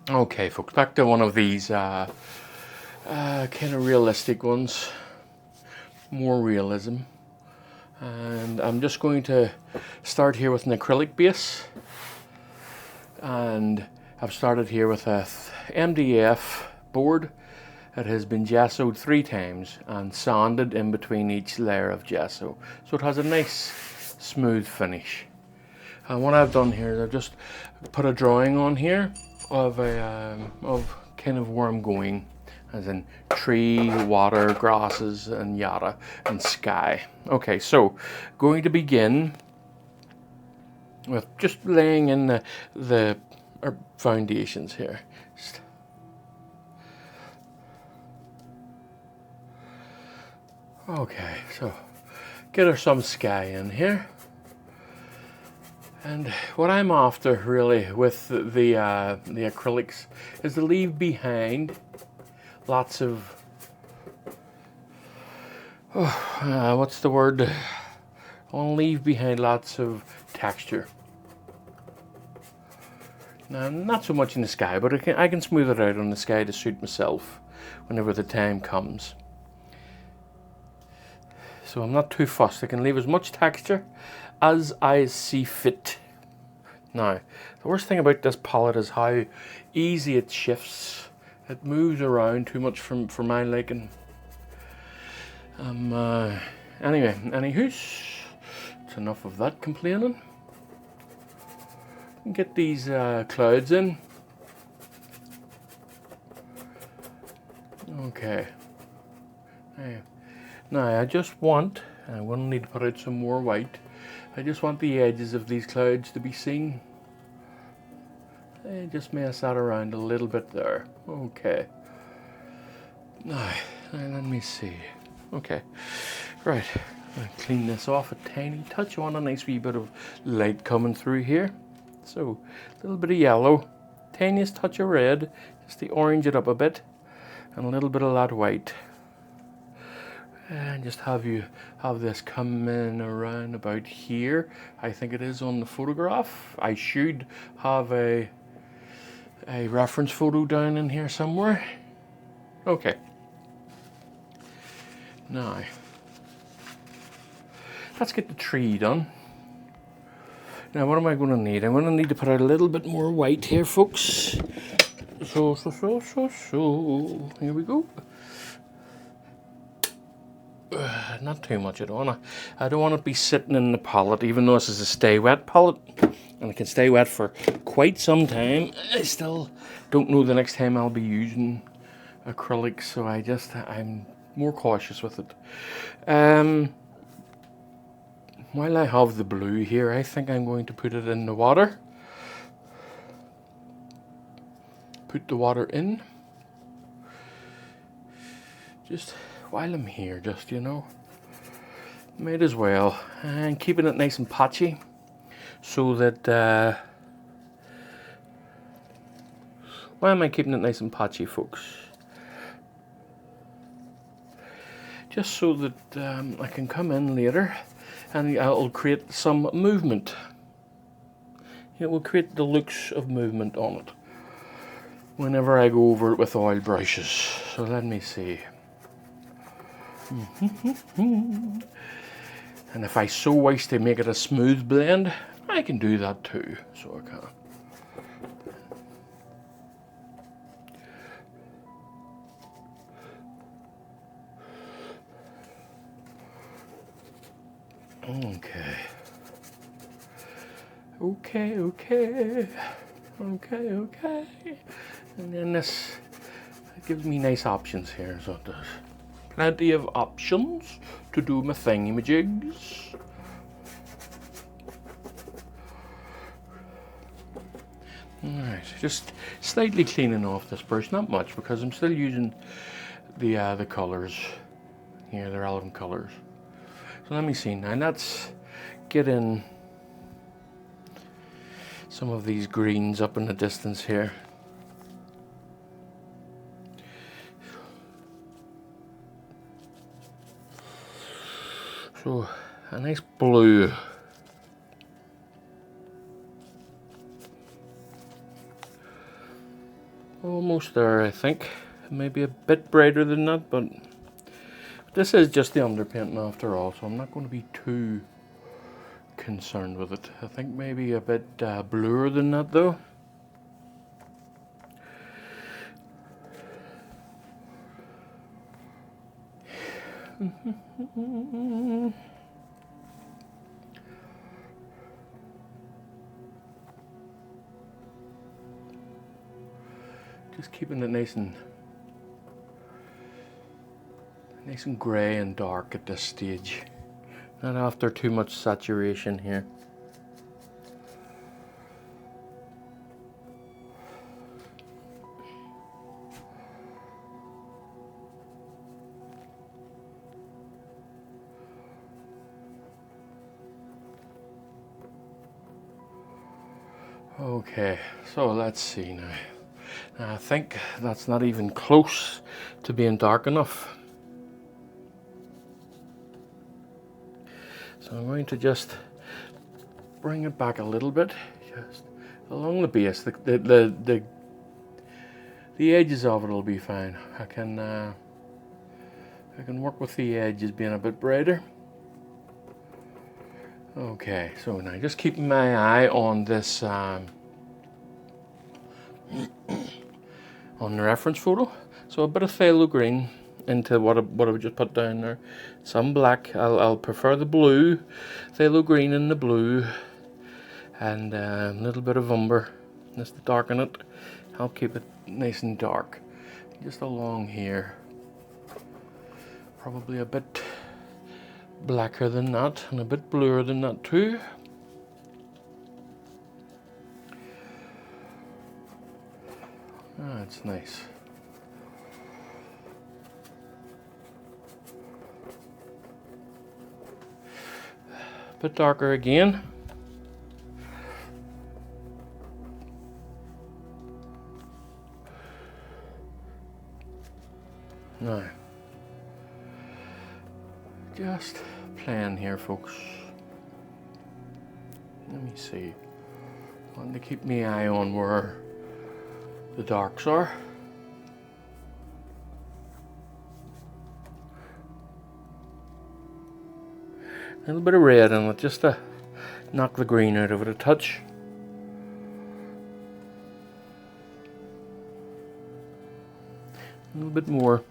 Okay, folks, back to one of these kind of realistic ones, more realism. And I'm just going to start here with an acrylic base. And I've started here with a MDF board that has been gessoed 3 times and sanded in between each layer of gesso. So it has a nice smooth finish. And what I've done here is I've just put a drawing on here of kind of where I'm going, as in tree, water, grasses, and yada, and sky. Okay, so going to begin with just laying in the foundations here. Okay, so get her some sky in here. And what I'm after really with the acrylics is to leave behind lots of, what's the word? I want to leave behind lots of texture. Now, not so much in the sky, but I can smooth it out on the sky to suit myself whenever the time comes. So I'm not too fussed. I can leave as much texture as I see fit. Now, the worst thing about this palette is how easy it shifts. It moves around too much for my liking. Anyway, anywho's, it's enough of that complaining. Get these clouds in. Okay. Now I just want, I will need to put out some more white. I just want the edges of these clouds to be seen. I just mess that around a little bit there. Okay. Now let me see. Okay. Right. I'll clean this off a tiny touch. I want a nice wee bit of light coming through here. So a little bit of yellow, tiniest touch of red, just to orange it up a bit, and a little bit of that white. And just have this come in around about here. I think it is on the photograph. I should have a reference photo down in here somewhere. Okay. Now, let's get the tree done. Now, what am I going to need? I'm going to need to put out a little bit more white here, folks. So. Here we go. Not too much. I don't want to be sitting in the palette, even though this is a stay wet palette, and it can stay wet for quite some time. I still don't know the next time I'll be using acrylic, so I'm more cautious with it. While I have the blue here, I think I'm going to put it in the water. Put the water in. Just while I'm here, just, you know, might as well. And keeping it nice and patchy so that, why am I keeping it nice and patchy, folks? Just so that I can come in later and I'll create some movement. It will create the looks of movement on it whenever I go over it with oil brushes. So let me see. And if I so wish to make it a smooth blend, I can do that too. So I can. Okay. And then this gives me nice options here, so it does. Plenty of options to do my thingy-majigs. Alright, just slightly cleaning off this brush, not much, because I'm still using the colours here, the relevant colours. So let me see now, let's get in some of these greens up in the distance here. So a nice blue. almost there, I think. Maybe a bit brighter than that, but this is just the underpainting after all, so I'm not going to be too concerned with it. I think maybe a bit bluer than that though. Just keeping it nice and grey and dark at this stage. Not after too much saturation here. Okay, so let's see now. I think that's not even close to being dark enough. So I'm going to just bring it back a little bit, just along the base. The edges of it will be fine. I can work with the edges being a bit brighter. Okay, so now just keeping my eye on this on the reference photo. So a bit of phthalo green into what I just put down there. Some black. I'll prefer the blue, phthalo green in the blue, and a little bit of umber just to darken it. I'll keep it nice and dark. Just along here. Probably a bit blacker than that and a bit bluer than that too. That's nice. A bit darker again. Now, just playing here, folks. Let me see. I want to keep my eye on where the darks are. A little bit of red in it, just to knock the green out of it a touch. A little bit more.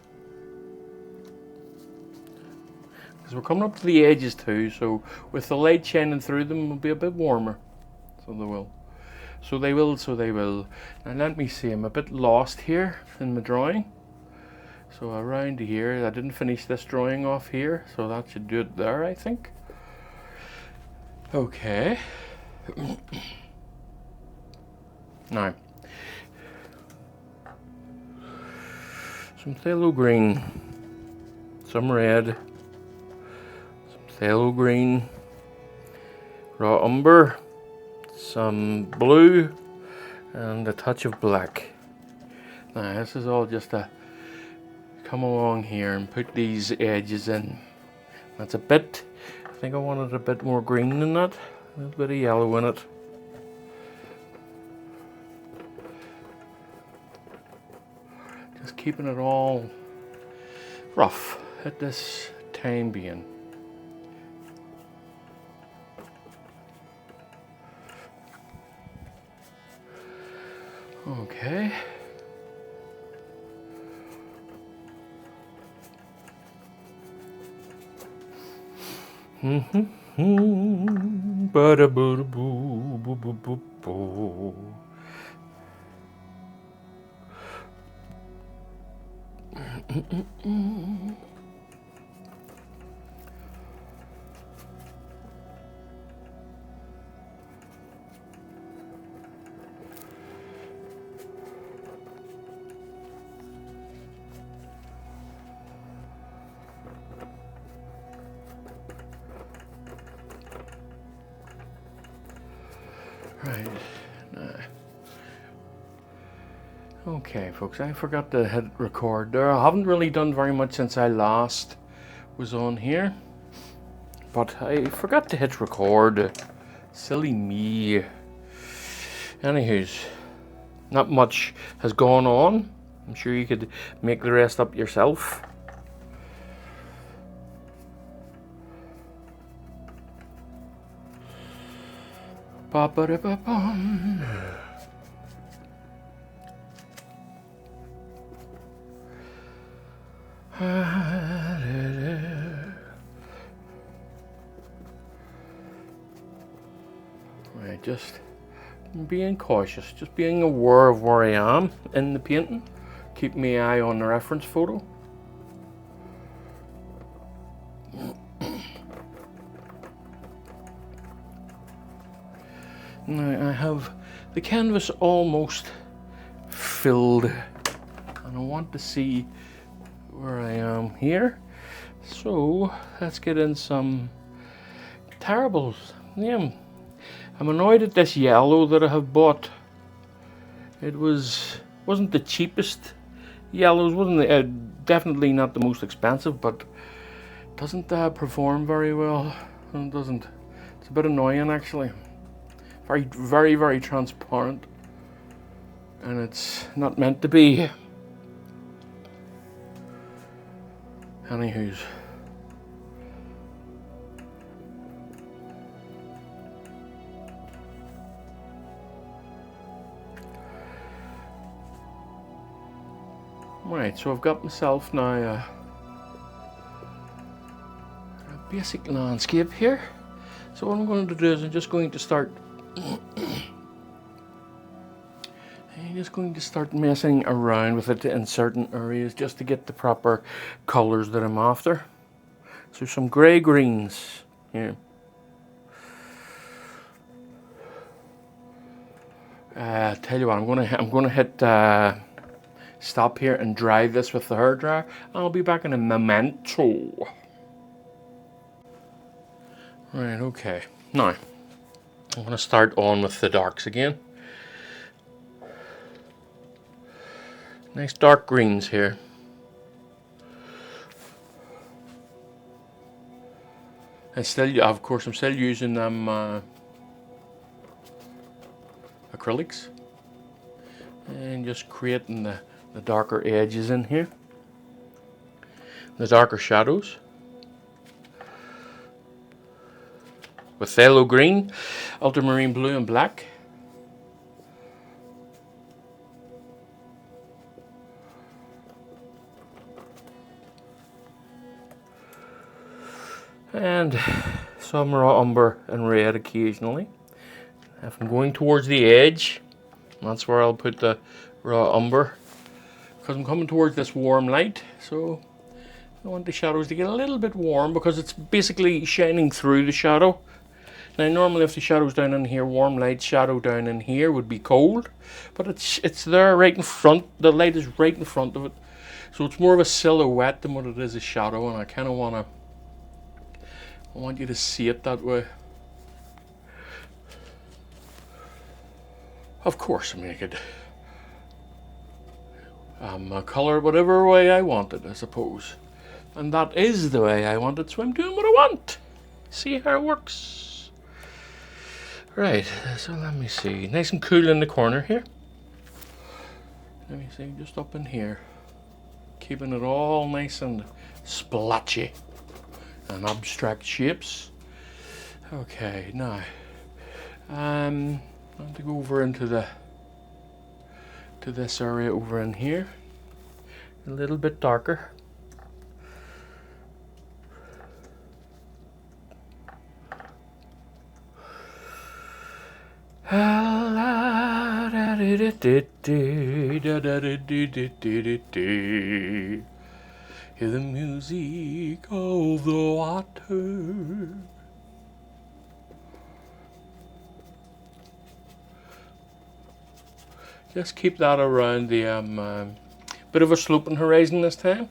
Because we're coming up to the edges too, so with the light shining through them, it'll be a bit warmer. So they will. So they will, so they will. Now let me see, I'm a bit lost here in my drawing. So around here, I didn't finish this drawing off here, so that should do it there, I think. Okay. Now, some phthalo green, some red, some phthalo green, raw umber, some blue, and a touch of black. Now this is all just to come along here and put these edges in. That's a bit, I think I wanted a bit more green than that, a little bit of yellow in it. Just keeping it all rough at this time being. Okay. Ba-da-boo-boo-boo-boo-boo. Right. Okay, folks, I forgot to hit record there. I haven't really done very much since I last was on here, but I forgot to hit record. Silly me. Anywho's, Not much has gone on. I'm sure you could make the rest up yourself. Ba-ba-da-ba-bum. Right, just being cautious, just being aware of where I am in the painting. Keep my eye on the reference photo. Now I have the canvas almost filled, and I want to see where I am here. So let's get in some terribles. Yeah, I'm annoyed at this yellow that I have bought. It wasn't the cheapest yellows, definitely not the most expensive, but doesn't perform very well. It doesn't. It's a bit annoying actually. Very, very transparent, and it's not meant to be. Anywho's. Right, so I've got myself now a basic landscape here. So what I'm going to do is I'm just going to start messing around with it in certain areas just to get the proper colors that I'm after. So some grey greens here. Tell you what, I'm gonna hit stop here and dry this with the hairdryer. I'll be back in a memento. Right, okay. Now I'm gonna start on with the darks again. Nice dark greens here. And still, of course, I'm still using them acrylics, and just creating the darker edges in here, the darker shadows with phthalo green, ultramarine blue, and black. And some raw umber and red occasionally. If I'm going towards the edge, that's where I'll put the raw umber, because I'm coming towards this warm light, so I want the shadows to get a little bit warm because it's basically shining through the shadow. Now normally if the shadow's down in here, warm light, shadow down in here would be cold, but it's there right in front, the light is right in front of it, so it's more of a silhouette than what it is a shadow, and I kind of I want you to see it that way. Of course, I mean, I could color whatever way I want it, I suppose. And that is the way I want it, so I'm doing what I want. See how it works. Right, so let me see. Nice and cool in the corner here. Let me see, just up in here. Keeping it all nice and splotchy and abstract shapes. Okay, now I'm going to go over into this area over in here, a little bit darker. Hear the music of the water. Just keep that around the bit of a sloping horizon this time.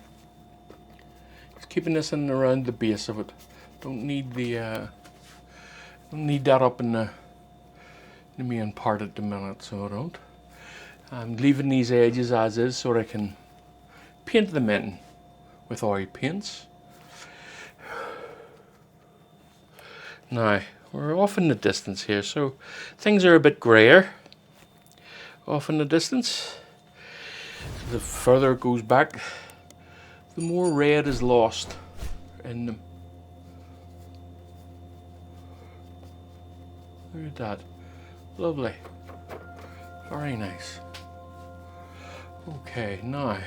Just keeping this in around the base of it. Don't need the don't need that up in the main part at the minute, so I don't. I'm leaving these edges as is so that I can paint them in with oil paints. Now we're off in the distance here, so things are a bit grayer. off in the distance. The further it goes back, the more red is lost in them. Look at that. Lovely. Very nice. Okay, now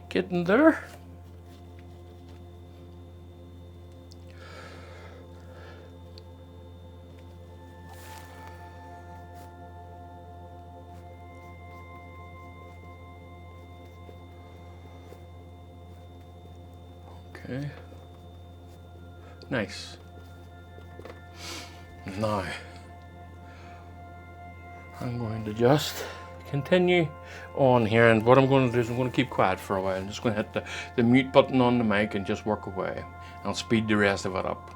getting there. Okay. Nice. Now I'm going to just continue on here, and what I'm going to do is I'm going to keep quiet for a while. I'm just going to hit the mute button on the mic and just work away. I'll speed the rest of it up.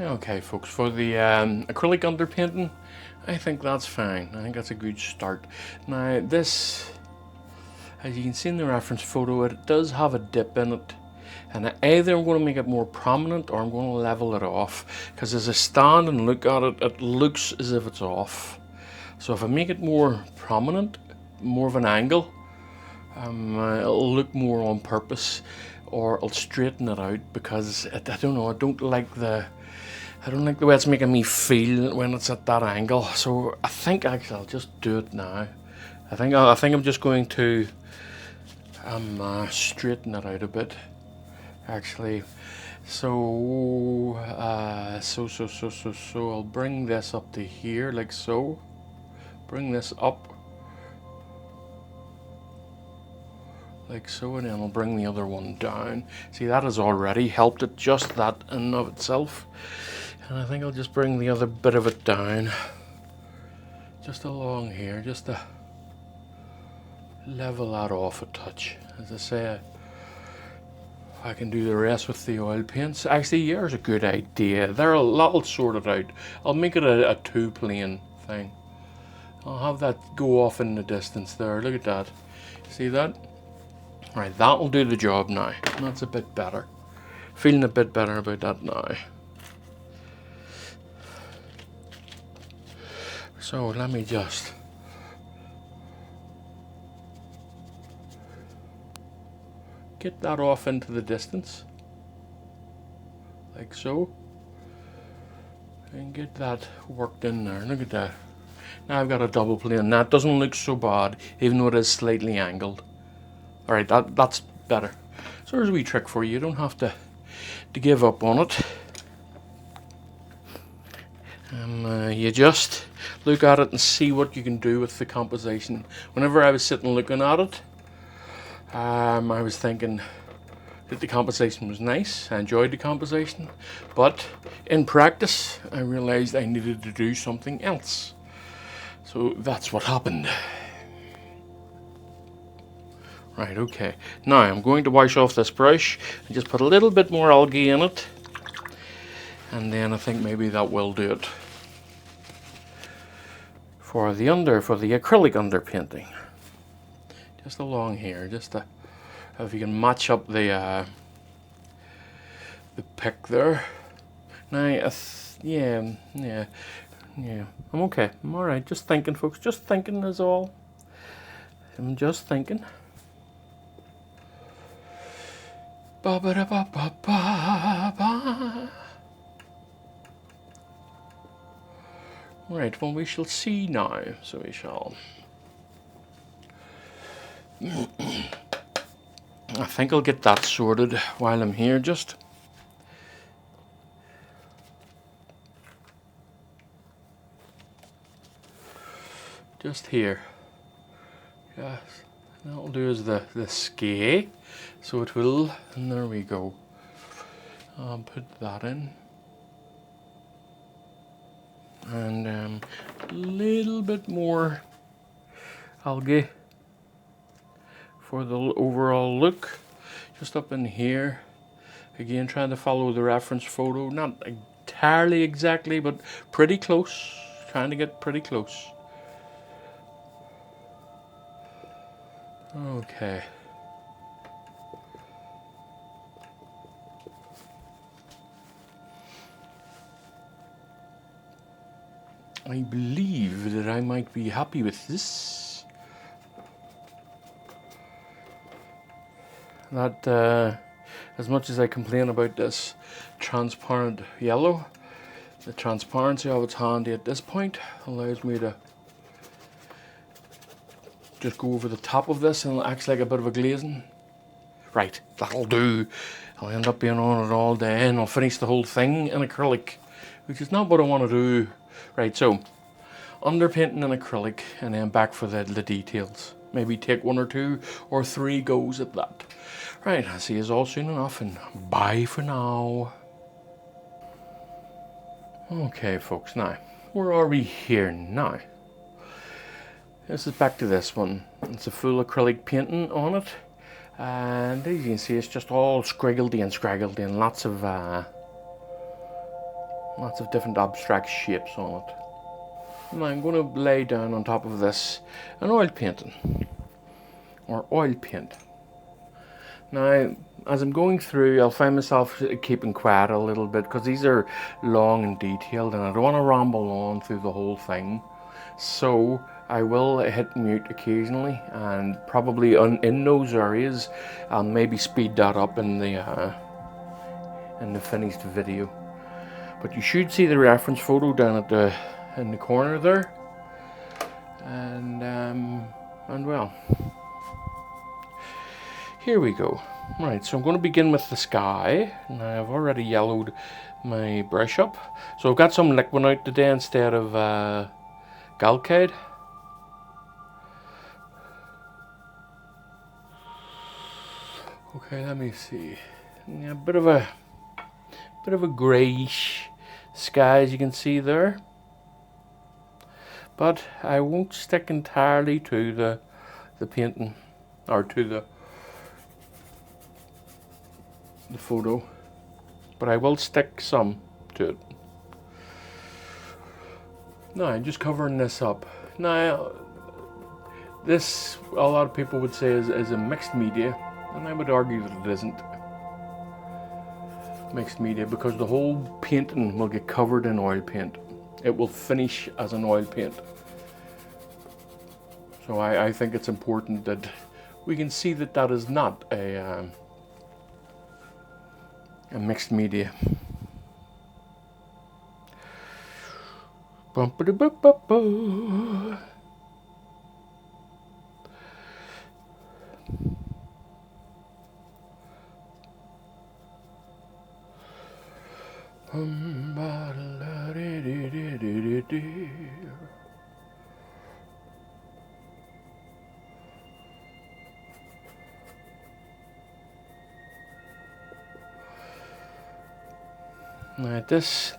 Okay folks, for the acrylic underpainting, I think that's fine. I think that's a good start. Now this, as you can see in the reference photo, it does have a dip in it. And either I'm going to make it more prominent or I'm going to level it off. Because as I stand and look at it, it looks as if it's off. So if I make it more prominent, more of an angle, it'll look more on purpose, or I'll straighten it out, because I don't know, I don't like the way it's making me feel when it's at that angle. So I think actually I'll just do it now. I think I'm just going to straighten it out a bit, actually. So I'll bring this up to here, like so. Bring this up, like so, and then I'll bring the other one down. See, that has already helped it, just that in and of itself. And I think I'll just bring the other bit of it down, just along here, just to level that off a touch. As I say, I can do the rest with the oil paints. Actually, here's a good idea. That'll sort it out. I'll make it a two-plane thing. I'll have that go off in the distance there. Look at that. See that? Right, that'll do the job now. That's a bit better. Feeling a bit better about that now. So let me just get that off into the distance, like so, and get that worked in there. Look at that. Now I've got a double plane. That doesn't look so bad, even though it is slightly angled. Alright, that's better. So there's a wee trick for you. You don't have to give up on it. You just look at it and see what you can do with the composition. Whenever I was sitting looking at it, I was thinking that the composition was nice. I enjoyed the composition, but in practice I realized I needed to do something else. So that's what happened. Right, okay. Now I'm going to wash off this brush and just put a little bit more algae in it, and then I think maybe that will do it for the acrylic underpainting. Just along here, just to, if you can match up the pick there. Now, yeah, I'm okay. I'm all right. Just thinking, folks. Just thinking is all. I'm just thinking. Ba ba da ba ba ba ba. Right. Well, we shall see now. So we shall. I think I'll get that sorted while I'm here. Just here. Yes, that'll do as the sky. So it will, and there we go. I'll put that in, and a little bit more algae for the overall look, just up in here. Again, trying to follow the reference photo, not entirely exactly, but pretty close. Trying to get pretty close. Okay. I believe that I might be happy with this. That, as much as I complain about this transparent yellow, the transparency of its handy at this point allows me to just go over the top of this, and it acts like a bit of a glazing. Right, that'll do. I'll end up being on it all day, and I'll finish the whole thing in acrylic, which is not what I want to do. Right, so underpainting in acrylic, and then back for the details. Maybe take 1 or 2 or 3 goes at that. Right, I'll see you all soon enough, and bye for now. Okay, folks, now, where are we here now? This is back to this one. It's a full acrylic painting on it, and as you can see, it's just all scriggledy and scraggledy, and lots of Lots of different abstract shapes on it. Now I'm going to lay down on top of this an oil painting, or oil paint. Now, as I'm going through, I'll find myself keeping quiet a little bit because these are long and detailed and I don't want to ramble on through the whole thing. So I will hit mute occasionally, and probably in those areas I'll maybe speed that up in the finished video. But you should see the reference photo down at in the corner there, and well, here we go. Right, so I'm going to begin with the sky. Now I've already yellowed my brush up, so I've got some liquid out today instead of Galcade. Okay, let me see. Yeah, a bit of a greyish sky, as you can see there. But I won't stick entirely to the painting, or to the photo, but I will stick some to it. Now I'm just covering this up. Now this, a lot of people would say, is a mixed media, and I would argue that it isn't mixed media, because the whole painting will get covered in oil paint. It will finish as an oil paint. So I think it's important that we can see that that is not a mixed media. Bum-ba-da-ba-ba-ba. Now at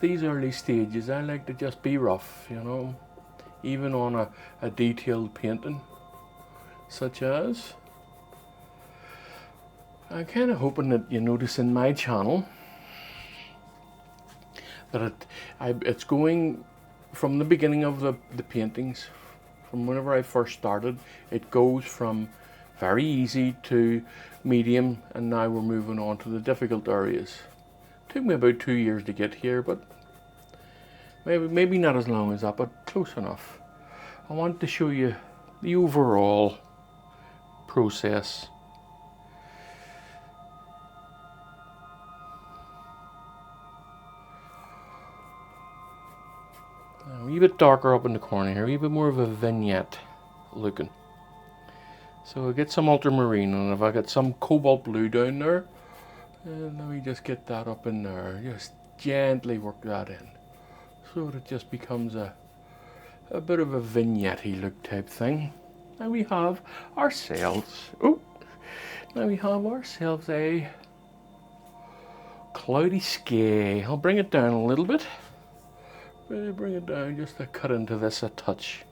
these early stages, I like to just be rough, you know, even on a detailed painting, such as, I'm kind of hoping that you notice in my channel that it's going from the beginning of the paintings, from whenever I first started, it goes from very easy to medium, and now we're moving on to the difficult areas. Took me about 2 years to get here, but maybe not as long as that, but close enough. I want to show you the overall process. A wee bit darker up in the corner here, a wee bit more of a vignette looking. So I get some ultramarine, and if I get some cobalt blue down there, and then we just get that up in there, just gently work that in, so that it just becomes a bit of a vignette-y look type thing. Now we have ourselves, a cloudy sky. I'll bring it down a little bit. Really bring it down just to cut into this a touch.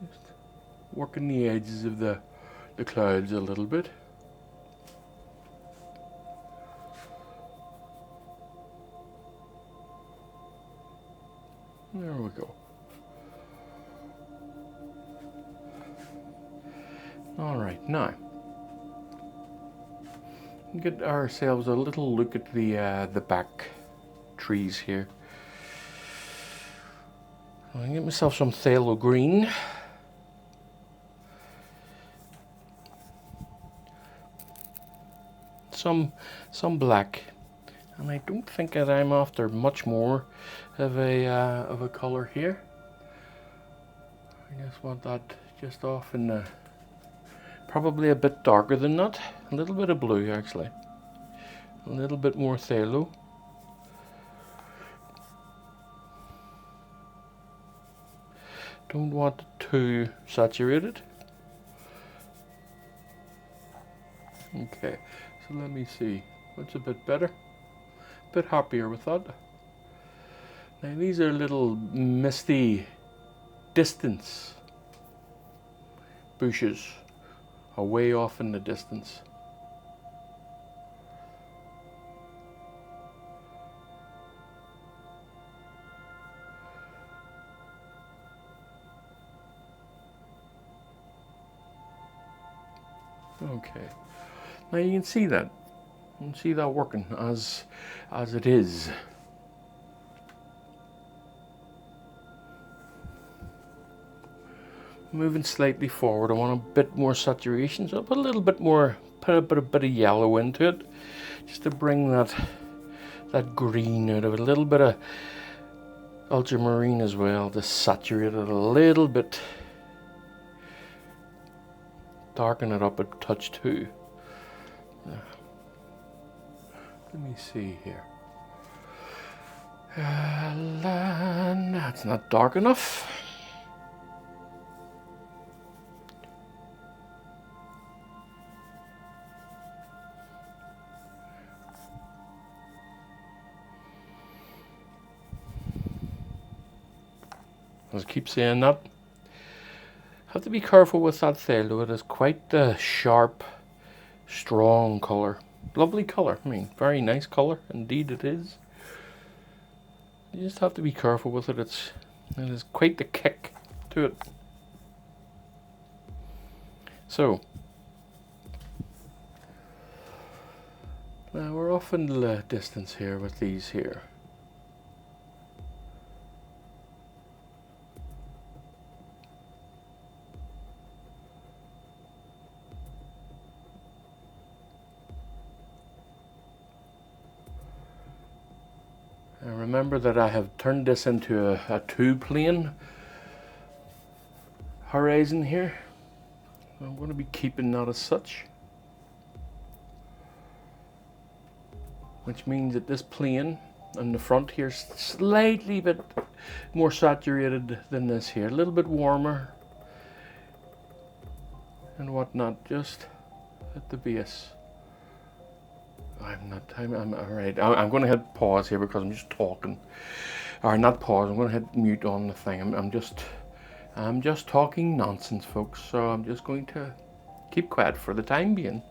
Just working the edges of the clouds a little bit. There we go. All right, now get ourselves a little look at the back trees here. I'll get myself some phthalo green. Some black, and I don't think that I'm after much more of a color here. I just want that just off in the, probably a bit darker than that, a little bit of blue actually, a little bit more phthalo. Don't want it too saturated. Okay, so let me see, what's a bit better, a bit happier with that. Now these are little misty distance bushes, away off in the distance. Okay. Now you can see that. You can see that working as it is. Moving slightly forward, I want a bit more saturation, so I'll put a little bit more, put a bit of yellow into it, just to bring that green out of it. A little bit of ultramarine as well, to saturate it a little bit, darken it up a touch too. Let me see here. That's not dark enough. As I keep saying that, have to be careful with that phthalo. It is quite a sharp, strong colour. Lovely colour. I mean, very nice colour. Indeed it is. You just have to be careful with it. It is quite the kick to it. So, now we're off in the distance here with these here. And remember that I have turned this into a two-plane horizon here. I'm going to be keeping that as such, which means that this plane on the front here is slightly bit more saturated than this here, a little bit warmer and whatnot, just at the base. I'm all right. I'm going to hit pause here because I'm just talking, or not pause. I'm going to hit mute on the thing. I'm just talking nonsense, folks. So I'm just going to keep quiet for the time being.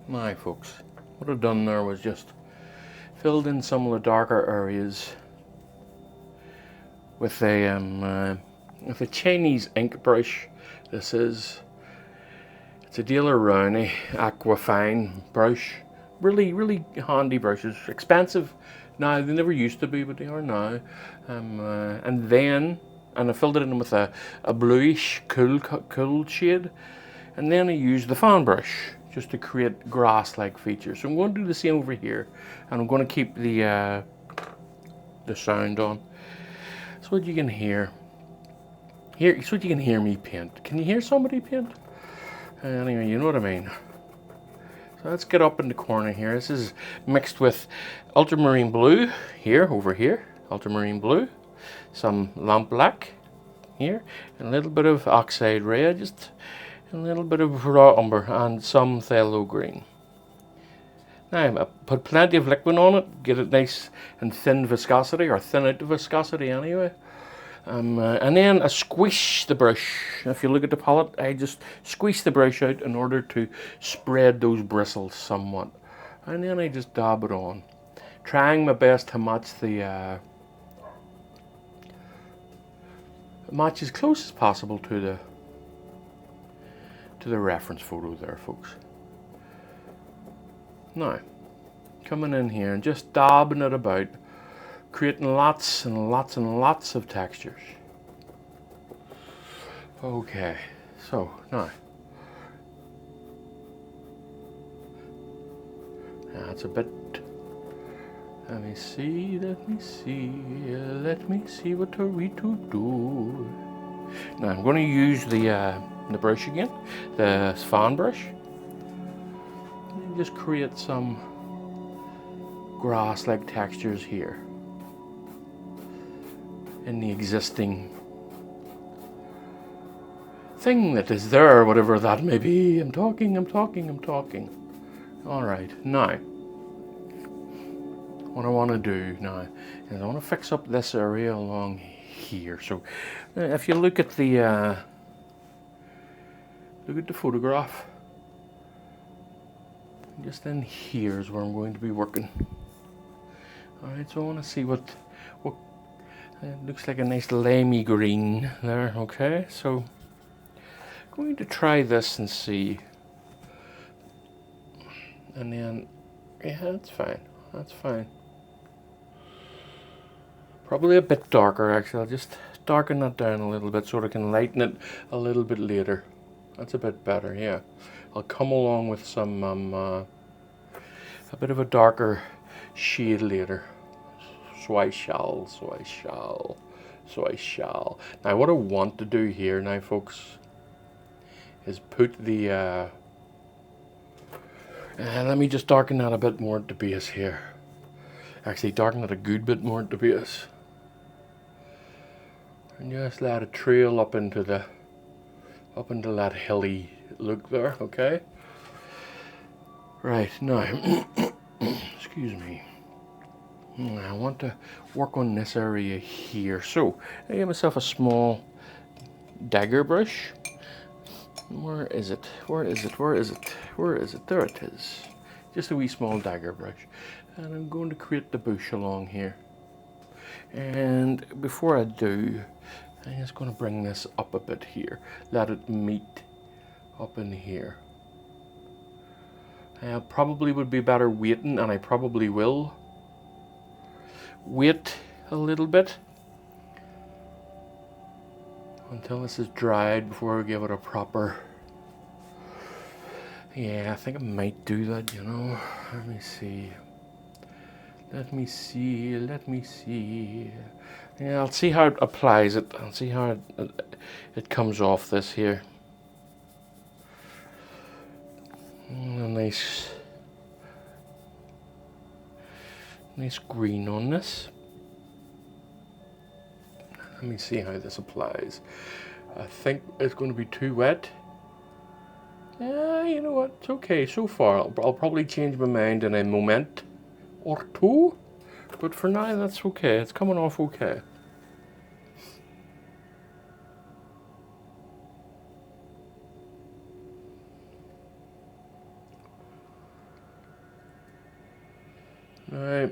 Now folks, what I've done there was just filled in some of the darker areas with a Chinese ink brush. This is, it's a Daler Rowney Aquafine brush. Really handy brushes. Expensive now, they never used to be, but they are now. And I filled it in with a bluish cool shade, and then I used the fan brush just to create grass-like features. So I'm going to do the same over here, and I'm going to keep the sound on. So what you can hear, it's what you can hear me paint. Can you hear somebody paint? Anyway, you know what I mean. So let's get up in the corner here. This is mixed with ultramarine blue here, over here, ultramarine blue, some lamp black here, and a little bit of oxide red, just a little bit of raw umber, and some phthalo green. Now I put plenty of liquid on it, get it nice and thin viscosity, or thin out the viscosity anyway. And then I squish the brush. If you look at the palette, I just squeeze the brush out in order to spread those bristles somewhat. And then I just dab it on, trying my best to match match as close as possible to the reference photo there, folks. Now, coming in here and just dabbing it about, creating lots and lots and lots of textures. Okay, so now, that's a bit, let me see what are we to do. Now I'm going to use the brush again, the fan brush, and just create some grass-like textures here in the existing thing that is there, whatever that may be. I'm talking. All right, now, what I want to do now is I want to fix up this area along here. So, if you look at the photograph, just in here is where I'm going to be working. All right, so I want to see what it looks like, a nice limey green there. Okay, so I'm going to try this and see, and then yeah, that's fine. Probably a bit darker actually. I'll just darken that down a little bit so I can lighten it a little bit later. That's a bit better, yeah. I'll come along with some a bit of a darker shade later. So I shall. Now what I want to do here now, folks, is put the let me just darken that a bit more at the base here. Actually darken it a good bit more at the base. And just let it trail up into that hilly look there, okay? Right, now excuse me. I want to work on this area here. So I give myself a small dagger brush. Where is it? There it is. Just a wee small dagger brush. And I'm going to create the bush along here. And before I do, I'm just going to bring this up a bit here. Let it meet up in here. I probably would be better waiting, and I probably will wait a little bit until this is dried before I give it a proper, yeah, I think I might do that, you know. Let me see. Yeah, I'll see how it applies it. I'll see how it comes off this here. A nice green on this. Let me see how this applies. I think it's going to be too wet. Yeah, you know what? It's okay so far. I'll probably change my mind in a moment or two, but for now that's okay. It's coming off okay. Now,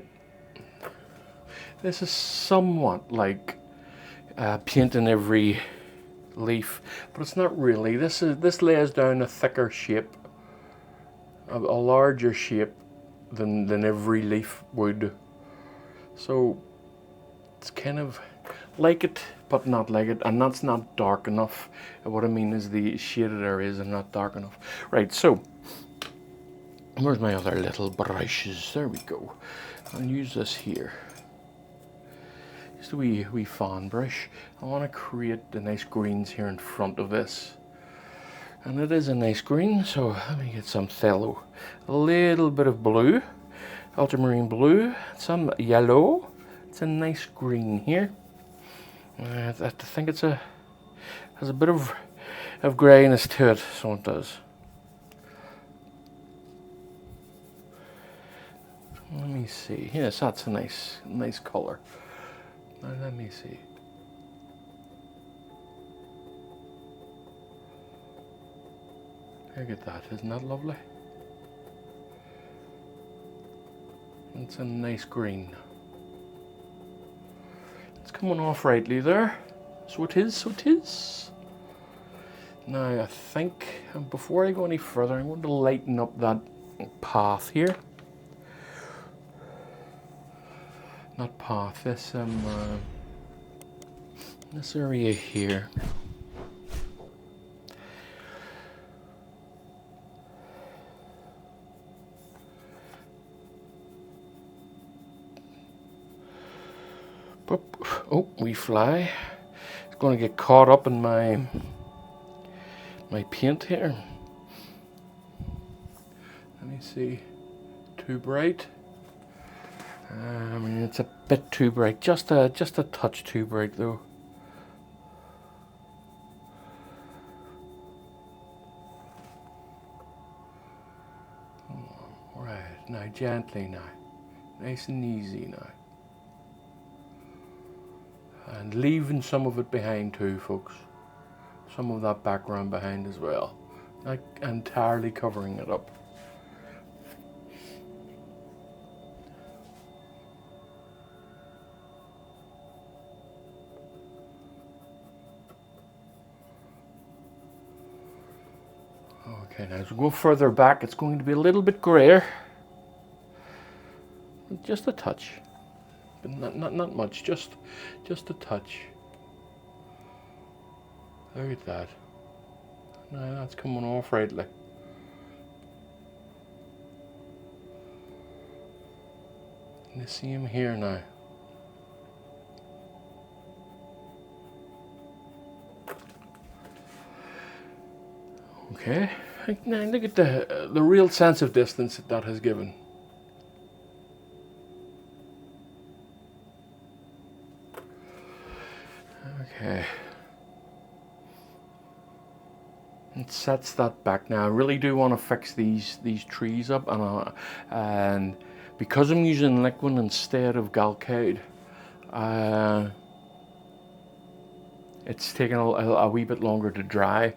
this is somewhat like painting every leaf, but it's not really. This lays down a thicker shape, a larger shape than every leaf would. So it's kind of like it, but not like it, and that's not dark enough. What I mean is the shaded areas are not dark enough. Right, so where's my other little brushes? There we go. I'll use this here. Just a wee fan brush. I want to create the nice greens here in front of this. And it is a nice green, so let me get some phthalo. A little bit of blue, ultramarine blue, some yellow. It's a nice green here. I think has a bit of greyness to it, so it does. Let me see. Yes, that's a nice color. Now let me see. Look at that, isn't that lovely? It's a nice green. It's coming off rightly there. So it is, so it is. Now I think, before I go any further, I'm going to lighten up that path here. Not path, this area here. Oh, we fly. It's going to get caught up in my paint here. Let me see. Too bright. I mean, it's a bit too bright. Just a touch too bright, though. Right, now gently now. Nice and easy now. And leaving some of it behind too, folks. Some of that background behind as well. Not entirely covering it up. Okay, now as we go further back, it's going to be a little bit grayer. Just a touch. But not much, just a touch. Look at that. Now that's coming off rightly. And the same here now. Okay, now look at the real sense of distance that has given. Okay. It sets that back now. I really do want to fix these trees up, and because I'm using liquid instead of Galcade, it's taking a wee bit longer to dry.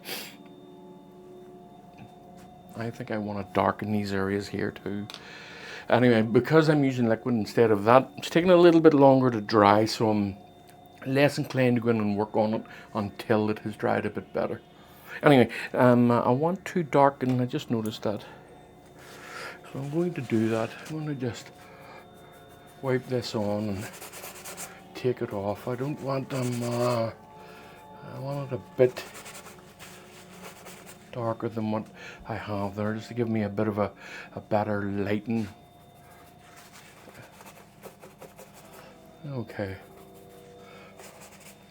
I think I want to darken these areas here too. Anyway, because I'm using liquid instead of that, it's taking a little bit longer to dry, so I'm less inclined to go in and work on it until it has dried a bit better. Anyway, I want to darken, I just noticed that. So I'm going to do that. I'm going to just wipe this on and take it off. I don't want them, I want it a bit darker than what I have there, just to give me a bit of a better lighting. Okay.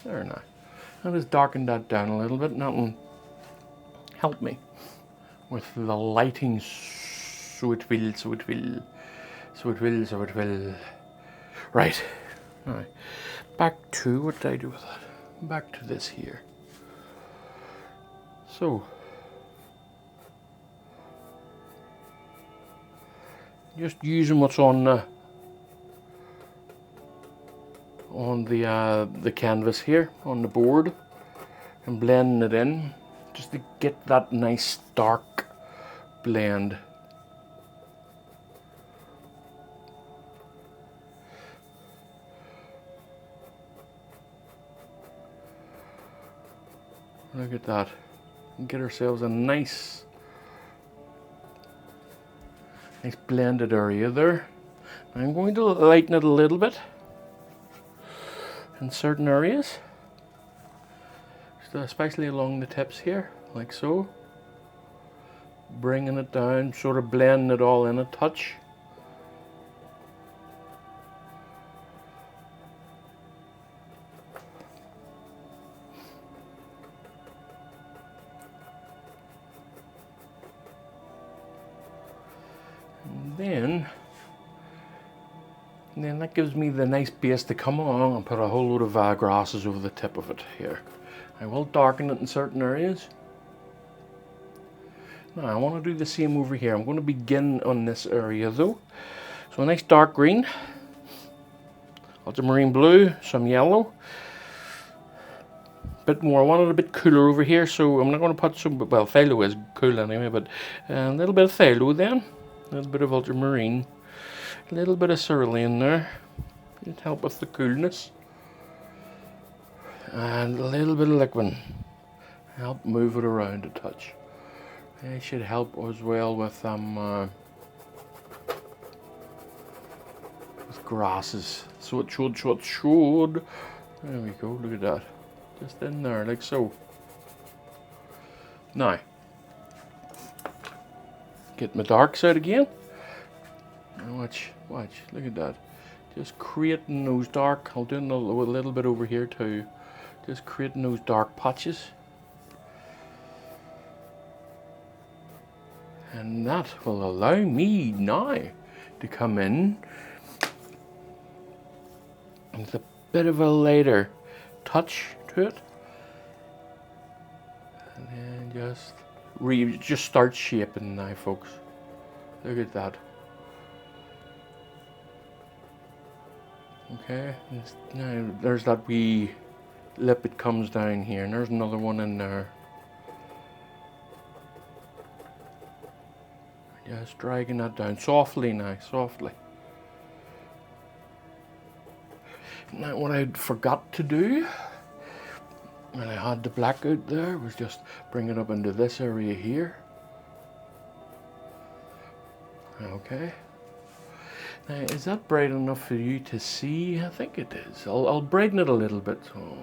There now. I just darkened that down a little bit, and that will help me with the lighting, so it will. Right. Alright. Back to, what did I do with that? Back to this here. So, just using what's on the canvas here, on the board, and blending it in, just to get that nice dark blend. Look at that. And get ourselves a nice blended area there. I'm going to lighten it a little bit in certain areas, especially along the tips here, like so. Bringing it down, sort of blending it all in a touch. And then that gives me the nice base to come along and put a whole load of grasses over the tip of it here. I will darken it in certain areas. Now I want to do the same over here. I'm going to begin on this area though. So a nice dark green, ultramarine blue, some yellow. Bit more. I want it a bit cooler over here, so I'm not going to put some, well, phthalo is cool anyway, but a little bit of phthalo then. A little bit of ultramarine. A little bit of cerulean there. It'll help with the coolness. And a little bit of liquid. Help move it around a touch. It should help as well with grasses. So it should. There we go, look at that. Just in there, like so. Now, get my darks out again. Now watch, look at that. Just creating those dark, I'll do a little bit over here too. Just creating those dark patches. And that will allow me now to come in with a bit of a lighter touch to it. And then just start shaping now, folks. Look at that. Okay, now there's that wee lip, it comes down here, and there's another one in there. Just dragging that down softly now, softly. Now what I forgot to do when I had the black out there was just bring it up into this area here. Okay. Now is that bright enough for you to see? I think it is. I'll brighten it a little bit. So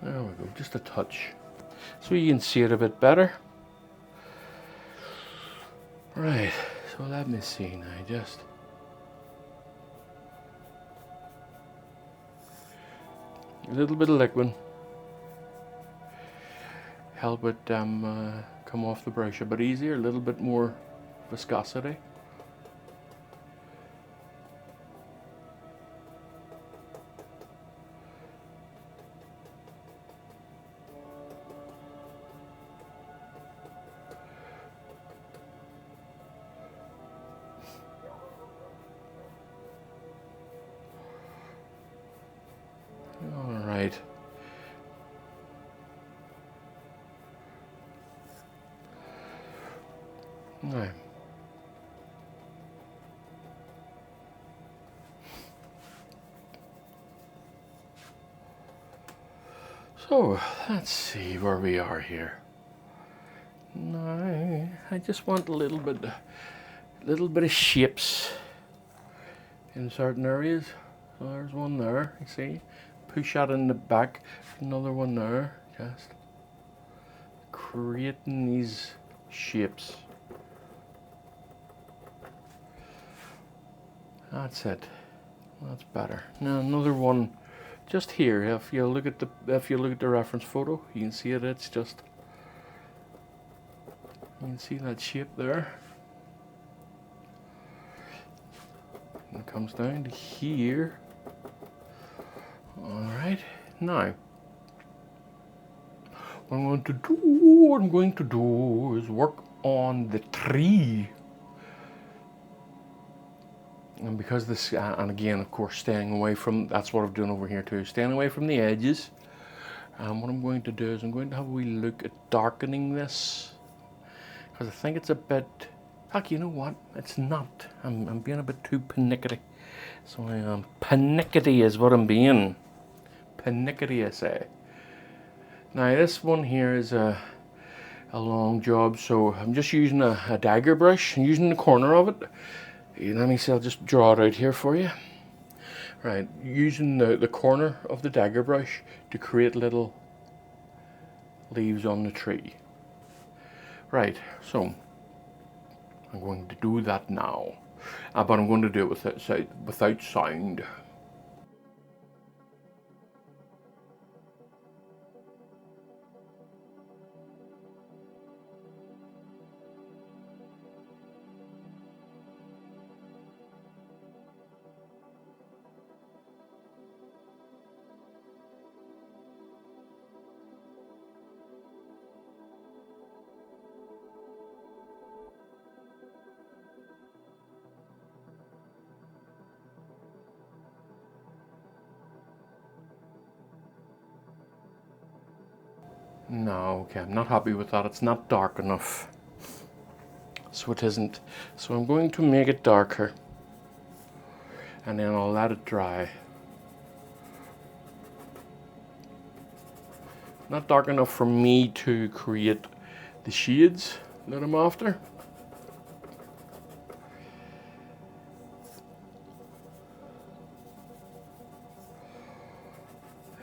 there we go, just a touch. So you can see it a bit better. Right, so let me see now, just a little bit of liquid. Help it come off the brush a bit easier, a little bit more viscosity. Alright. Now, so let's see where we are here. Now, I just want a little bit of shapes in certain areas. So there's one there, you see. Push that in the back, another one there, just creating these shapes. That's it. That's better. Now another one just here. If you look at the reference photo, you can see it. It's just, you can see that shape there. And it comes down to here. Alright, now what I'm going to do is work on the tree. And because this, and again, of course, staying away from, that's what I'm doing over here too, staying away from the edges. What I'm going to do is I'm going to have a wee look at darkening this. Because I think it's a bit, heck, you know what, it's not. I'm being a bit too panickety. So I am, panickety is what I'm being. Panickety, I say. Now this one here is a long job, so I'm just using a dagger brush and using the corner of it. Let me see, I'll just draw it out here for you. Right, using the corner of the dagger brush to create little leaves on the tree. Right, so I'm going to do that now, but I'm going to do it without sound. No, okay, I'm not happy with that. It's not dark enough. So it isn't. So I'm going to make it darker. And then I'll let it dry. Not dark enough for me to create the shades that I'm after.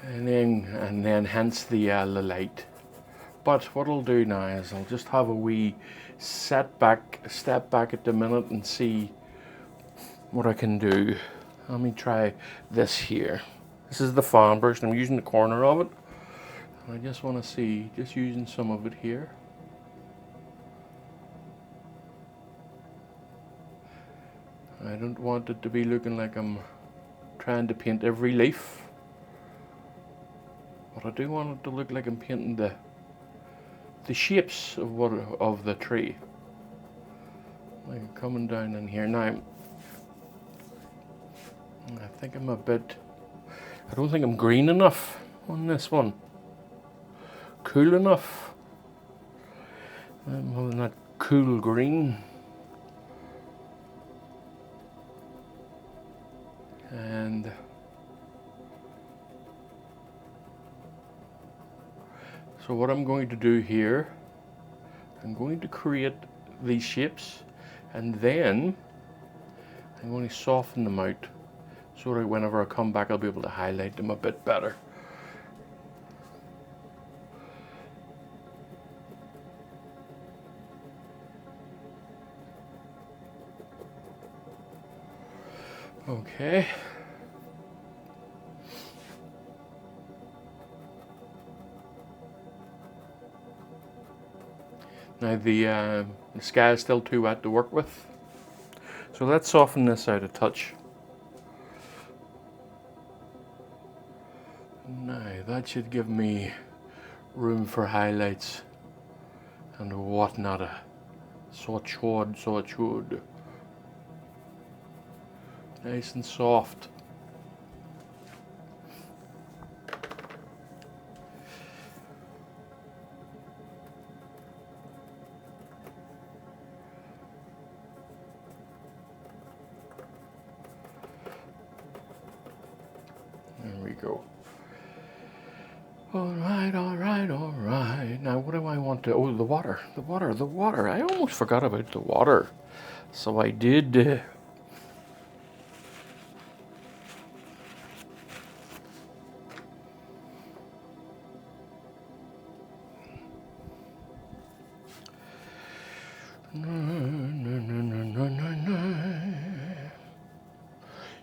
And then hence the light. But what I'll do now is I'll just have a wee step back at the minute and see what I can do. Let me try this here. This is the fan brush, and I'm using the corner of it. I just want to see, just using some of it here. I don't want it to be looking like I'm trying to paint every leaf. But I do want it to look like I'm painting the shapes of the tree. Like coming down in here now. I think I'm I don't think I'm green enough on this one. Cool enough. Well, not cool green. And so what I'm going to do here, I'm going to create these shapes, and then I'm going to soften them out so that whenever I come back I'll be able to highlight them a bit better. Okay. Now the sky is still too wet to work with, so let's soften this out a touch. Now that should give me room for highlights and whatnot. So it should. Nice and soft. There we go. All right. Now what do I want to, oh, the water. I almost forgot about the water. So I did. There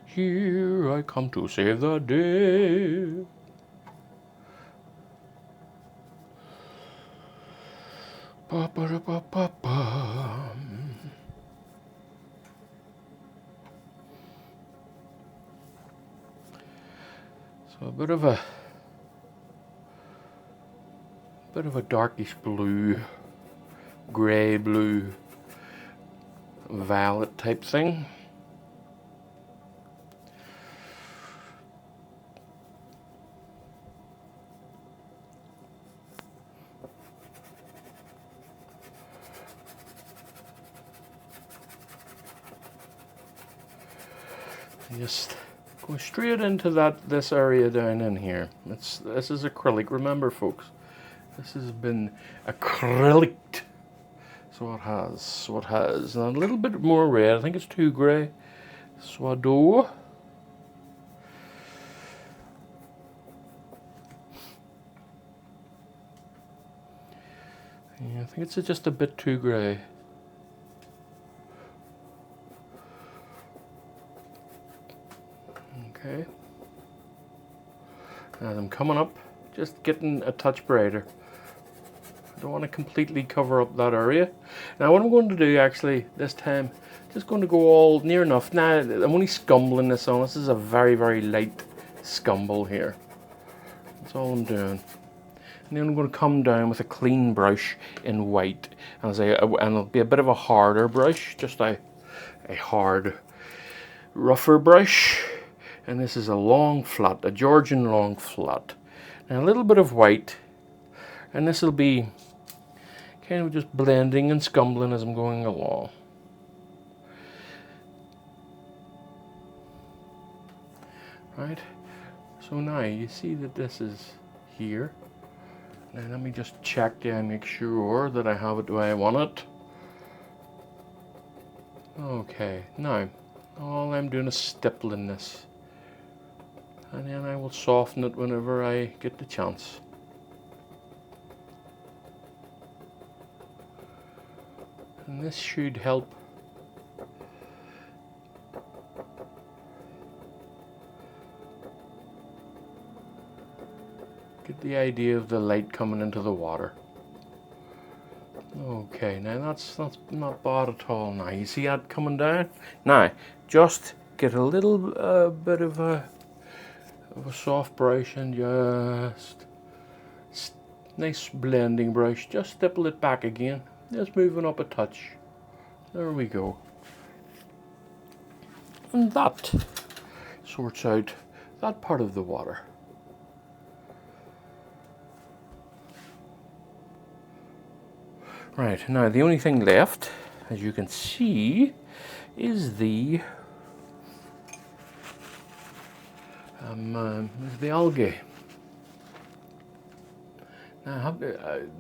Here I come to save the day. Ba ba da ba ba ba. So a bit of a darkish blue, grey blue, violet type thing. Just go straight into this area down in here. This is acrylic. Remember, folks, This has been acrylic. So it has. So it has. And a little bit more red. I think it's too grey. Swado. Yeah, I think it's just a bit too grey. Okay. As I'm coming up, just getting a touch brighter. I don't want to completely cover up that area. Now what I'm going to do actually this time, just going to go all near enough. Now I'm only scumbling this on. This is a very, very light scumble here. That's all I'm doing. And then I'm going to come down with a clean brush in white. And it'll be a bit of a harder brush, just a hard, rougher brush. And this is a long flat, a Georgian long flat. And a little bit of white. And this will be kind of just blending and scumbling as I'm going along. Right? So now you see that this is here. Now let me just check down, make sure that I have it the way I want it. Okay, now all I'm doing is stippling this. And then I will soften it whenever I get the chance. And this should help get the idea of the light coming into the water. Okay, now that's not bad at all. Now you see that coming down. Now just get a little bit of a soft brush and just nice blending brush. Just stipple it back again. Just moving up a touch. There we go. And that sorts out that part of the water. Right, now the only thing left, as you can see, is the algae. Now,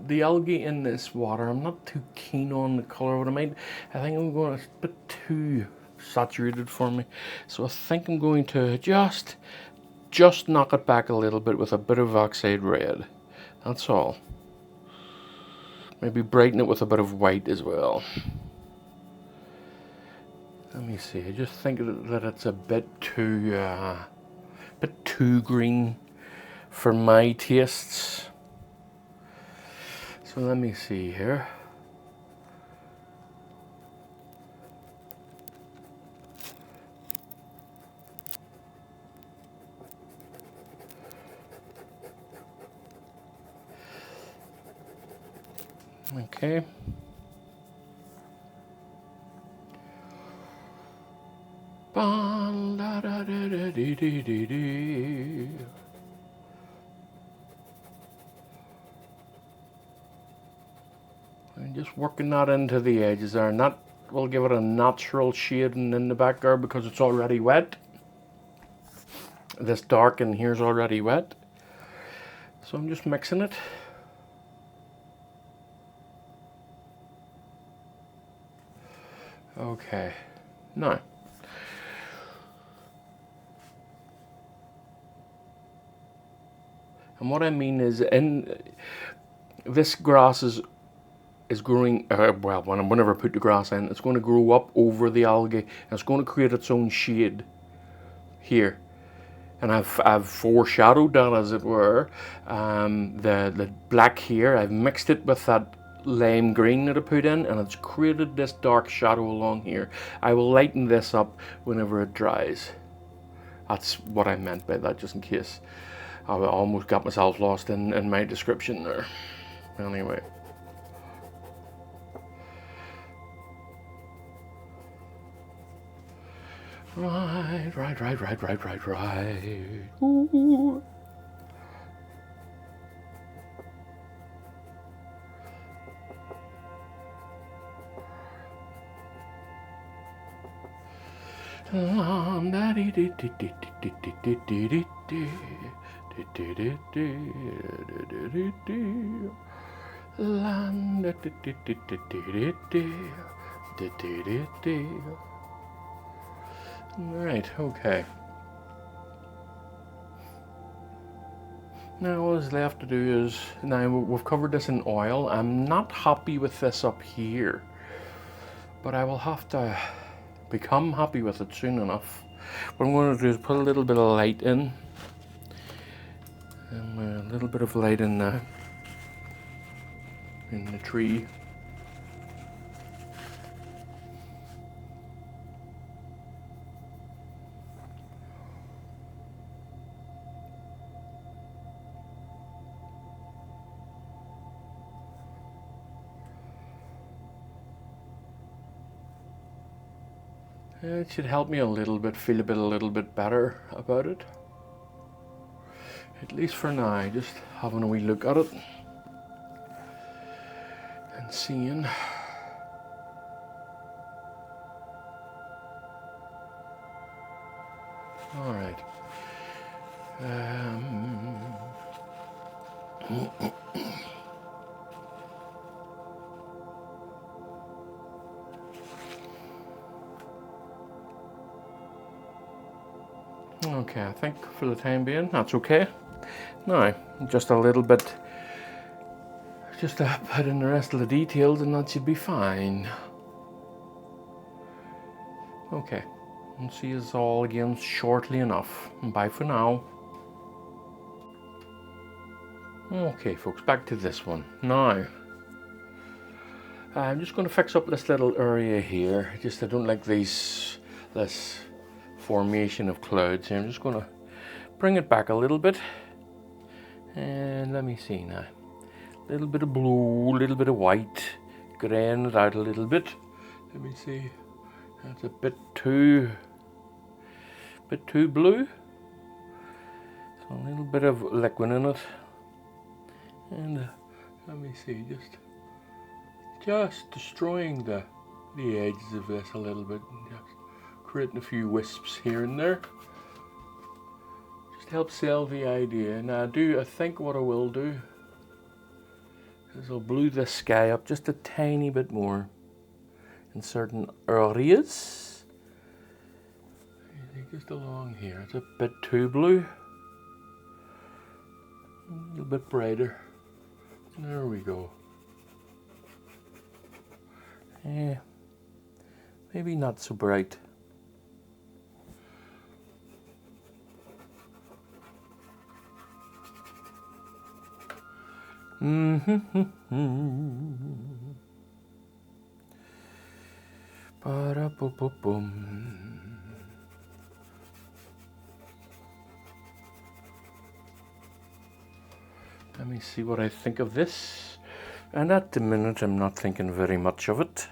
the algae in this water, I'm not too keen on the colour. I think I'm going, it's a bit too saturated for me. So I think I'm going to just knock it back a little bit with a bit of oxide red. That's all. Maybe brighten it with a bit of white as well. Let me see, I just think that it's a bit too green for my tastes. So let me see here. Okay. I'm just working that into the edges there, and that will give it a natural shading in the background because it's already wet. This dark in here is already wet. So I'm just mixing it. Okay, now and what I mean is, in this grass is growing. Well, whenever I put the grass in, it's going to grow up over the algae, and it's going to create its own shade here. And I've foreshadowed that, as it were. The black here, I've mixed it with that lime green that I put in, and it's created this dark shadow along here. I will lighten this up whenever it dries. That's what I meant by that, just in case I almost got myself lost in my description there. Anyway. Right. Ooh. Right, okay. Now all that's left to do is, now we've covered this in oil. I'm not happy with this up here, but I will have to become happy with it soon enough. What I'm going to do is put a little bit of light in, and a little bit of light in the tree. It should help me a little bit, feel a little bit better about it. At least for now, just having a wee look at it and seeing. All right. Okay, I think for the time being that's okay. Now, just a little bit, just to put in the rest of the details, and that should be fine. Okay, we'll see us all again shortly enough. Bye for now. Okay, folks, back to this one. Now, I'm just going to fix up this little area here. Just I don't like this formation of clouds here. I'm just going to bring it back a little bit. And let me see now. A little bit of blue, a little bit of white. Graying it out a little bit. Let me see. That's a bit too blue. So a little bit of liquid in it. And let me see, just destroying the edges of this a little bit, and just creating a few wisps here and there. Just help sell the idea. Now I think what I will do is I'll blue this sky up just a tiny bit more in certain areas. Just along here, it's a bit too blue. A little bit brighter. There we go. Yeah, maybe not so bright. Ba-da-boom-boom-boom. Let me see what I think of this. And at the minute I'm not thinking very much of it.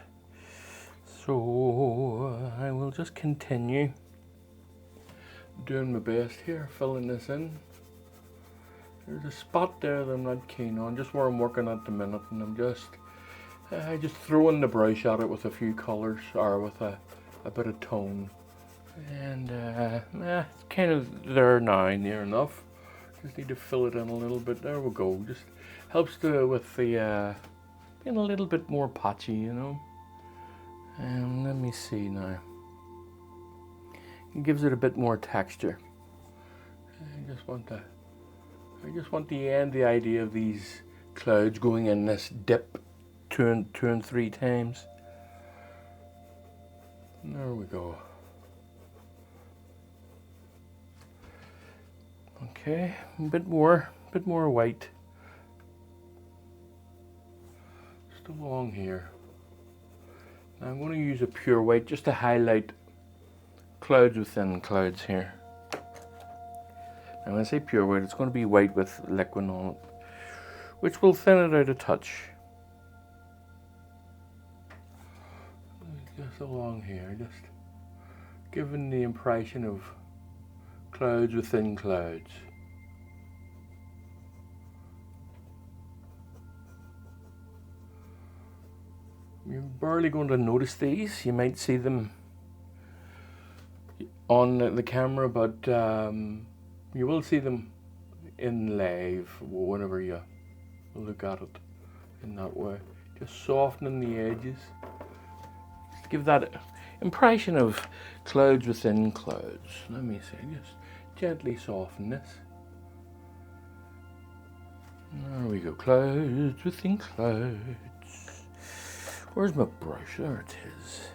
So I will just continue doing my best here, filling this in. There's a spot there that I'm not keen on, just where I'm working at the minute, and I'm just throwing the brush at it with a few colours, or with a bit of tone. And it's kind of there now, near enough. Just need to fill it in a little bit. There we go. Just helps with the being a little bit more patchy, you know. And let me see now. It gives it a bit more texture. I just want the idea of these clouds going in this dip two and three times. There we go. Okay, a bit more white. Just along here. Now I'm going to use a pure white just to highlight clouds within clouds here. Now when I say pure white, it's going to be white with liquid on it, which will thin it out a touch. Just along here, just giving the impression of clouds within clouds. You're barely going to notice these. You might see them on the camera, but you will see them in live whenever you look at it in that way. Just softening the edges. Just give that impression of clouds within clouds. Let me see, just gently soften this. There we go, clouds within clouds. Where's my brush? There it is.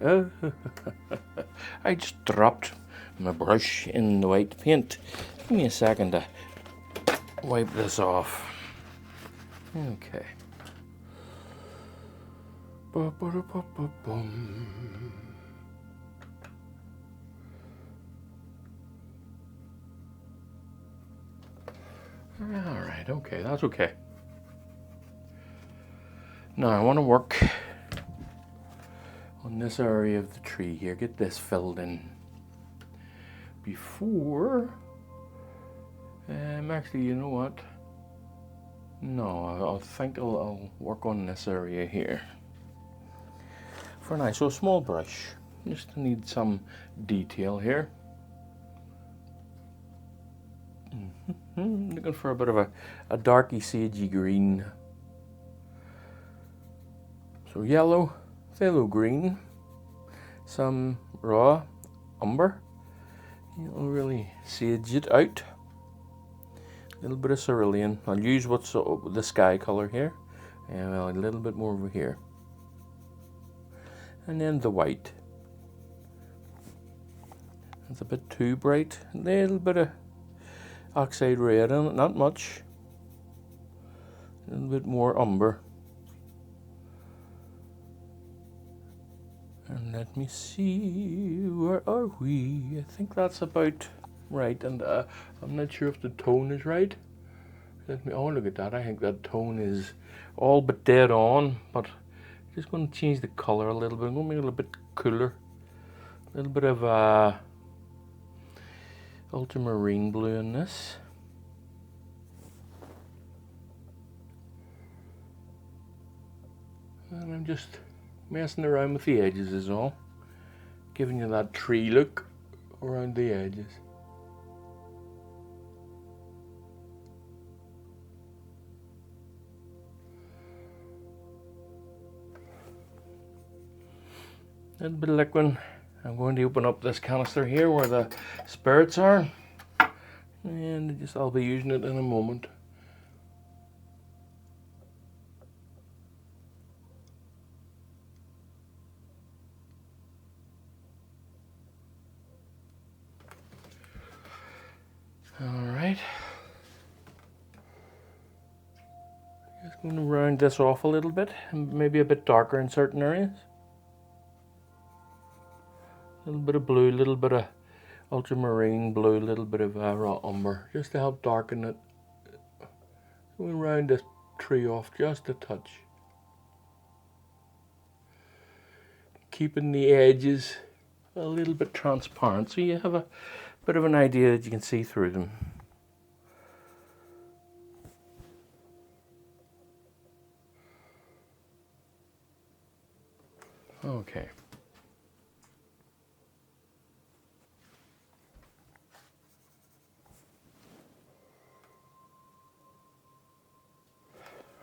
Oh, I just dropped my brush in the white paint. Give me a second to wipe this off. Okay. Ba-ba-da-ba-ba-bum. Alright, okay, that's okay. Now I want to work on this area of the tree here, get this filled in before, actually, you know what, no, I think I'll work on this area here for now. So a small brush, just need some detail here. Looking for a bit of a darky sagey green, so yellow, phthalo green, some raw umber. You'll really sage it out. A little bit of cerulean. I'll use what's the sky color here, and a little bit more over here, and then the white. It's a bit too bright. A little bit of oxide red in it, not much. A little bit more umber. And let me see, where are we? I think that's about right, and I'm not sure if the tone is right. Let me, oh look at that, I think that tone is all but dead on, but I'm just going to change the color a little bit. I'm going to make it a little bit cooler. A little bit of ultramarine blue in this. And I'm just messing around with the edges is all, giving you that tree look around the edges. A little bit of liquid. I'm going to open up this canister here where the spirits are, and I'll be using it in a moment. Alright, just going to round this off a little bit, and maybe a bit darker in certain areas. A little bit of blue, a little bit of ultramarine blue, a little bit of raw umber, just to help darken it. Going round this tree off just a touch. Keeping the edges a little bit transparent so you have a bit of an idea that you can see through them. Okay.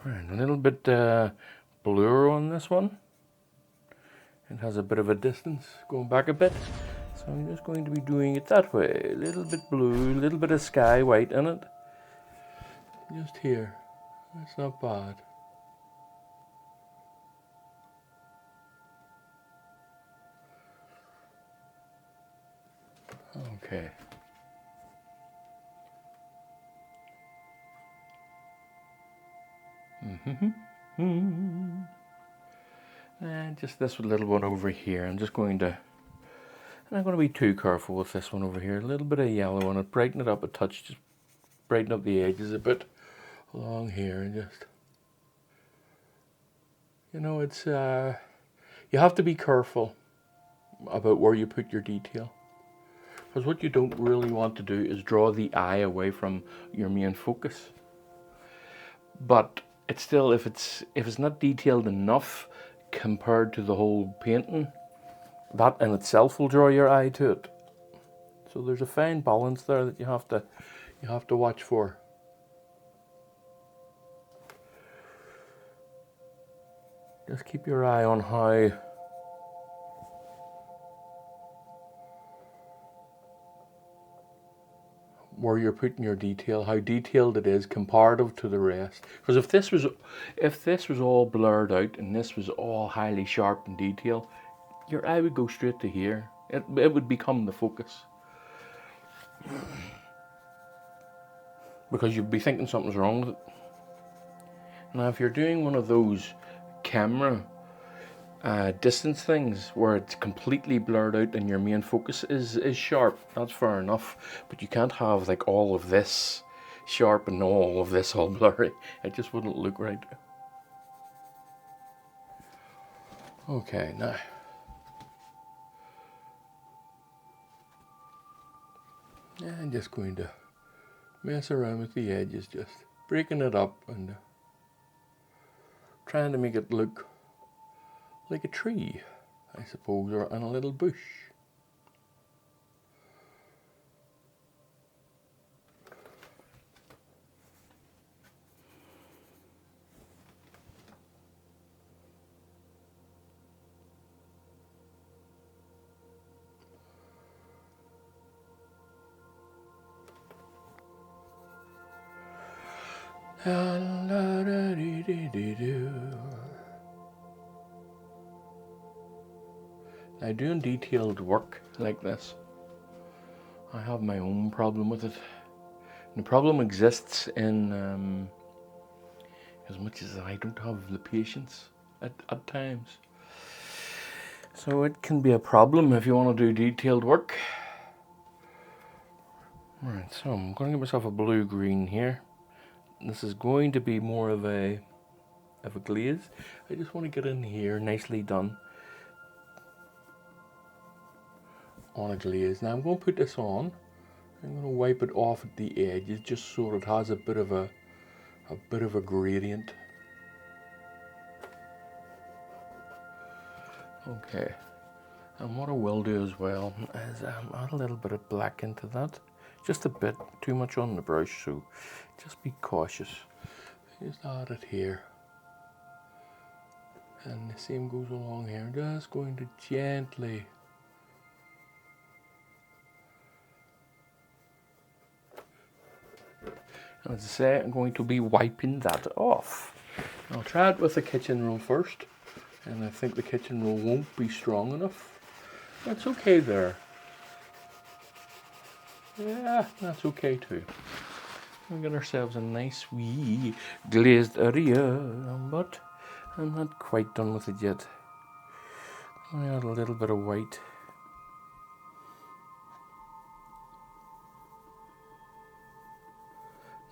Right, a little bit bluer on this one. It has a bit of a distance, going back a bit. So I'm just going to be doing it that way. A little bit blue, a little bit of sky white in it. Just here. That's not bad. Okay. And just this little one over here. I'm not going to be too careful with this one over here. A little bit of yellow on it, brighten it up a touch, just brighten up the edges a bit along here, and just, you know, it's you have to be careful about where you put your detail, because what you don't really want to do is draw the eye away from your main focus. But it's still, if it's not detailed enough, compared to the whole painting, that in itself will draw your eye to it. So there's a fine balance there that you have to watch for. Just keep your eye on where you're putting your detail, how detailed it is comparative to the rest. Because if this was all blurred out and this was all highly sharp and detailed, your eye would go straight to here. It would become the focus. Because you'd be thinking something's wrong with it. Now if you're doing one of those camera distance things where it's completely blurred out and your main focus is sharp, that's fair enough, but you can't have like all of this sharp and all of this all blurry. It just wouldn't look right. Okay, now I'm just going to mess around with the edges, just breaking it up and trying to make it look like a tree, I suppose, or in a little bush. Now doing detailed work like this, I have my own problem with it. And the problem exists in as much as I don't have the patience at times. So it can be a problem if you want to do detailed work. Right, so I'm going to give myself a blue-green here. This is going to be more of a glaze. I just want to get in here nicely done on a glaze. Now I'm going to put this on. I'm going to wipe it off at the edges just so it has a bit of a gradient. Okay, and what I will do as well is add a little bit of black into that. Just a bit, too much on the brush, so just be cautious. Just add it here. And the same goes along here. I'm just going to gently and as I say, I'm going to be wiping that off. I'll try it with the kitchen roll first, and I think the kitchen roll won't be strong enough. That's okay there. Yeah, that's okay too. We'll get ourselves a nice wee glazed area, but I'm not quite done with it yet. I add a little bit of white.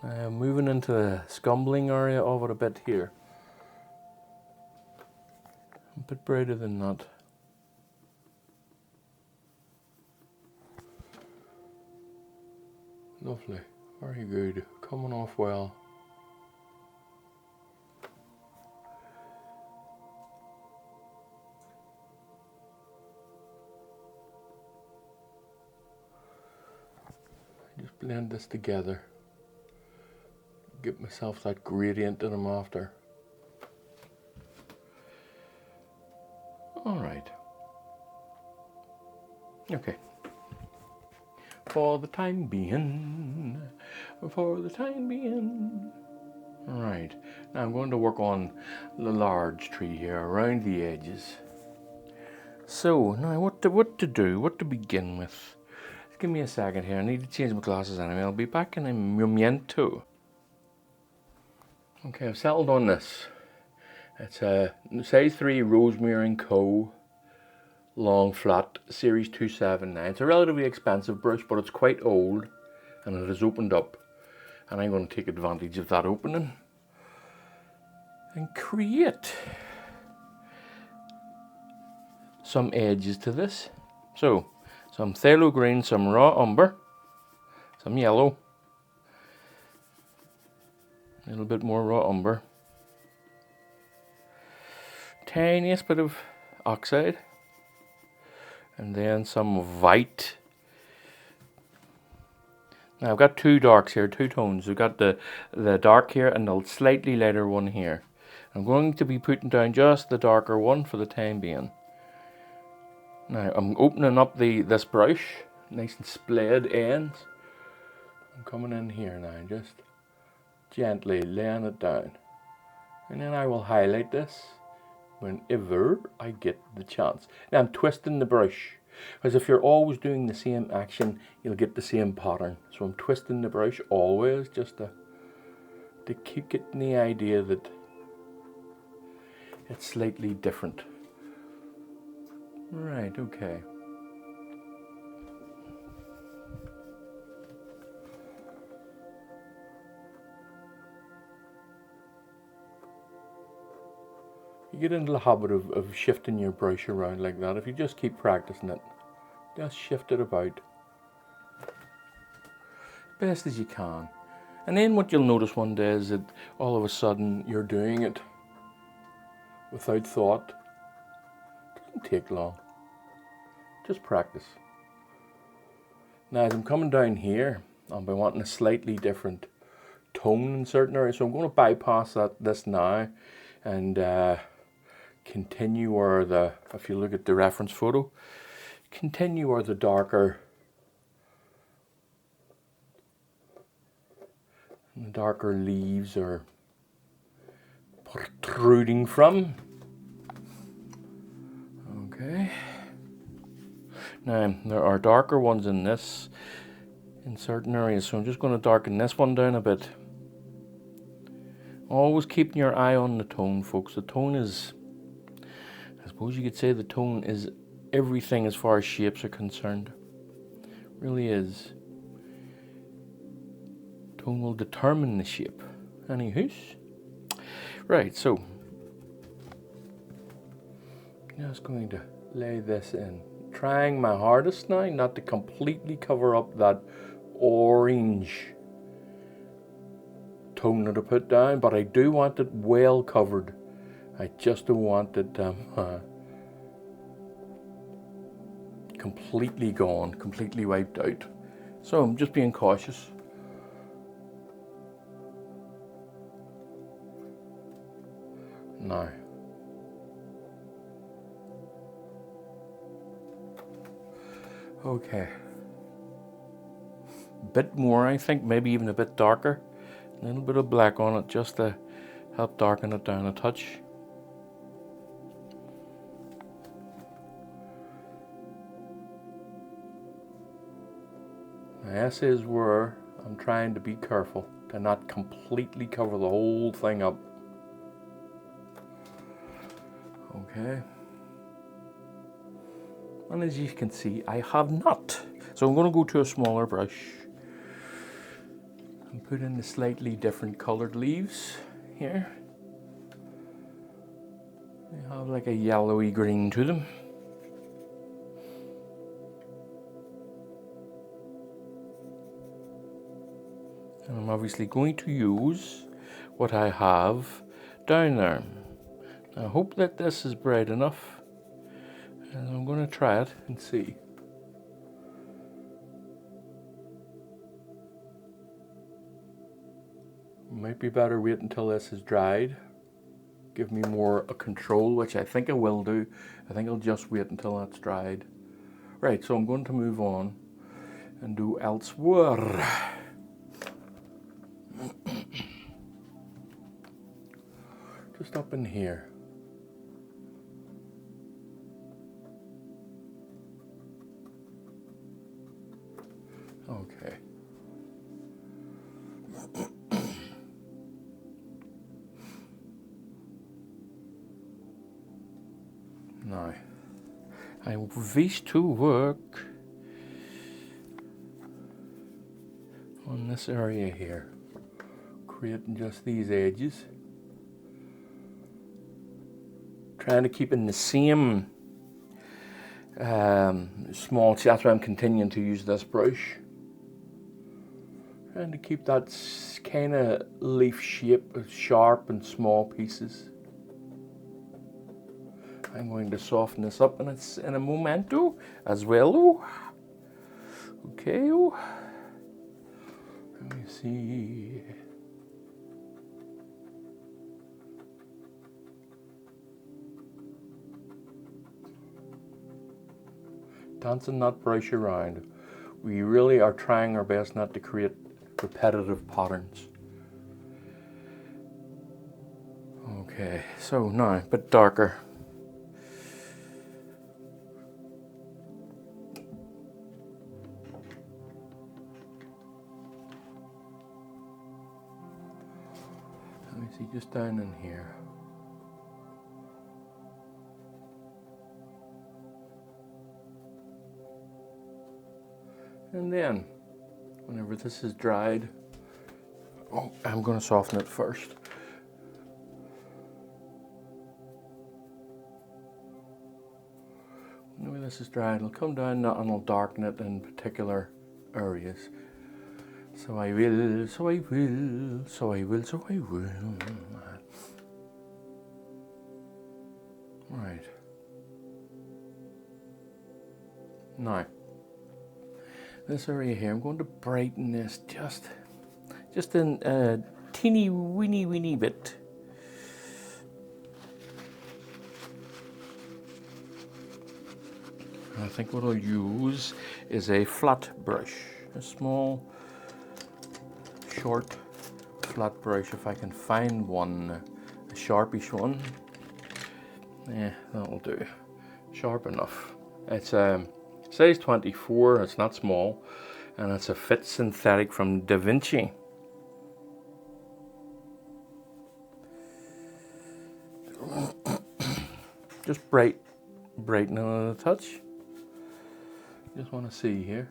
Now moving into the scumbling area of it a bit here. A bit brighter than that. Lovely, very good, coming off well. Just blend this together. Get myself that gradient that I'm after. Alright. Okay. For the time being. Right. Now I'm going to work on the large tree here around the edges. So now what to begin with? Just give me a second here. I need to change my glasses anyway. I'll be back in a momento. Okay, I've settled on this. It's a size 3 Rosemary & Co. long flat series 279. It's a relatively expensive brush, but it's quite old and it has opened up, and I'm going to take advantage of that opening and create some edges to this. So some phthalo green, some raw umber, some yellow, a little bit more raw umber, tiniest bit of oxide, and then some white. Now I've got two darks here, two tones. We've got the dark here and the slightly lighter one here. I'm going to be putting down just the darker one for the time being. Now I'm opening up this brush, nice and splayed ends. I'm coming in here now, just gently laying it down. And then I will highlight this whenever I get the chance. Now I'm twisting the brush, because if you're always doing the same action, you'll get the same pattern. So I'm twisting the brush always, just to keep getting the idea that it's slightly different. Right, okay. You get into the habit of shifting your brush around like that. If you just keep practicing it, just shift it about best as you can. And then what you'll notice one day is that all of a sudden you're doing it without thought. It doesn't take long. Just practice. Now as I'm coming down here, I'll be wanting a slightly different tone in certain areas. So I'm going to bypass this now and continue where if you look at the reference photo, continue where the darker leaves are protruding from. Okay. Now there are darker ones in certain areas, so I'm just going to darken this one down a bit. Always keeping your eye on the tone, folks. The tone is, I suppose you could say, the tone is everything as far as shapes are concerned. It really is. Tone will determine the shape. Anywho. Right, so just going to lay this in. Trying my hardest now not to completely cover up that orange tone that I put down, but I do want it well covered. I just don't want it completely gone, completely wiped out. So I'm just being cautious. Now, okay, a bit more, I think, maybe even a bit darker. A little bit of black on it just to help darken it down a touch. Now, this is where I'm trying to be careful to not completely cover the whole thing up. Okay. And as you can see, I have not. So I'm going to go to a smaller brush and put in the slightly different colored leaves here. They have like a yellowy green to them. And I'm obviously going to use what I have down there. I hope that this is bright enough, and I'm going to try it and see. Might be better wait until this is dried. Give me more control, which I think I will do. I think I'll just wait until that's dried. Right, so I'm going to move on and do elsewhere. Just up in here. Okay. Now, I wish to work on this area here, creating just these edges. Trying to keep in the same small, that's why I'm continuing to use this brush. Trying to keep that kind of leaf shape, sharp and small pieces. I'm going to soften this up and it's in a momento as well. Okay. Let me see. Dancing that brush around. We really are trying our best not to create repetitive patterns. Okay, so now a bit darker. Let me see, just down in here. And then, whenever this is dried, I'm going to soften it first. Whenever this is dried, it'll come down and I'll darken it in particular areas. So I will. Right. Now, this area here, I'm going to brighten this just in a teeny weeny bit. I think what I'll use is a flat brush, a small, short, flat brush. If I can find one, a sharpish one, yeah, that'll do. Sharp enough. It's size 24, it's not small, and it's a fit synthetic from Da Vinci. Just brightening it a touch. Just want to see here.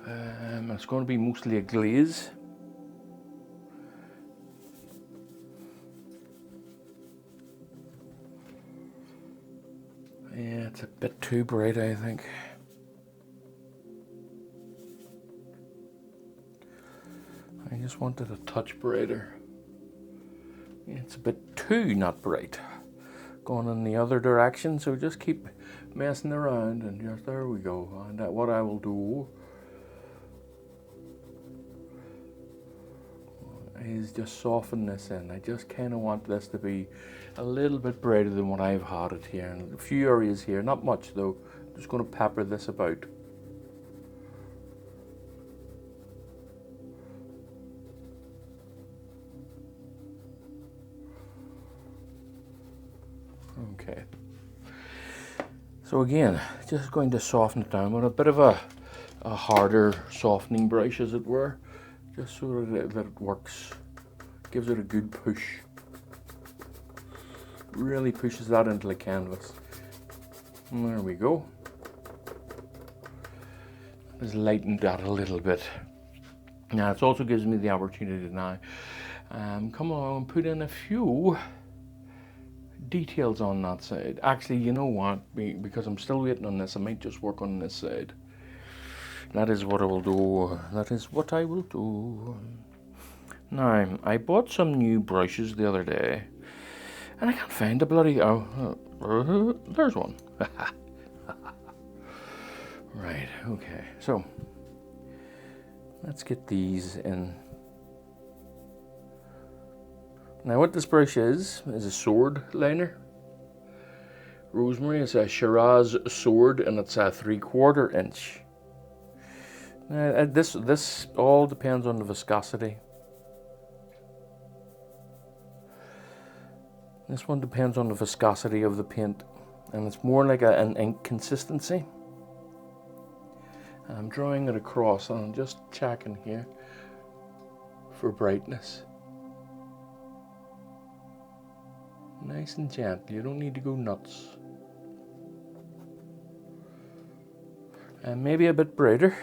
It's going to be mostly a glaze. Yeah, it's a bit too bright, I think. I just wanted a touch brighter. Yeah, it's a bit too not bright. Going in the other direction, so just keep messing around and just, there we go. And what I will do is just soften this in. I just kind of want this to be a little bit brighter than what I've had it here. And a few areas here, not much though. I'm just going to pepper this about. Okay. So again, just going to soften it down with a bit of a harder softening brush, as it were, just so that it works, gives it a good push, really pushes that into the canvas. And there we go. Just lightened that a little bit. Now it also gives me the opportunity now come along and put in a few details on that side. Actually, you know what, because I'm still waiting on this, I might just work on this side. That is what I will do. That is what I will do. Now, I bought some new brushes the other day, and I can't find the bloody... there's one. Right, okay. So, let's get these in. Now what this brush is a sword liner. Rosemary is a Shiraz sword, and it's a 3/4 inch. Now this all depends on the viscosity. This one depends on the viscosity of the paint, and it's more like an ink consistency. I'm drawing it across, and I'm just checking here for brightness. Nice and gentle, you don't need to go nuts. And maybe a bit brighter.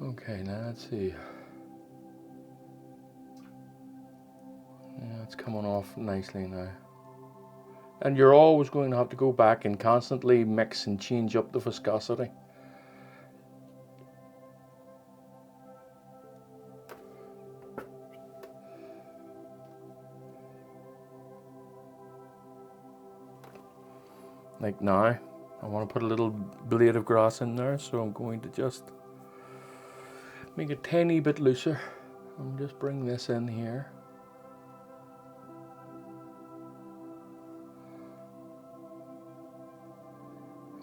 Okay, now let's see. Yeah, it's coming off nicely now. And you're always going to have to go back and constantly mix and change up the viscosity. Like now, I want to put a little blade of grass in there, so I'm going to just make it a tiny bit looser. I'll just bring this in here.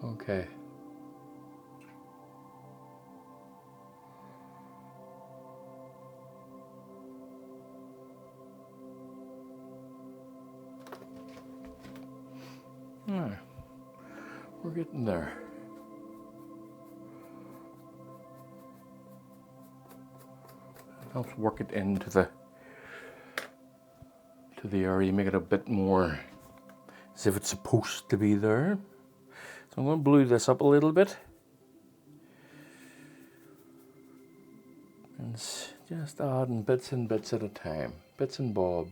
Okay. Alright, we're getting there. It helps work it into the area, make it a bit more as if it's supposed to be there. So I'm going to blue this up a little bit. And just adding bits and bits at a time, bits and bobs.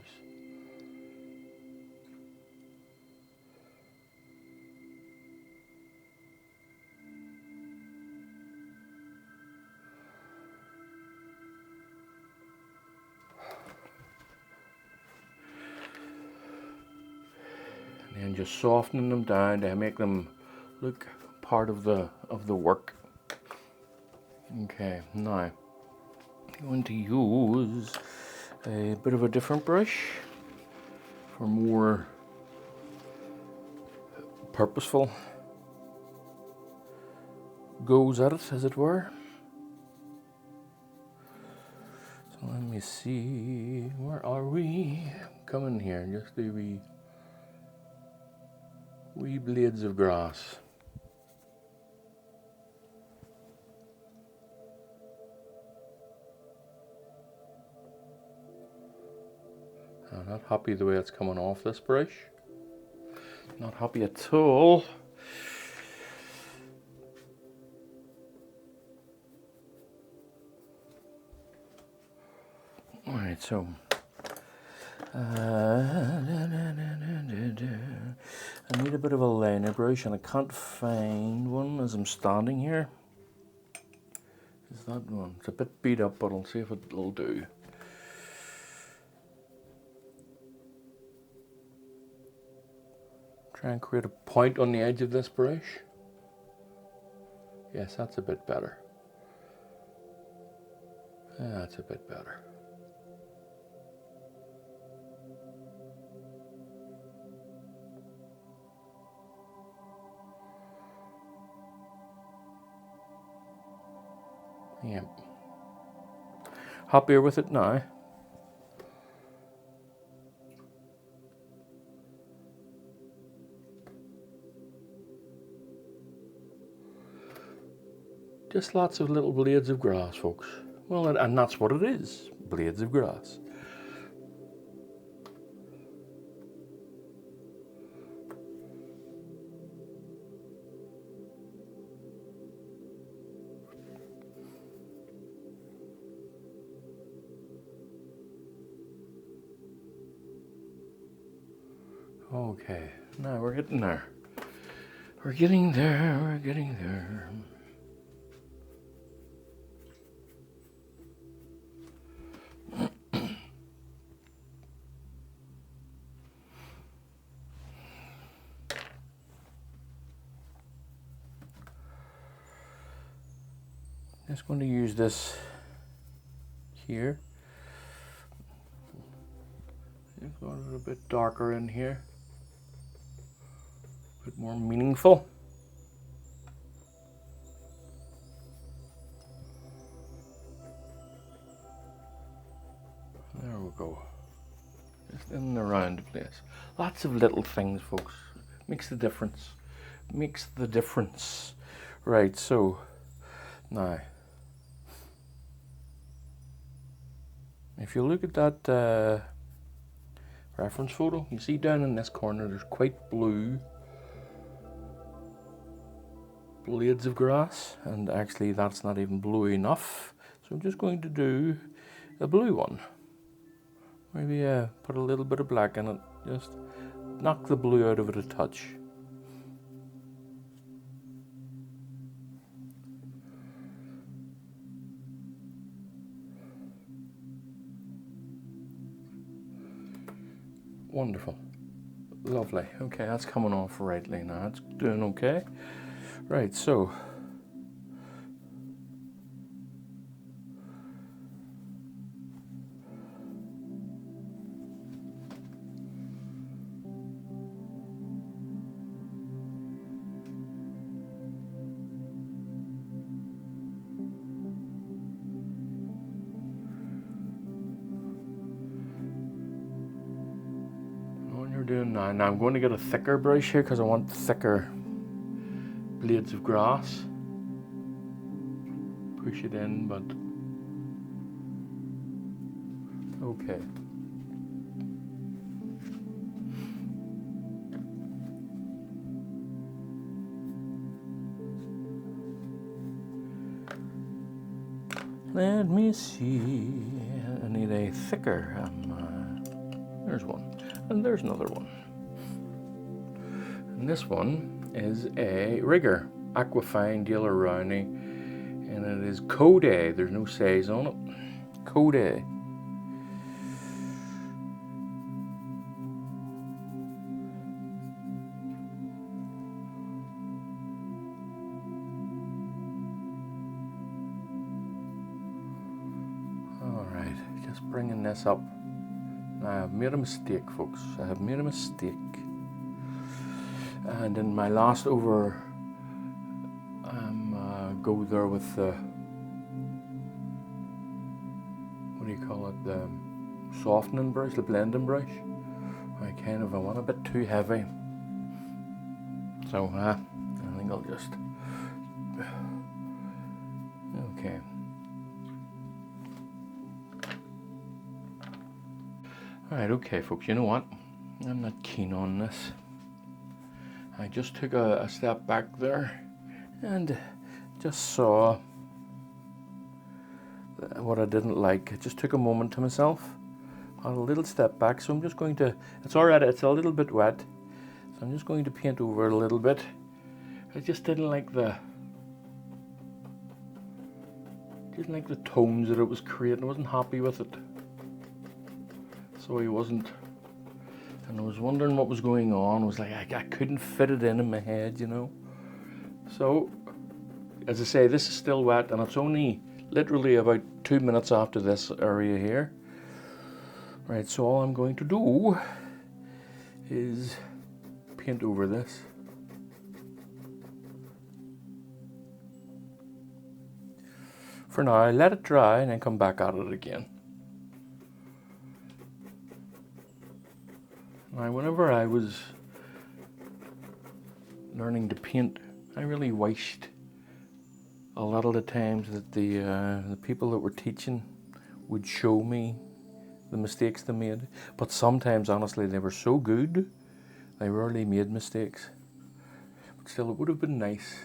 And just softening them down to make them look part of the work. Okay, now I'm going to use a bit of a different brush for more purposeful goes at it, as it were. So let me see, where are we? Come in here, just do wee blades of grass. I'm not happy the way it's coming off this brush. Not happy at all. Alright, so I need a bit of a liner brush and I can't find one as I'm standing here. Is that one? It's a bit beat up, but I'll see if it'll do. Try and create a point on the edge of this brush. Yes, that's a bit better. That's a bit better. Yep. Happier with it now. Just lots of little blades of grass, folks. Well, and that's what it is, blades of grass. Okay, now we're getting there. We're getting there, we're getting there. Just going to use this here. Just go a little bit darker in here. A bit more meaningful. There we go. Just in and around the place. Lots of little things, folks. Makes the difference. Makes the difference. Right, so now, if you look at that reference photo, you see down in this corner there's quite blue blades of grass, and actually that's not even blue enough, so I'm just going to do a blue one. Maybe put a little bit of black in it, just knock the blue out of it a touch. Wonderful. Lovely. Okay, that's coming off rightly now. It's doing okay. Right, so what you're doing now. Now I'm going to get a thicker brush here because I want thicker blades of grass. Push it in, but okay. Let me see. I need a thicker. There's one, and there's another one. And this one is a rigger, Aquafine Dealer Rowney, and it is Code A. There's no size on it. Code A. Alright, just bringing this up. Now, I've made a mistake, folks. I have made a mistake. And in my last over, go there with the, what do you call it, the softening brush, the blending brush. I went a bit too heavy. So, I think I'll just, okay. Alright, okay folks, you know what? I'm not keen on this. I just took a step back there and just saw what I didn't like. I just took a moment to myself, had a little step back, so I'm just going to, it's alright, it's a little bit wet, so I'm just going to paint over it a little bit. I just didn't like the tones that it was creating. I wasn't happy with it. So I wasn't, and I was wondering what was going on. I was like, I couldn't fit it in my head, you know. So, as I say, this is still wet, and it's only literally about 2 minutes after this area here. Right, so all I'm going to do is paint over this. For now, let it dry and then come back at it again. Now, whenever I was learning to paint, I really wished a lot of the times that the people that were teaching would show me the mistakes they made. But sometimes, honestly, they were so good, they rarely made mistakes. But still, it would have been nice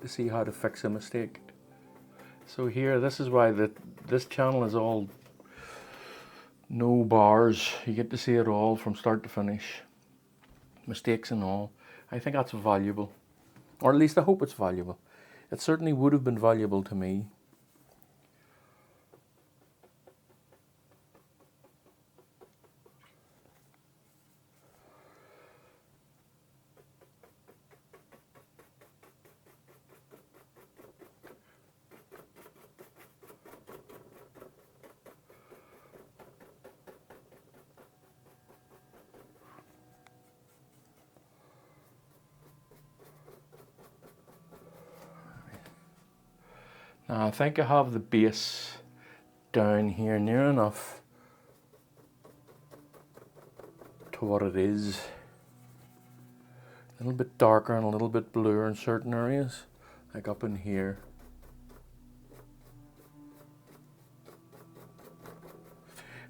to see how to fix a mistake. So here, this is why this channel is all no bars. You get to see it all from start to finish, mistakes and all. I think that's valuable, or at least I hope it's valuable. It certainly would have been valuable to me. Now I think I have the base down here near enough to what it is. A little bit darker and a little bit bluer in certain areas, like up in here.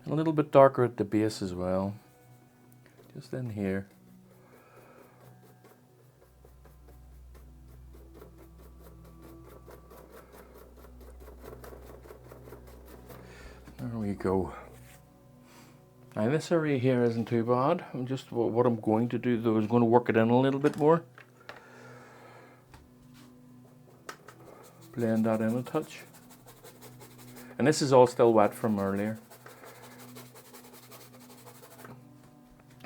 And a little bit darker at the base as well, just in here. There we go. Now this area here isn't too bad. What I'm going to do though is going to work it in a little bit more. Blend that in a touch. And this is all still wet from earlier.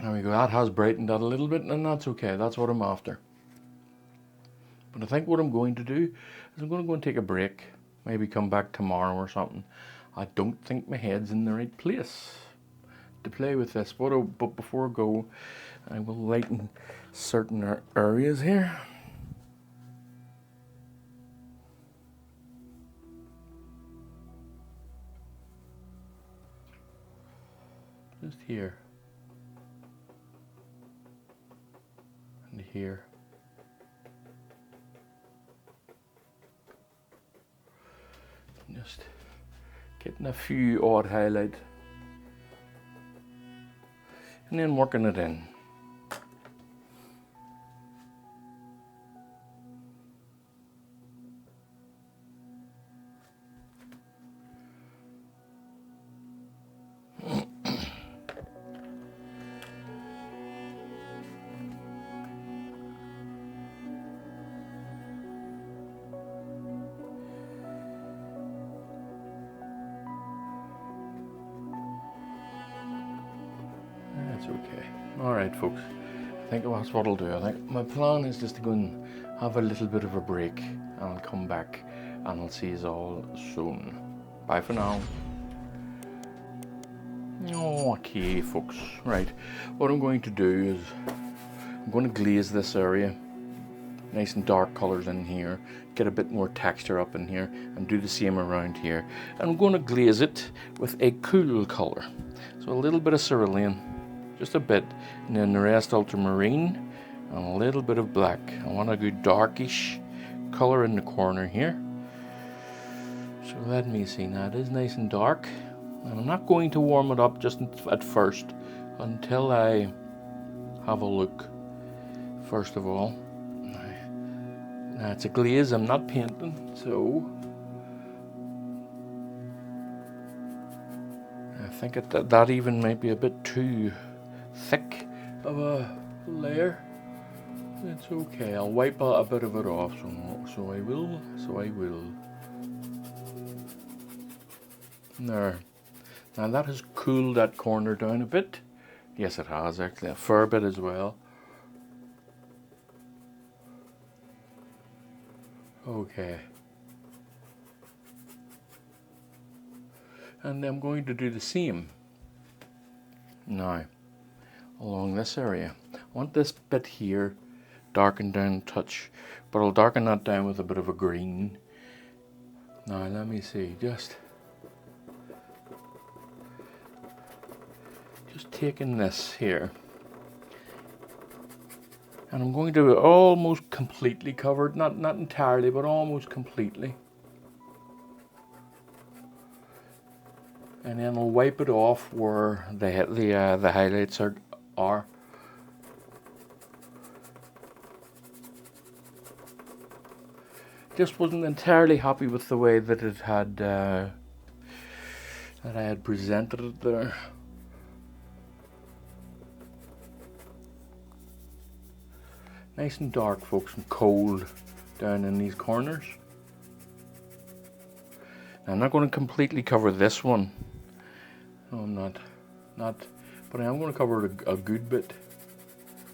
There we go, that has brightened that a little bit, and that's okay, that's what I'm after. But I think what I'm going to do is I'm going to go and take a break, maybe come back tomorrow or something. I don't think my head's in the right place to play with this, but before I go, I will lighten certain areas here. Just here. And here. Just getting a few odd highlights. And then working it in. That's okay. Alright folks, I think that's what I'll do. I think my plan is just to go and have a little bit of a break, and I'll come back and I'll see you all soon. Bye for now. Okay folks, right, what I'm going to do is I'm going to glaze this area, nice and dark colours in here, get a bit more texture up in here, and do the same around here. And I'm going to glaze it with a cool colour, so a little bit of cerulean, just a bit, and then the rest ultramarine and a little bit of black. I want a good darkish colour in the corner here. So let me see, now it is nice and dark. And I'm not going to warm it up just at first until I have a look, first of all. Now it's a glaze, I'm not painting, so I think that even might be a bit too thick of a layer. It's okay, I'll wipe a bit of it off, so I will. There. Now that has cooled that corner down a bit. Yes, it has actually, a fair bit as well. Okay. And I'm going to do the same now along this area. I want this bit here darkened down a touch, but I'll darken that down with a bit of a green. Now let me see, just taking this here, and I'm going to almost completely cover it, not entirely, but almost completely, and then I'll wipe it off where the highlights are. Just wasn't entirely happy with the way that it had that I had presented it there. Nice and dark folks, and cold down in these corners. Now, I'm not going to completely cover this one. No, I'm not, but I am going to cover it a good bit,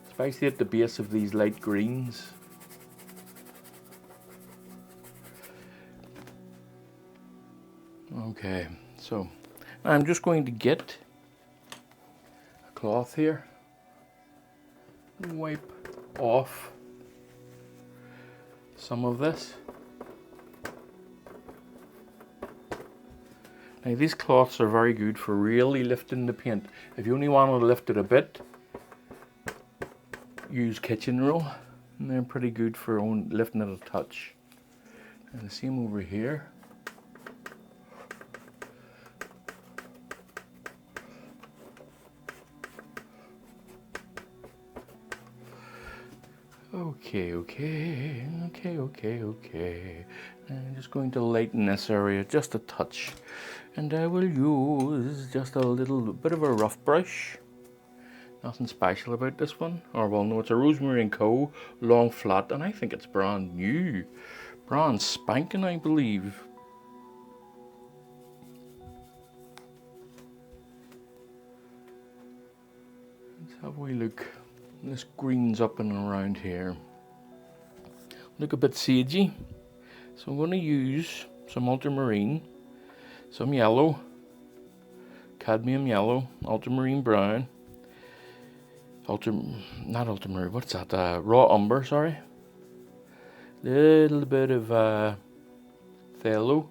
especially at the base of these light greens. Okay, so I'm just going to get a cloth here and wipe off some of this. Now these cloths are very good for really lifting the paint. If you only want to lift it a bit, use kitchen roll, and they're pretty good for lifting it a touch. And the same over here. Okay. I'm just going to lighten this area just a touch, and I will use just a little bit of a rough brush. Nothing special about this one, or well, no, it's a Rosemary & Co. long flat, and I think it's brand new, brand spanking, I believe. Let's have a wee look. This green's up and around here. Look a bit sagey. So I'm going to use some ultramarine, some yellow, cadmium yellow, ultramarine brown, not ultramarine, what's that? Raw umber, sorry. Little bit of phthalo,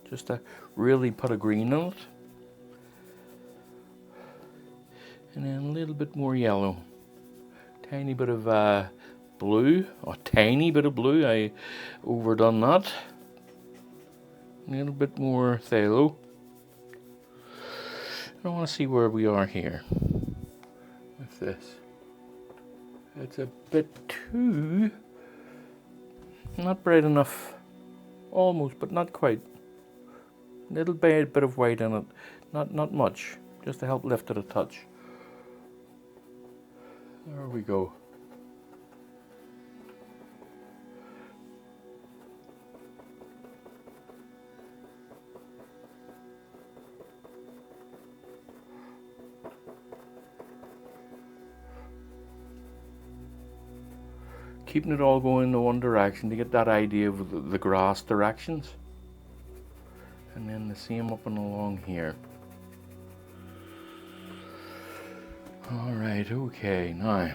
just to really put a green on it. And then a little bit more yellow. Tiny bit of blue, a tiny bit of blue, I overdone that. A little bit more phthalo. I want to see where we are here with this. It's a bit too, not bright enough, almost, but not quite. Little bit of white in it, not much, just to help lift it a touch. There we go. Keeping it all going in one direction to get that idea of the grass directions. And then the same up and along here. Alright, okay, now.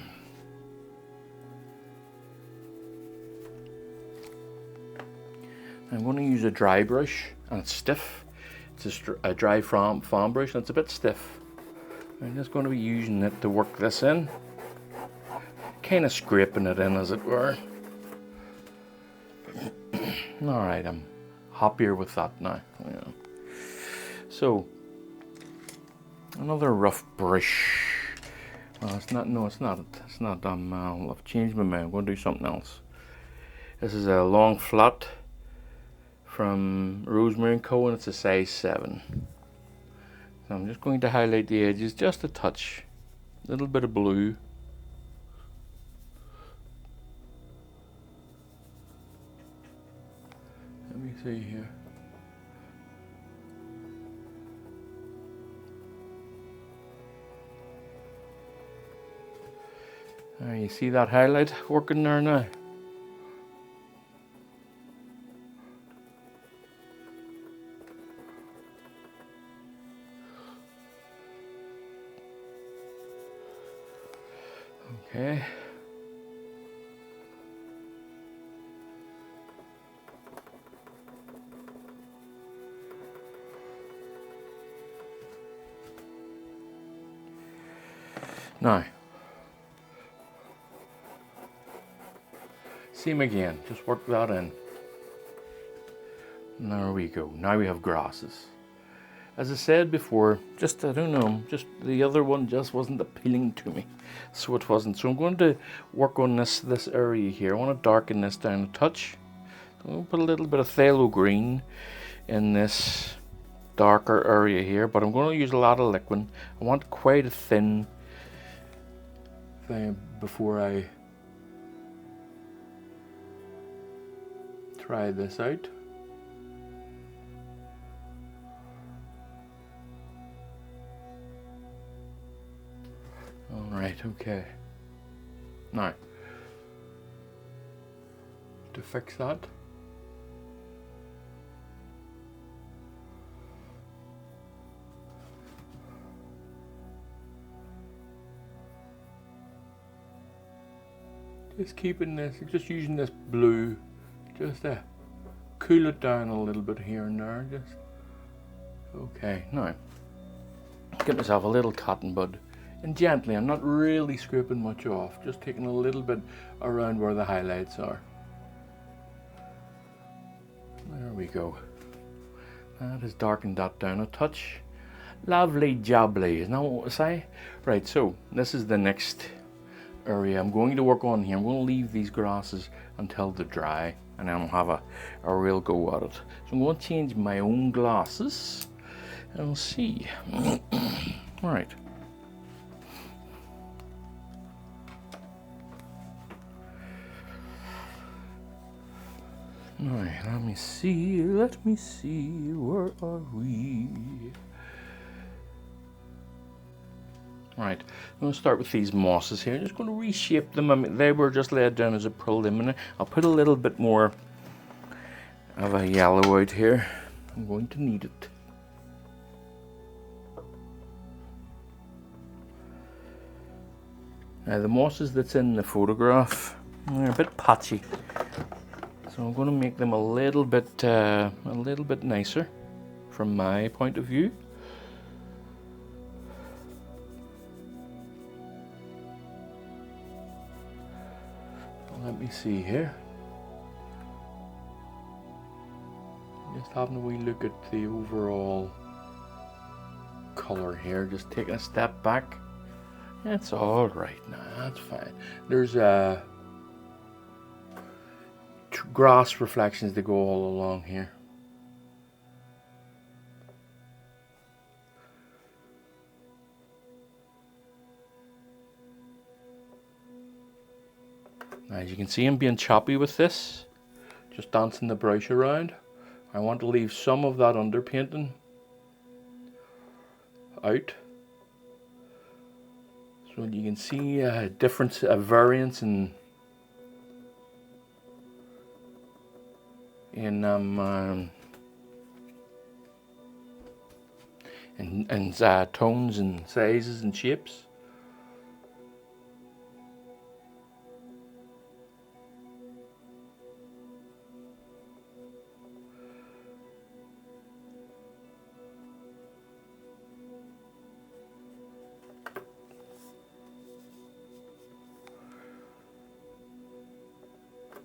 I'm going to use a dry brush, and it's stiff. It's a dry foam brush, and it's a bit stiff. I'm just going to be using it to work this in. Kind of scraping it in, as it were. Alright, I'm happier with that now. Yeah. So, another rough brush. Well, it's not, no, it's not. I've changed my mind. I'm going to do something else. This is a long flat from Rosemary & Co. and it's a size 7. So I'm just going to highlight the edges just a touch. A little bit of blue. Let me see here. There, you see that highlight working there now? Okay. Now, same again, just work that in. There we go, now we have grasses. As I said before, just, I don't know, just the other one just wasn't appealing to me. So it wasn't. So I'm going to work on this area here. I want to darken this down a touch. So I'm going to put a little bit of phthalo green in this darker area here, but I'm going to use a lot of liquid. I want quite a thin thing before I try this out. Alright, okay. Now, to fix that, just keeping this, just using this blue, just to cool it down a little bit here and there, just. Okay, now, get myself a little cotton bud. And gently, I'm not really scraping much off, just taking a little bit around where the highlights are. There we go. That has darkened that down a touch. Lovely jubbly, isn't that what I say? Right, so this is the next area I'm going to work on here. I'm going to leave these grasses until they're dry, and then I'll have a real go at it. So I'm going to change my own glasses, and we'll see. Alright. Alright, let me see, where are we? Right, I'm going to start with these mosses here. I'm just going to reshape them. I mean, they were just laid down as a preliminary. I'll put a little bit more of a yellow out here. I'm going to need it. Now the mosses that's in the photograph, they're a bit patchy, so I'm going to make them a little bit nicer from my point of view. Let me see here. Just having a wee look at the overall colour here. Just taking a step back. That's all right now. That's fine. There's grass reflections that go all along here. Now, as you can see, I'm being choppy with this, just dancing the brush around. I want to leave some of that underpainting out, so you can see a difference, a variance in tones and sizes and shapes.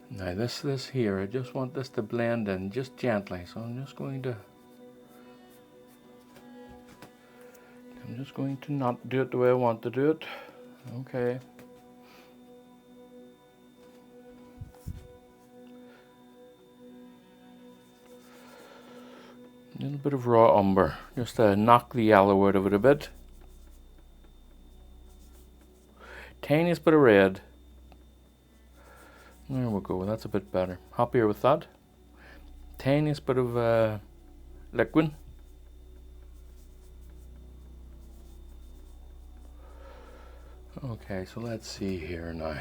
Now this here, I just want this to blend in just gently, so I'm just going to not do it the way I want to do it. Okay. A little bit of raw umber, just to knock the yellow out of it a bit. Tiniest bit of red. There we go, that's a bit better. Happier with that. Tiniest bit of liquid. Okay, so let's see here now.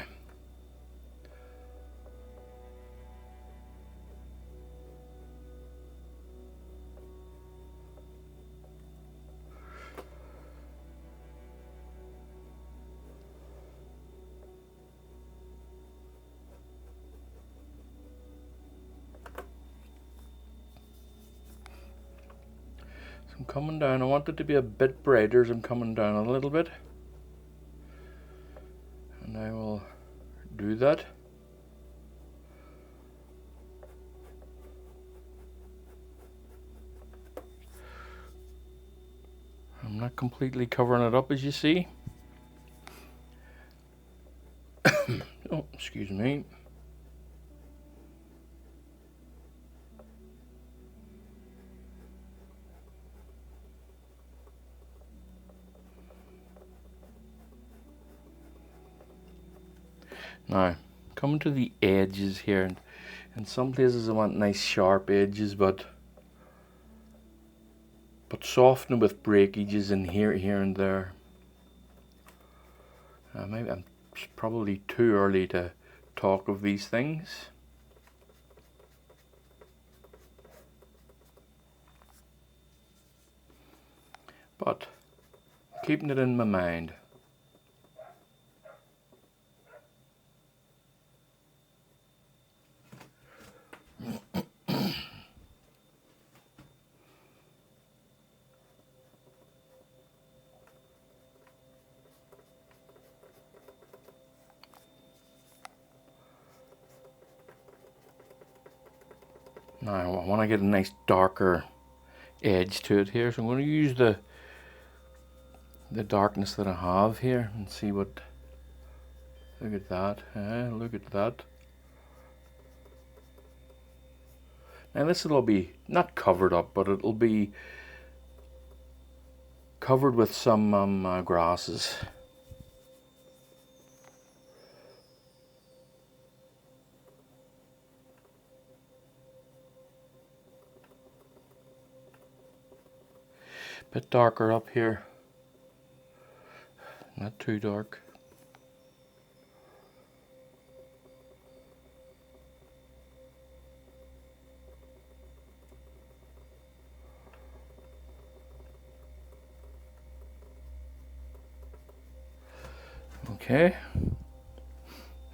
I'm coming down. I want it to be a bit brighter as I'm coming down a little bit. And I will do that. I'm not completely covering it up, as you see. Oh, excuse me. Now, coming to the edges here, in some places I want nice sharp edges, but soften with breakages in here and there. Maybe I'm probably too early to talk of these things. But keeping it in my mind. Now I want to get a nice darker edge to it here, so I'm going to use the darkness that I have here and see what. Look at that. Look at that. Now this will be not covered up, but it'll be covered with some grasses. Bit darker up here. Not too dark. Okay.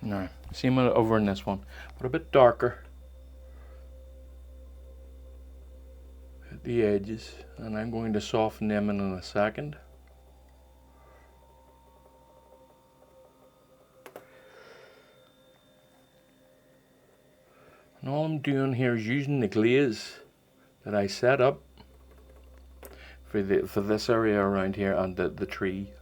Now, same over in this one, but a bit darker at the edges, and I'm going to soften them in a second. And all I'm doing here is using the glaze that I set up for this area around here and the tree.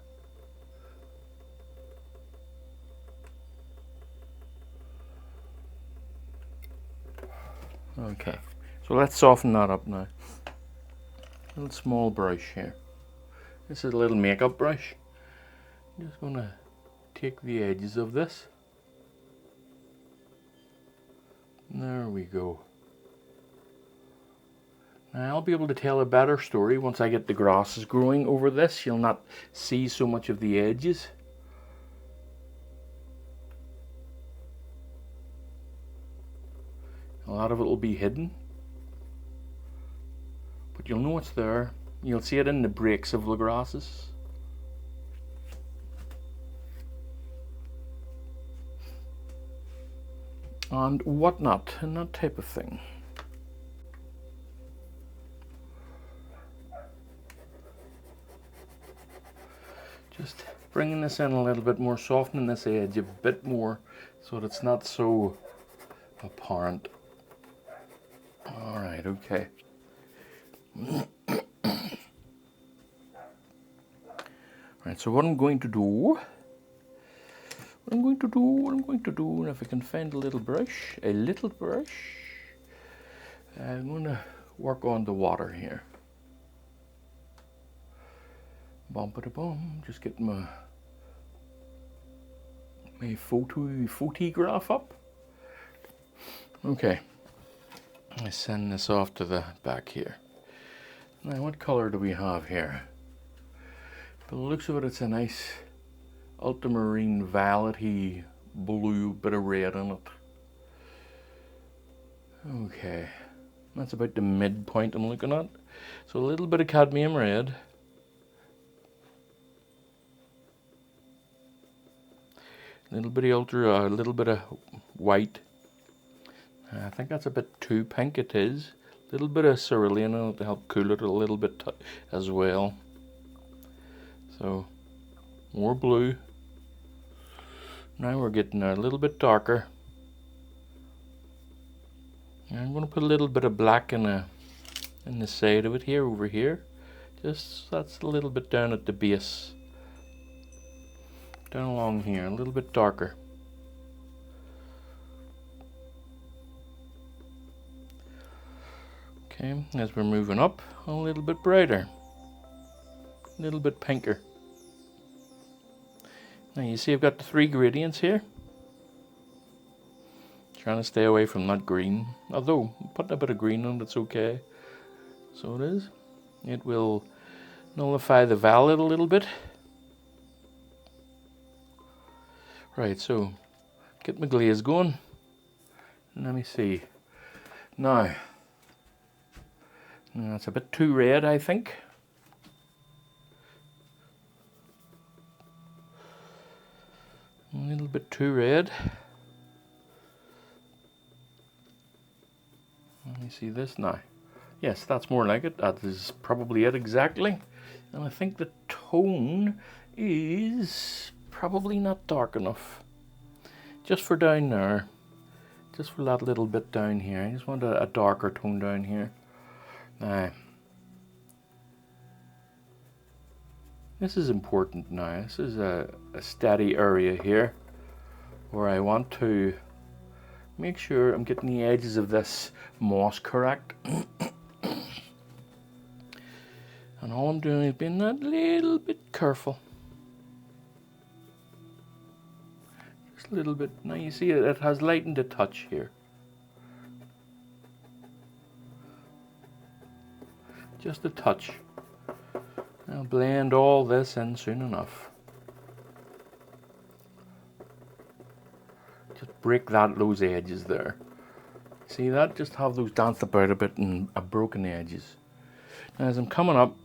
Okay, so let's soften that up now. A little small brush here. This is a little makeup brush. I'm just going to take the edges of this. There we go. Now I'll be able to tell a better story once I get the grasses growing over this. You'll not see so much of the edges. A lot of it will be hidden, but you'll know it's there. You'll see it in the breaks of the grasses. And whatnot, and that type of thing. Just bringing this in a little bit more, softening this edge a bit more so that it's not so apparent. Alright, okay. Right, so what I'm going to do, and if I can find a little brush, I'm going to work on the water here. Bum-ba-da-bum, just get my photograph up. Okay, I send this off to the back here. Now, what color do we have here? By the looks of it, it's a nice ultramarine violety blue, bit of red in it. Okay, that's about the midpoint I'm looking at. So a little bit of cadmium red. A little bit of a little bit of white. I think that's a bit too pink, it is. A little bit of cerulean in it to help cool it a little bit as well. So, more blue. Now we're getting a little bit darker. And I'm going to put a little bit of black in the side of it here, over here. Just, that's a little bit down at the base. Down along here, a little bit darker. Okay, as we're moving up, a little bit brighter. A little bit pinker. Now you see I've got the 3 gradients here. Trying to stay away from that green. Although, putting a bit of green on it's okay. So it is. It will nullify the violet a little bit. Right, so get my glaze going. Let me see. Now, that's a bit too red, I think. A little bit too red. Let me see this now. Yes, that's more like it. That is probably it exactly. And I think the tone is probably not dark enough. Just for down there. Just for that little bit down here. I just want a darker tone down here. Now, this is important now. This is a steady area here where I want to make sure I'm getting the edges of this moss correct. And all I'm doing is being that little bit careful. Just a little bit. Now you see it has lightened a touch here. Just a touch. I'll blend all this in soon enough. break those edges there. See that? Just have those danced about a bit and broken edges. Now as I'm coming up,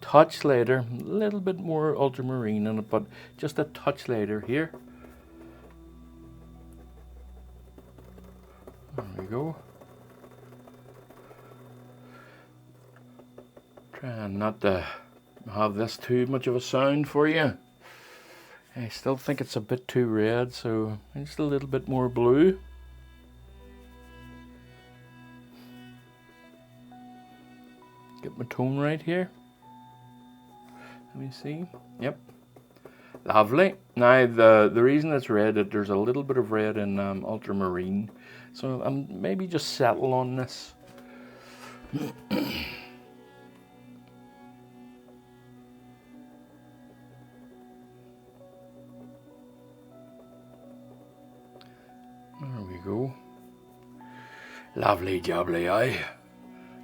touch later, a little bit more ultramarine in it, but just a touch later here. There we go. Trying not to have this too much of a sound for you. I still think it's a bit too red, so just a little bit more blue. Get my tone right here. Let me see. Yep. Lovely. Now the reason it's red, there's a little bit of red in ultramarine, so I'm maybe just settle on this. There we go. Lovely jubbly, aye.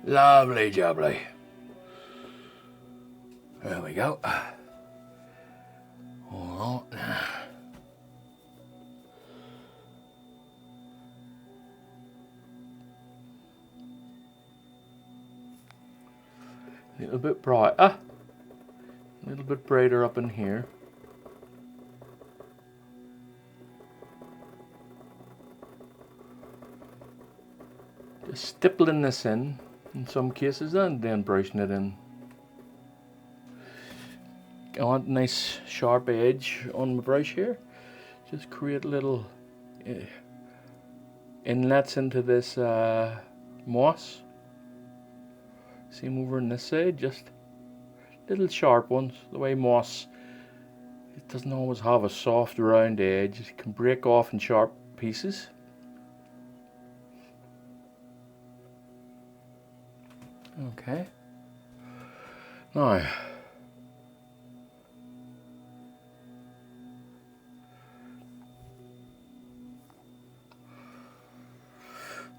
Lovely jubbly. There we go. Hold on. A little bit bright. A little bit brighter up in here. Just stippling this in some cases and then brushing it in. I want a nice sharp edge on my brush here. Just create little inlets into this moss. Same over on this side, just little sharp ones. The way moss, it doesn't always have a soft round edge. It can break off in sharp pieces. Okay. Now,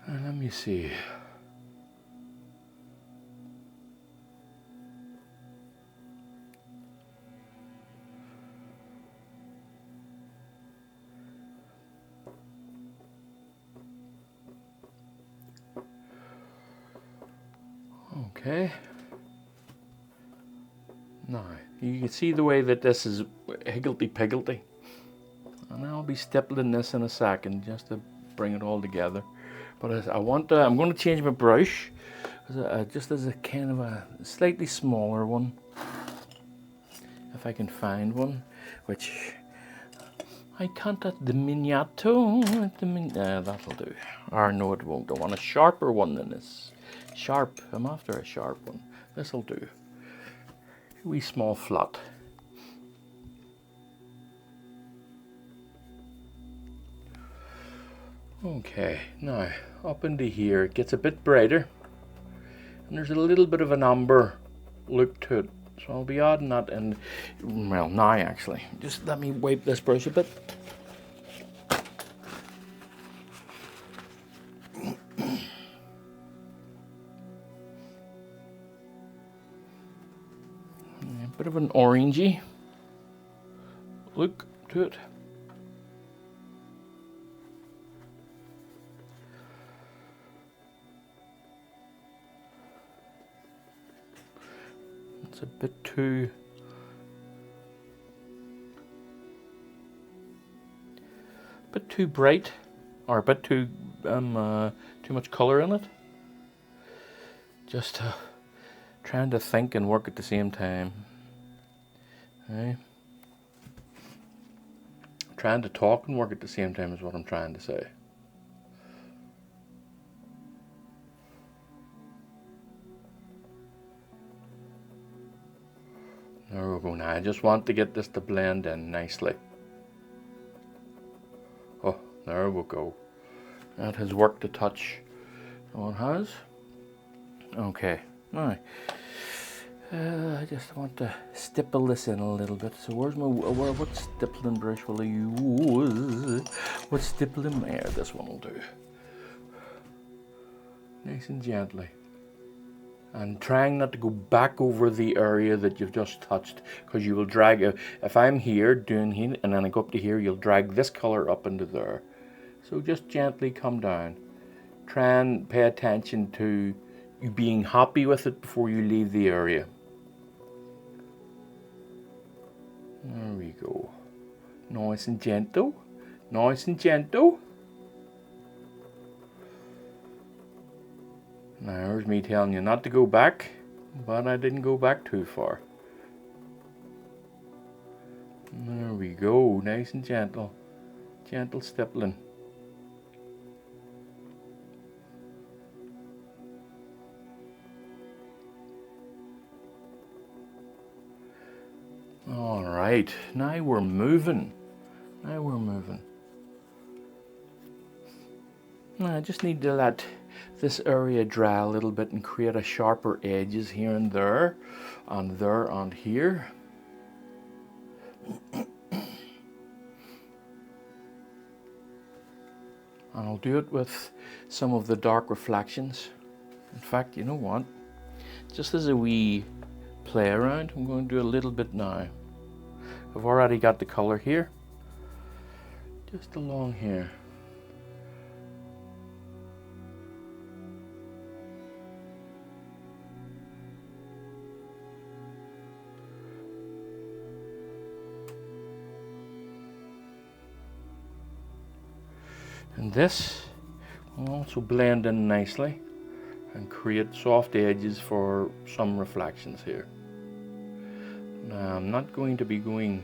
let me see. Okay. Now, you can see the way that this is higgledy-piggledy. And I'll be stippling this in a second just to bring it all together. But I'm going to change my brush just as a kind of a slightly smaller one. If I can find one, which I can't at the miniato. That'll do. Or no, it won't. I want a sharper one than this. Sharp. I'm after a sharp one. This'll do. A wee small flat. Okay, now up into here it gets a bit brighter, and there's a little bit of an amber look to it. So I'll be adding that in. Well, now actually, just let me wipe this brush a bit. Bit of an orangey look to it. It's a bit too bright, or a bit too much color in it. Just trying to think and work at the same time. Okay. Trying to talk and work at the same time is what I'm trying to say. There we go. Now I just want to get this to blend in nicely. Oh, there we go. That has worked a touch. Oh, it has. Okay. Now I just want to stipple this in a little bit. So where's my, what stippling brush will I use? What stippling? There, this one will do. Nice and gently. And trying not to go back over the area that you've just touched, because you will drag, if I'm here doing here and then I go up to here, you'll drag this color up into there. So just gently come down. Try and pay attention to you being happy with it before you leave the area. There we go. Nice and gentle. Nice and gentle. Now there's me telling you not to go back, but I didn't go back too far. There we go. Nice and gentle. Gentle stippling. All right, now we're moving. Now we're moving. Now I just need to let this area dry a little bit and create a sharper edges here and there and here. And I'll do it with some of the dark reflections. In fact, you know what? Just as a wee play around, I'm going to do a little bit now. I've already got the color here, just along here. And this will also blend in nicely and create soft edges for some reflections here. Now I'm not going to be going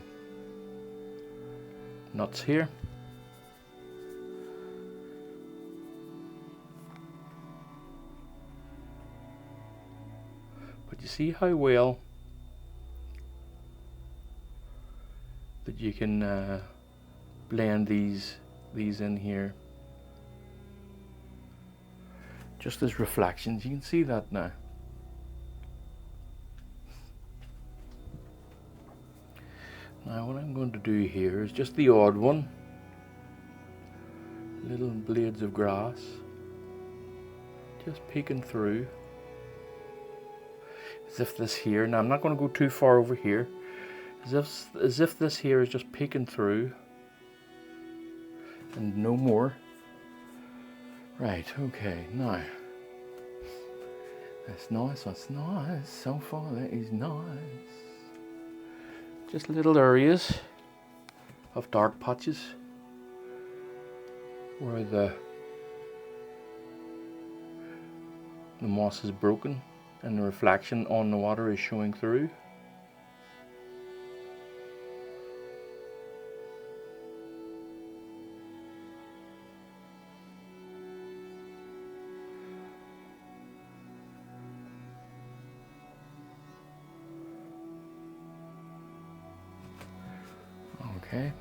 nuts here. But you see how well that you can blend these in here. Just as reflections, you can see that now. Now what I'm going to do here is just the odd one. Little blades of grass. Just peeking through. As if this here, now I'm not going to go too far over here. As if this here is just peeking through. And no more. Right, okay, now. That's nice, so far that is nice. Just little areas of dark patches where the moss is broken and the reflection on the water is showing through. Okay.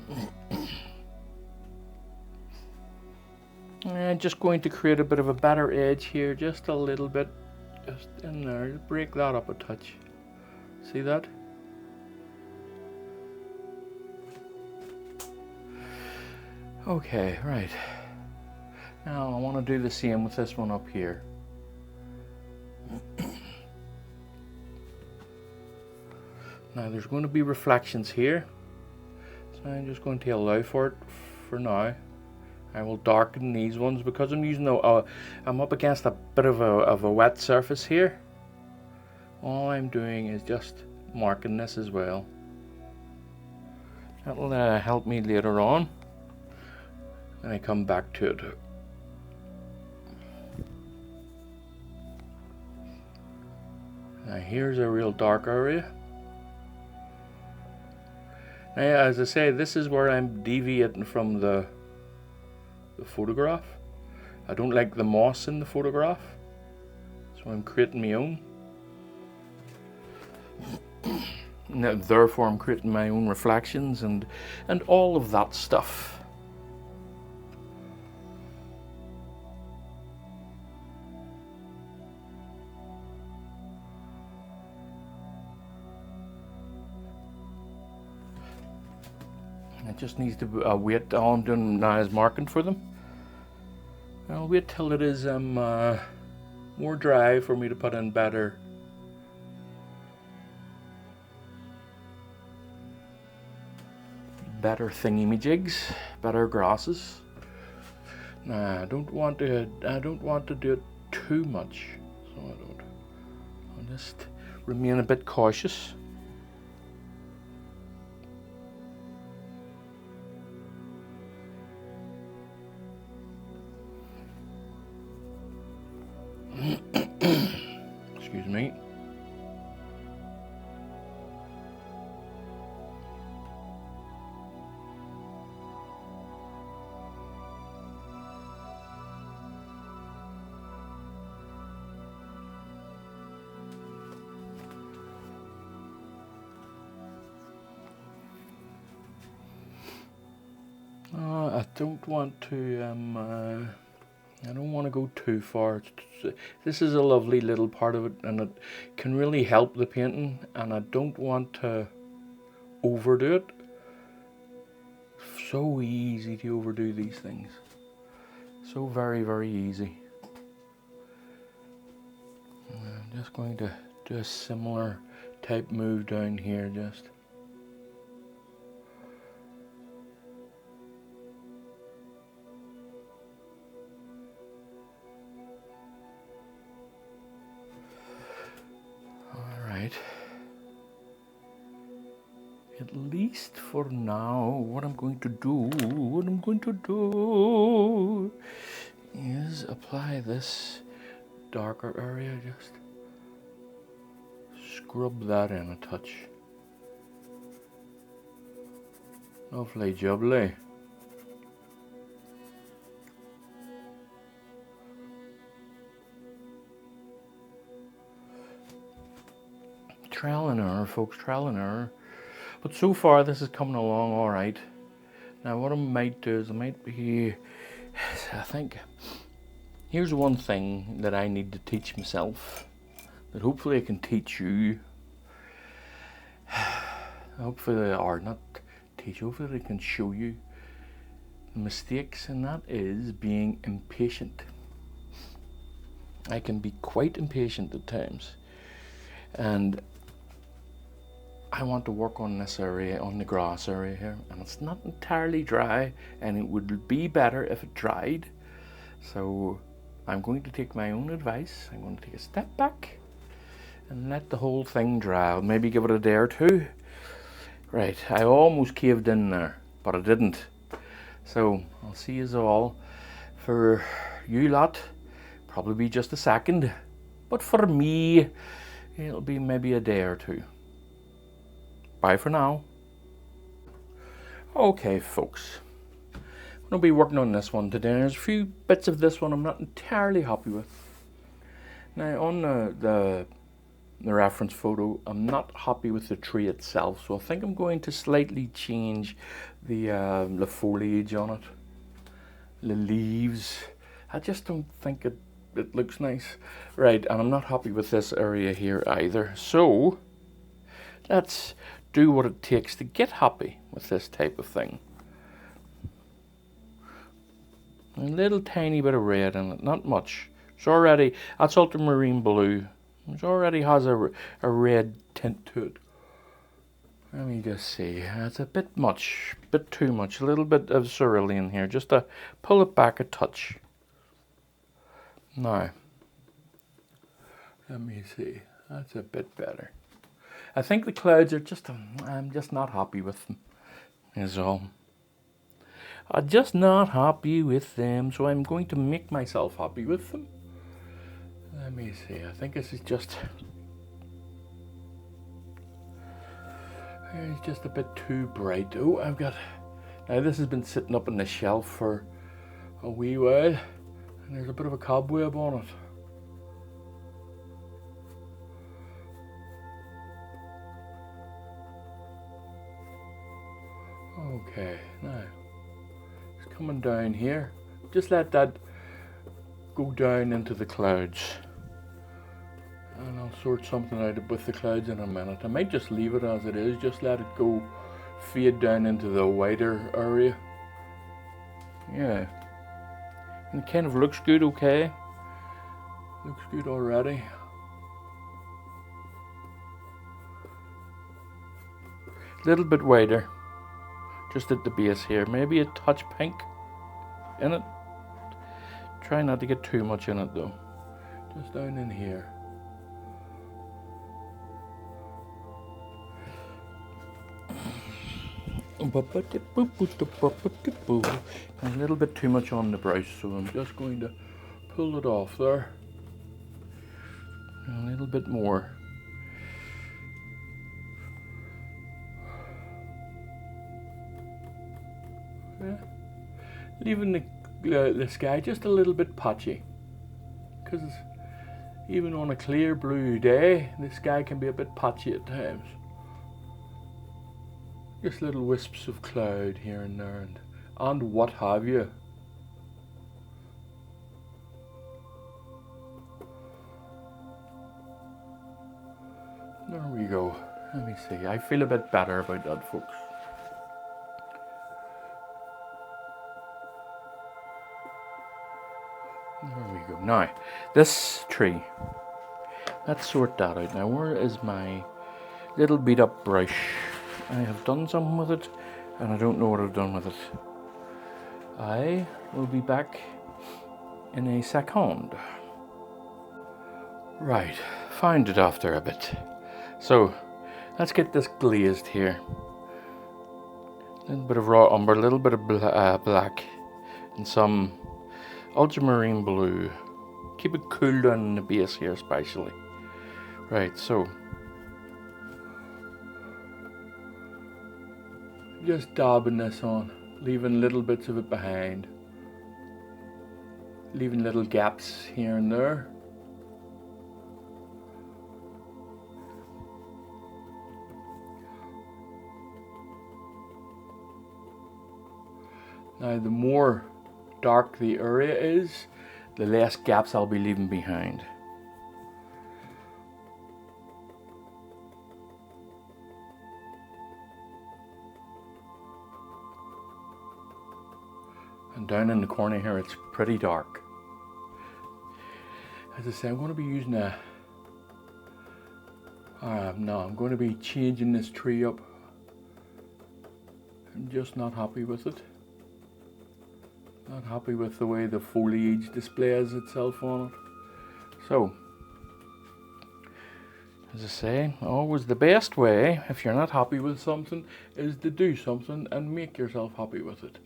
And just going to create a bit of a better edge here, just a little bit, just in there, break that up a touch. See that? Okay, right. Now I want to do the same with this one up here. Now there's going to be reflections here. So I'm just going to allow for it for now. I will darken these ones because I'm using I'm up against a bit of a wet surface here. All I'm doing is just marking this as well. That'll help me later on when I come back to it. Now here's a real dark area. Now, as I say, this is where I'm deviating from the photograph. I don't like the moss in the photograph, so I'm creating my own. Now, therefore, I'm creating my own reflections and all of that stuff. It just needs to wait. All I'm doing now is marking for them. I'll wait till it is more dry for me to put in better thingy-me-jigs, better grasses. Now I don't want to do it too much, so I'll just remain a bit cautious. Excuse me. I don't want to I don't want to go too far. This is a lovely little part of it, and it can really help the painting, and I don't want to overdo it. So easy to overdo these things. So very, very easy. I'm just going to do a similar type move down here just. At least for now, what I'm going to do is apply this darker area, just scrub that in a touch. Lovely jubbly. Trial and error, folks, trial and error. But so far this is coming along all right. Now what I might do is I think, here's one thing that I need to teach myself, that hopefully I can teach you. Hopefully I can show you the mistakes, and that is being impatient. I can be quite impatient at times, and I want to work on this area, on the grass area here, and it's not entirely dry, and it would be better if it dried. So I'm going to take my own advice. I'm going to take a step back and let the whole thing dry. I'll maybe give it a day or two. Right, I almost caved in there, but I didn't. So I'll see you all. For you lot, probably be just a second, but for me, it'll be maybe a day or two. Bye for now. Okay, folks, I'm going to be working on this one today. There's a few bits of this one I'm not entirely happy with. Now, on the reference photo, I'm not happy with the tree itself, so I think I'm going to slightly change the foliage on it, the leaves. I just don't think it looks nice. Right, and I'm not happy with this area here either. So let's do what it takes to get happy with this type of thing. A little tiny bit of red in it, not much. It's already, that's ultramarine blue. It already has a red tint to it. Let me just see, that's a bit much, bit too much. A little bit of cerulean here, just to pull it back a touch. Now, let me see, that's a bit better. I think the clouds are just, I'm just not happy with them, is all. I'm just not happy with them, so I'm going to make myself happy with them. Let me see, I think this is just, it's just a bit too bright. Oh, now this has been sitting up on the shelf for a wee while, and there's a bit of a cobweb on it. Okay, now it's coming down here. Just let that go down into the clouds, and I'll sort something out with the clouds in a minute. I might just leave it as it is, just let it go fade down into the wider area. Yeah, and it kind of looks good. Okay, looks good already. A little bit wider, just at the base here, maybe a touch pink in it. Try not to get too much in it though. Just down in here. A little bit too much on the brush, so I'm just going to pull it off there. A little bit more. Yeah. Leaving the sky just a little bit patchy, because even on a clear blue day, the sky can be a bit patchy at times. Just little wisps of cloud here and there, and what have you. There we go. Let me see. I feel a bit better about that, folks. There we go. Now, this tree. Let's sort that out. Now, where is my little beat up brush? I have done something with it, and I don't know what I've done with it. I will be back in a second. Right, found it after a bit. So, let's get this glazed here. A little bit of raw umber, a little bit of black, and some ultramarine blue. Keep it cool down in the base here especially. Right, so just dabbing this on, leaving little bits of it behind, leaving little gaps here and there. Now the more dark the area is, the less gaps I'll be leaving behind. And down in the corner here, it's pretty dark. As I say, I'm going to be using I'm going to be changing this tree up. I'm just not happy with it. Not happy with the way the foliage displays itself on it. So, as I say, always the best way, if you're not happy with something, is to do something and make yourself happy with it.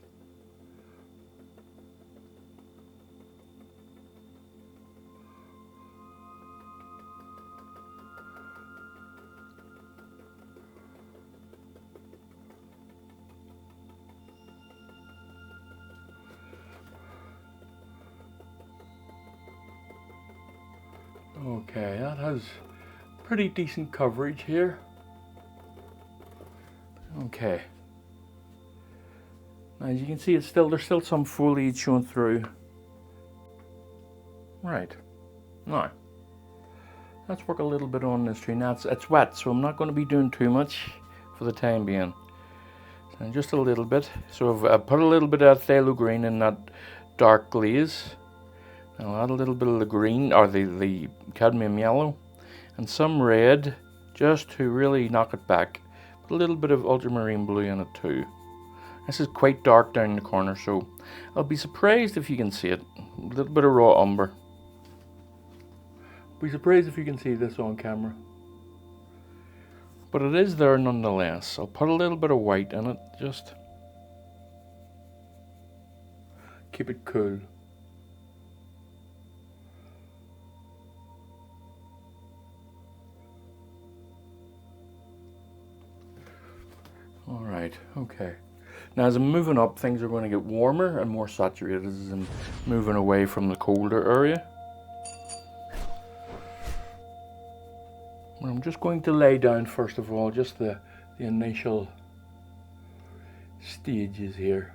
Okay, that has pretty decent coverage here. Okay. Now, as you can see, there's still some foliage showing through. Right. Now, let's work a little bit on this tree. Now it's wet, so I'm not going to be doing too much for the time being. So just a little bit. So I've put a little bit of phthalo green in that dark glaze. I'll add a little bit of the green, or the cadmium yellow, and some red, just to really knock it back. Put a little bit of ultramarine blue in it too. This is quite dark down the corner, so I'll be surprised if you can see it. A little bit of raw umber. Be surprised if you can see this on camera. But it is there nonetheless. I'll put a little bit of white in it, just keep it cool. Alright, okay. Now as I'm moving up, things are going to get warmer and more saturated as I'm moving away from the colder area. I'm just going to lay down first of all just the initial stages here.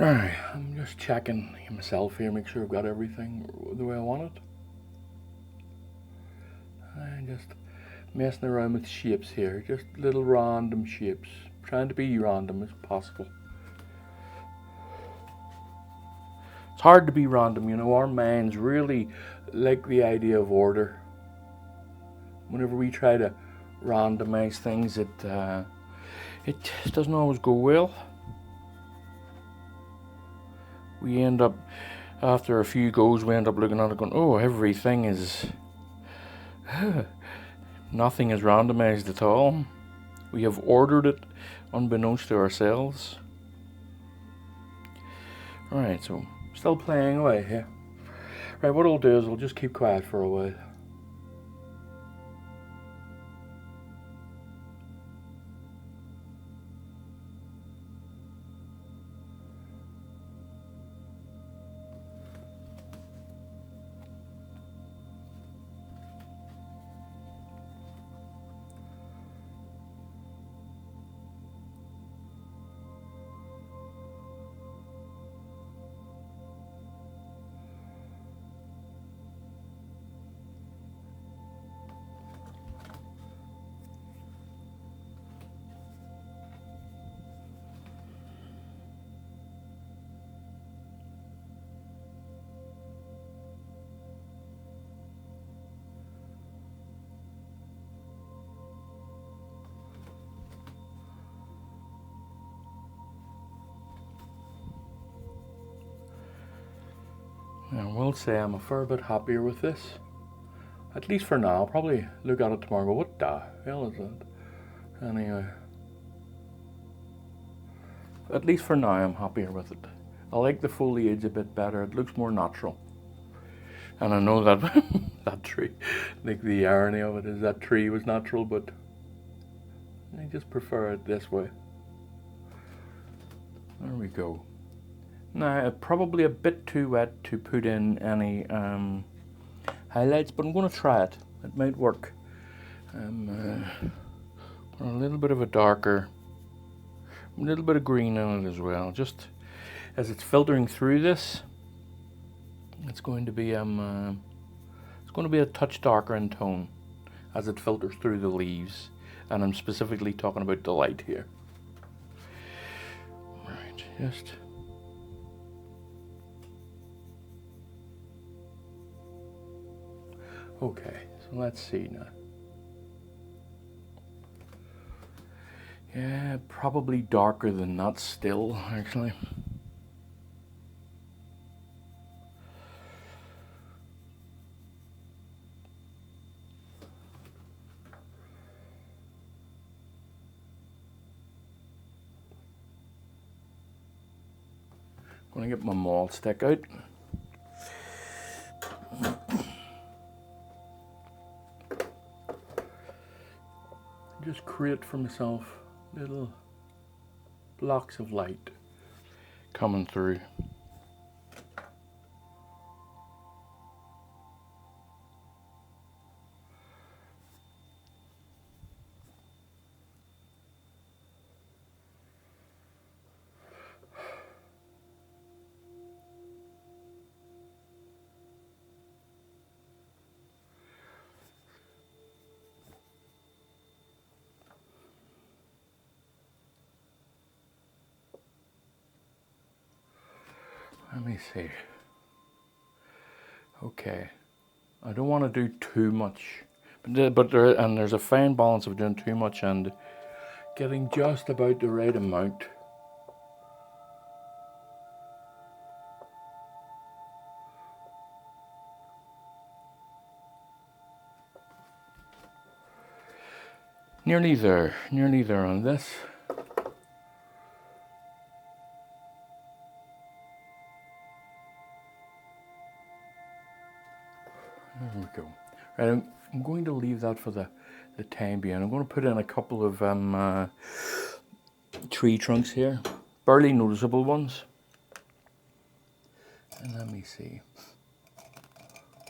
Alright, I'm just checking myself here, make sure I've got everything the way I want it. I'm just messing around with shapes here, just little random shapes, trying to be random as possible. It's hard to be random, you know, our minds really like the idea of order. Whenever we try to randomize things, it just doesn't always go well. We end up, after a few goes, we end up looking at it going, oh, everything is, nothing is randomized at all. We have ordered it unbeknownst to ourselves. Alright, so still playing away here. Right, what I'll do is I'll just keep quiet for a while. I will say I'm a fair bit happier with this. At least for now. I'll probably look at it tomorrow and go, what the hell is that? Anyway. At least for now I'm happier with it. I like the foliage a bit better. It looks more natural. And I know that that tree, like the irony of it is that tree was natural, but I just prefer it this way. There we go. Now, probably a bit too wet to put in any highlights, but I'm going to try it. It might work. Put a little bit of a darker, a little bit of green in it as well. Just as it's filtering through this, it's going to be a touch darker in tone as it filters through the leaves, and I'm specifically talking about the light here. Right, just. Okay, so let's see now. Yeah, probably darker than that still, actually. I'm gonna get my maul stick out. Just create for myself little blocks of light coming through. Let me see. Okay, I don't want to do too much, but there's a fine balance of doing too much and getting just about the right amount. Nearly there on this. There we go. Right, I'm going to leave that for the time being. I'm going to put in a couple of tree trunks here, barely noticeable ones. And let me see.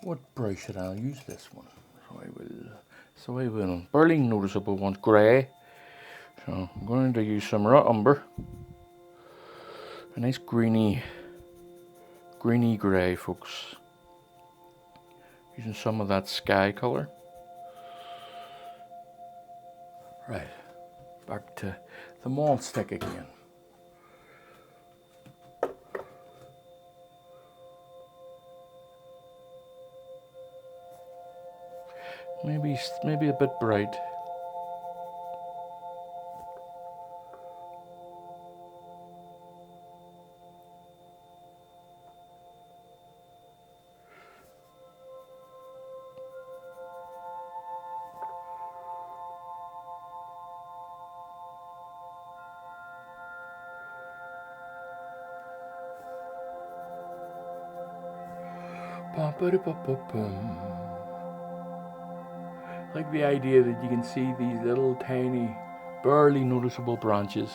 What brush should I use? This one. So I will. Barely noticeable ones, grey. So I'm going to use some raw umber. A nice greeny grey, folks. Using some of that sky colour. Right, back to the maul stick again. Maybe a bit bright. I like the idea that you can see these little tiny, barely noticeable branches.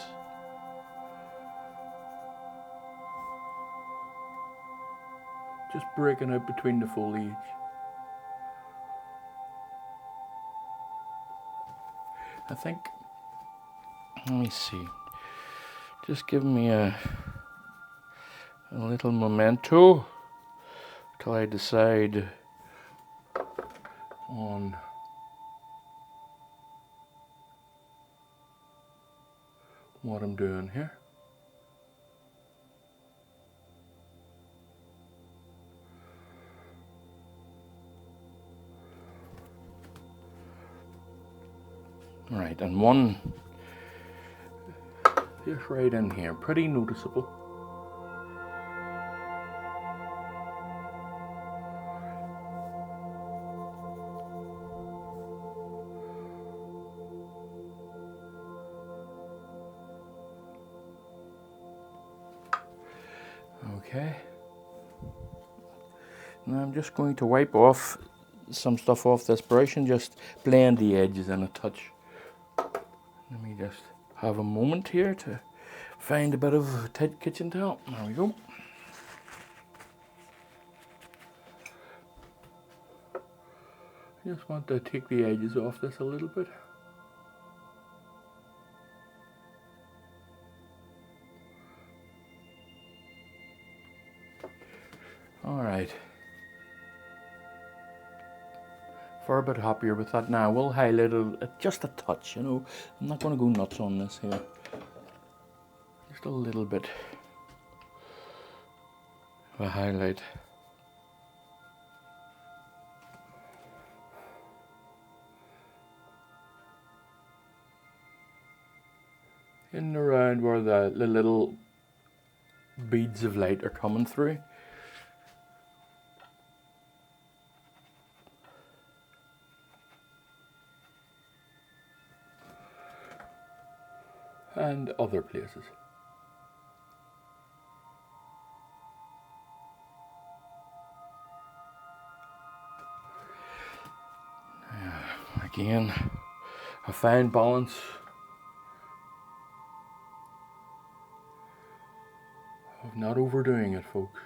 Just breaking out between the foliage. I think, let me see, just give me a little memento till I decide on what I'm doing here. Right, and one just right in here, pretty noticeable. Okay. Now I'm just going to wipe off some stuff off this brush and just blend the edges in a touch. Let me just have a moment here to find a bit of kitchen towel. There we go. I just want to take the edges off this a little bit. Alright. Far a bit happier with that now. We'll highlight it just a touch, you know. I'm not going to go nuts on this here. Just a little bit of a highlight. In and around where the little beads of light are coming through. And other places. Again, a fine balance. Of not overdoing it, folks.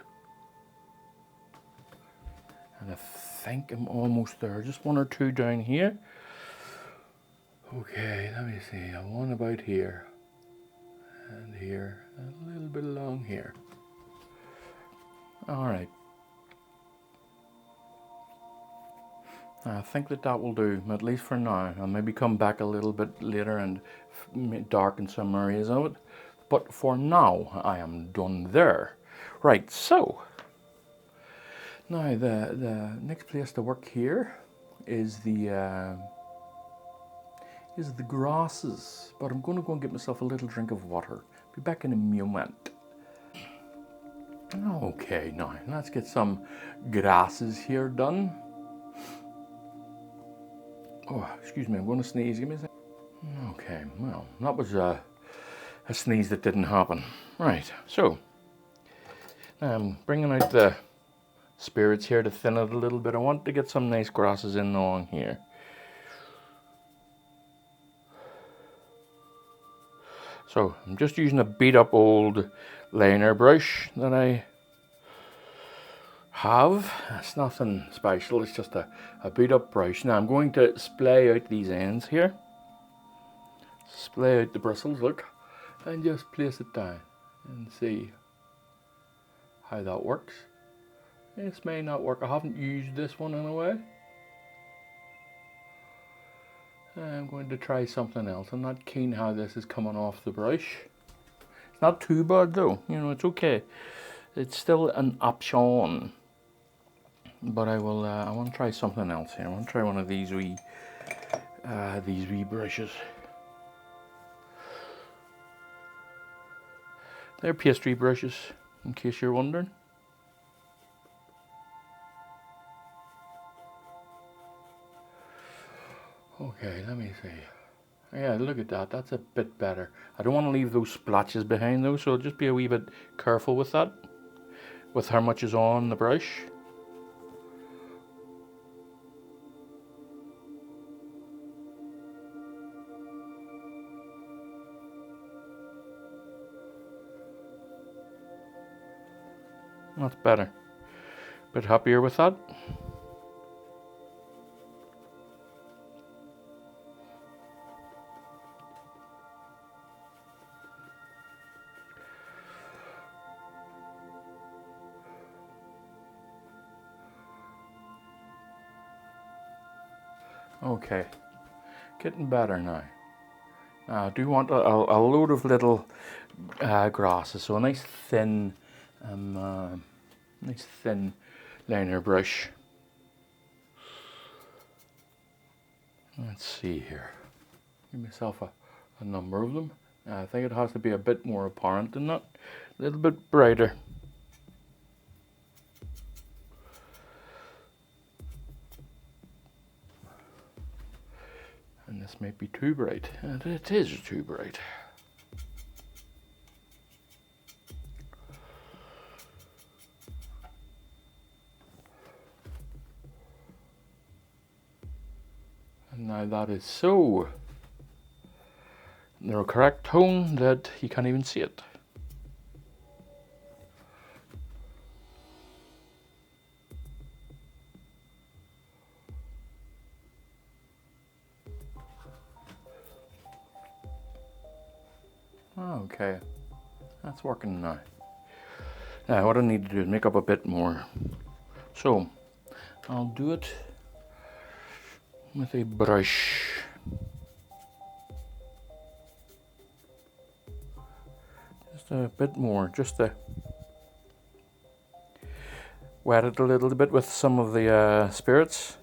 And I think I'm almost there. Just one or two down here. Okay, let me see. I want about here. And here. And a little bit along here. Alright. I think that will do, at least for now. I'll maybe come back a little bit later and darken some areas of it. But for now, I am done there. Right, so. Now, the next place to work here is the grasses. But I'm going to go and get myself a little drink of water. Be back in a moment. Okay, now, let's get some grasses here done. Oh, excuse me, I'm going to sneeze. Give me a second. Okay, well, that was a sneeze that didn't happen. Right, so I'm bringing out the spirits here to thin it a little bit. I want to get some nice grasses in along here. So I'm just using a beat up old liner brush that I have. It's nothing special, it's just a beat up brush. Now I'm going to splay out these ends here. Splay out the bristles, look, and just place it down and see how that works. This may not work. I haven't used this one in a way. I'm going to try something else. I'm not keen how this is coming off the brush. It's not too bad though, you know, it's okay. It's still an option. but I will. I want to try something else here. I want to try one of these wee brushes. They're pastry brushes, in case you're wondering. Okay, let me see. Yeah, look at that. That's a bit better. I don't want to leave those splotches behind though, so just be a wee bit careful with that, with how much is on the brush. That's better. Bit happier with that. Okay, getting better now. I do want a load of little grasses, so a nice thin liner brush. Let's see here. Give myself a number of them. I think it has to be a bit more apparent than that. A little bit brighter. And this might be too bright. And it is too bright. And now that is so the correct tone that you can't even see it. Okay, that's working now. Now what I need to do is make up a bit more. So I'll do it with a brush. Just a bit more, just to wet it a little bit with some of the spirits.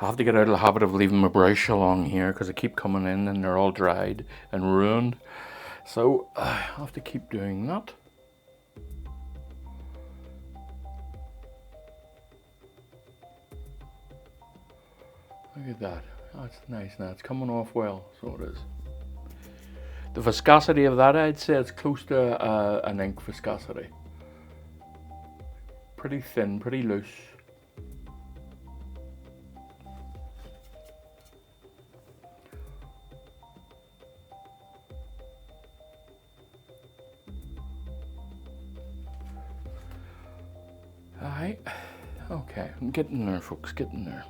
I have to get out of the habit of leaving my brush along here because I keep coming in and they're all dried and ruined. So I have to keep doing that. Look at that. That's nice now. It's coming off well, so it is. The viscosity of that, I'd say it's close to an ink viscosity. Pretty thin, pretty loose. Alright, okay, I'm getting there, folks, getting there.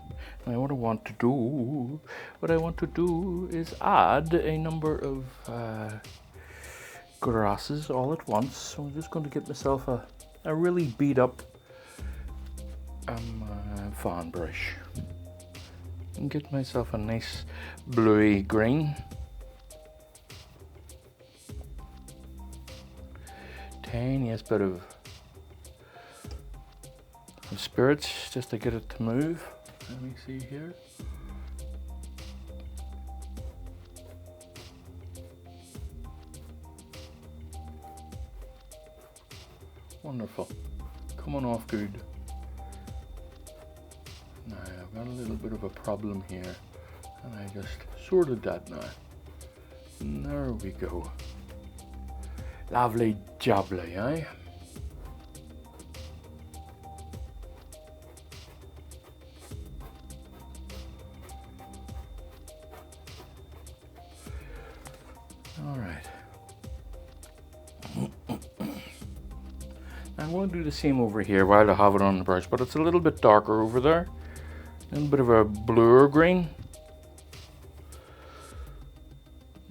Now what I want to do is add a number of grasses all at once. So I'm just going to get myself a really beat up fan brush and get myself a nice bluey green. Tiniest bit of spirits just to get it to move. Let me see here. Wonderful. Coming off good. Now I've got a little bit of a problem here and I just sorted that now. And there we go. Lovely jubbly, eh? I'm going to do the same over here while I have it on the brush, but it's a little bit darker over there. A little bit of a bluer green.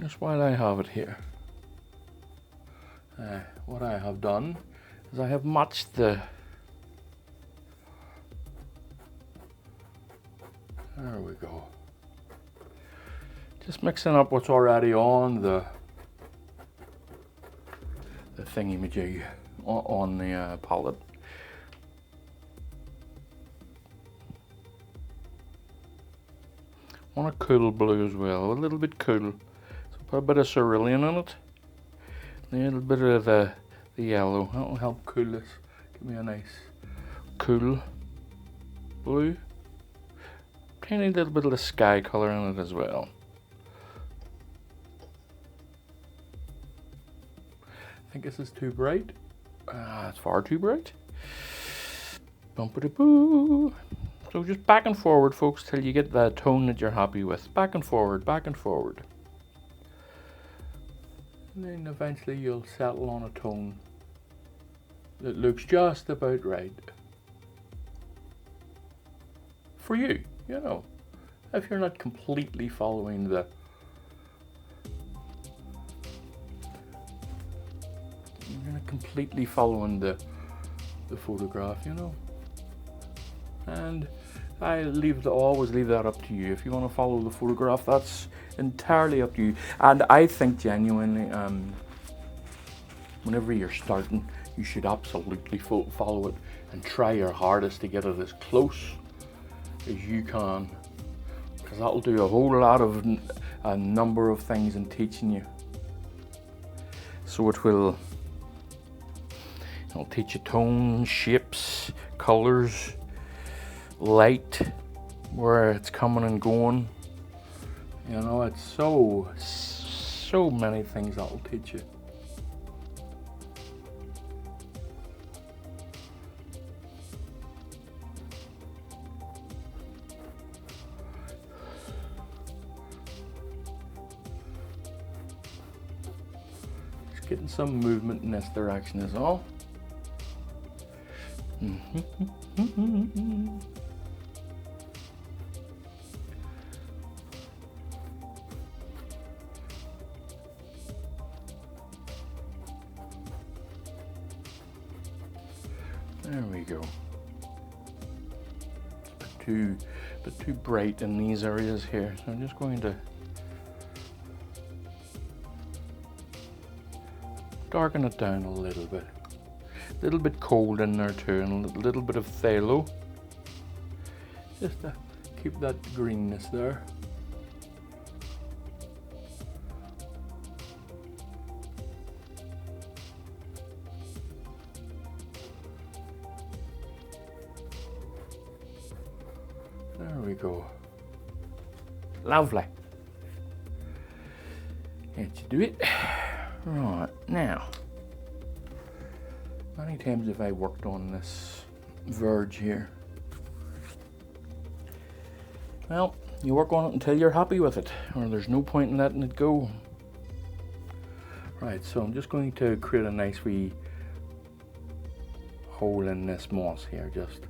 Just while I have it here. What I have done is I have matched the... There we go. Just mixing up what's already on the thingy-majig on the palette. want a cool blue as well, a little bit cool. So put a bit of cerulean in it, a little bit of the yellow. That will help cool this. Give me a nice cool blue. Tiny little bit of the sky color in it as well. I think this is too bright. It's far too bright. Bumpity-boo. So just back and forward, folks, till you get the tone that you're happy with. Back and forward, back and forward. And then eventually you'll settle on a tone that looks just about right. For you, you know. If you're not completely following the photograph, you know. And I always leave that up to you. If you want to follow the photograph, that's entirely up to you. And I think genuinely, whenever you're starting, you should absolutely follow it and try your hardest to get it as close as you can, because that'll do a whole lot of a number of things in teaching you. So it'll teach you tone, shapes, colors, light, where it's coming and going. You know, it's so many things that'll teach you. Just getting some movement in this direction is all. There we go. It's a bit too bright in these areas here, so I'm just going to darken it down a little bit. A little bit cold in there too, and a little bit of phthalo, just to keep that greenness there. There we go. Lovely. Can't you do it? Right, now, many times have I worked on this verge here. Well, you work on it until you're happy with it, or there's no point in letting it go. Right, so I'm just going to create a nice wee hole in this moss here, just.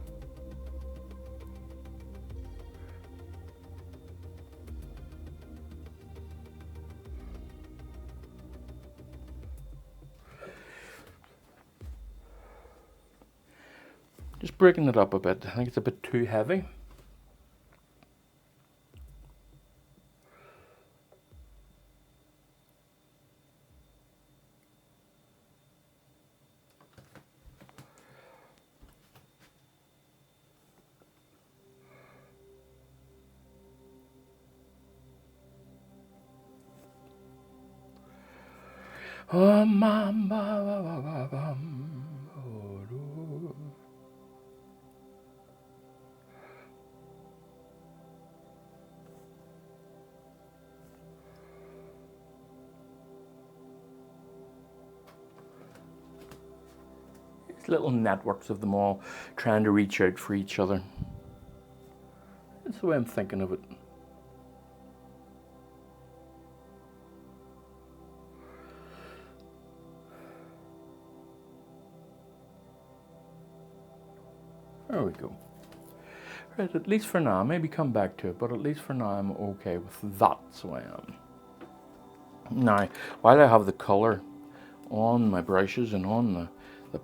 Just breaking it up a bit. I think it's a bit too heavy. Little networks of them all trying to reach out for each other. That's the way I'm thinking of it. There we go. Right, at least for now, maybe come back to it, but at least for now I'm okay with that, so I am. Now, while I have the colour on my brushes and on the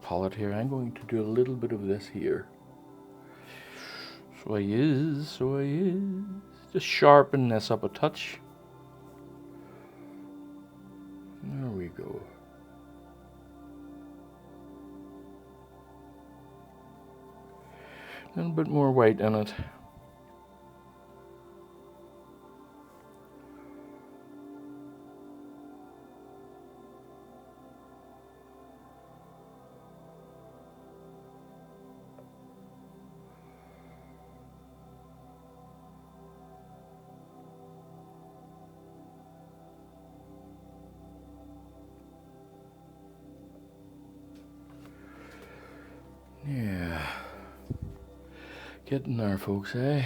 palette here, I'm going to do a little bit of this here. So I is. Just sharpen this up a touch. There we go. A little bit more white in it. Yeah. Getting there, folks, eh?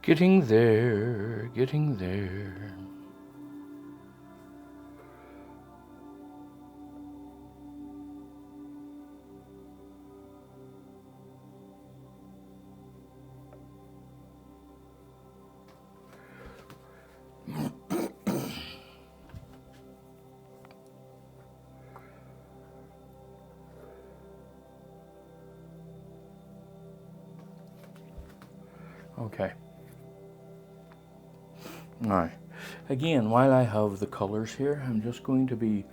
Getting there, getting there. Okay. Now, again, while I have the colors here, I'm just going to be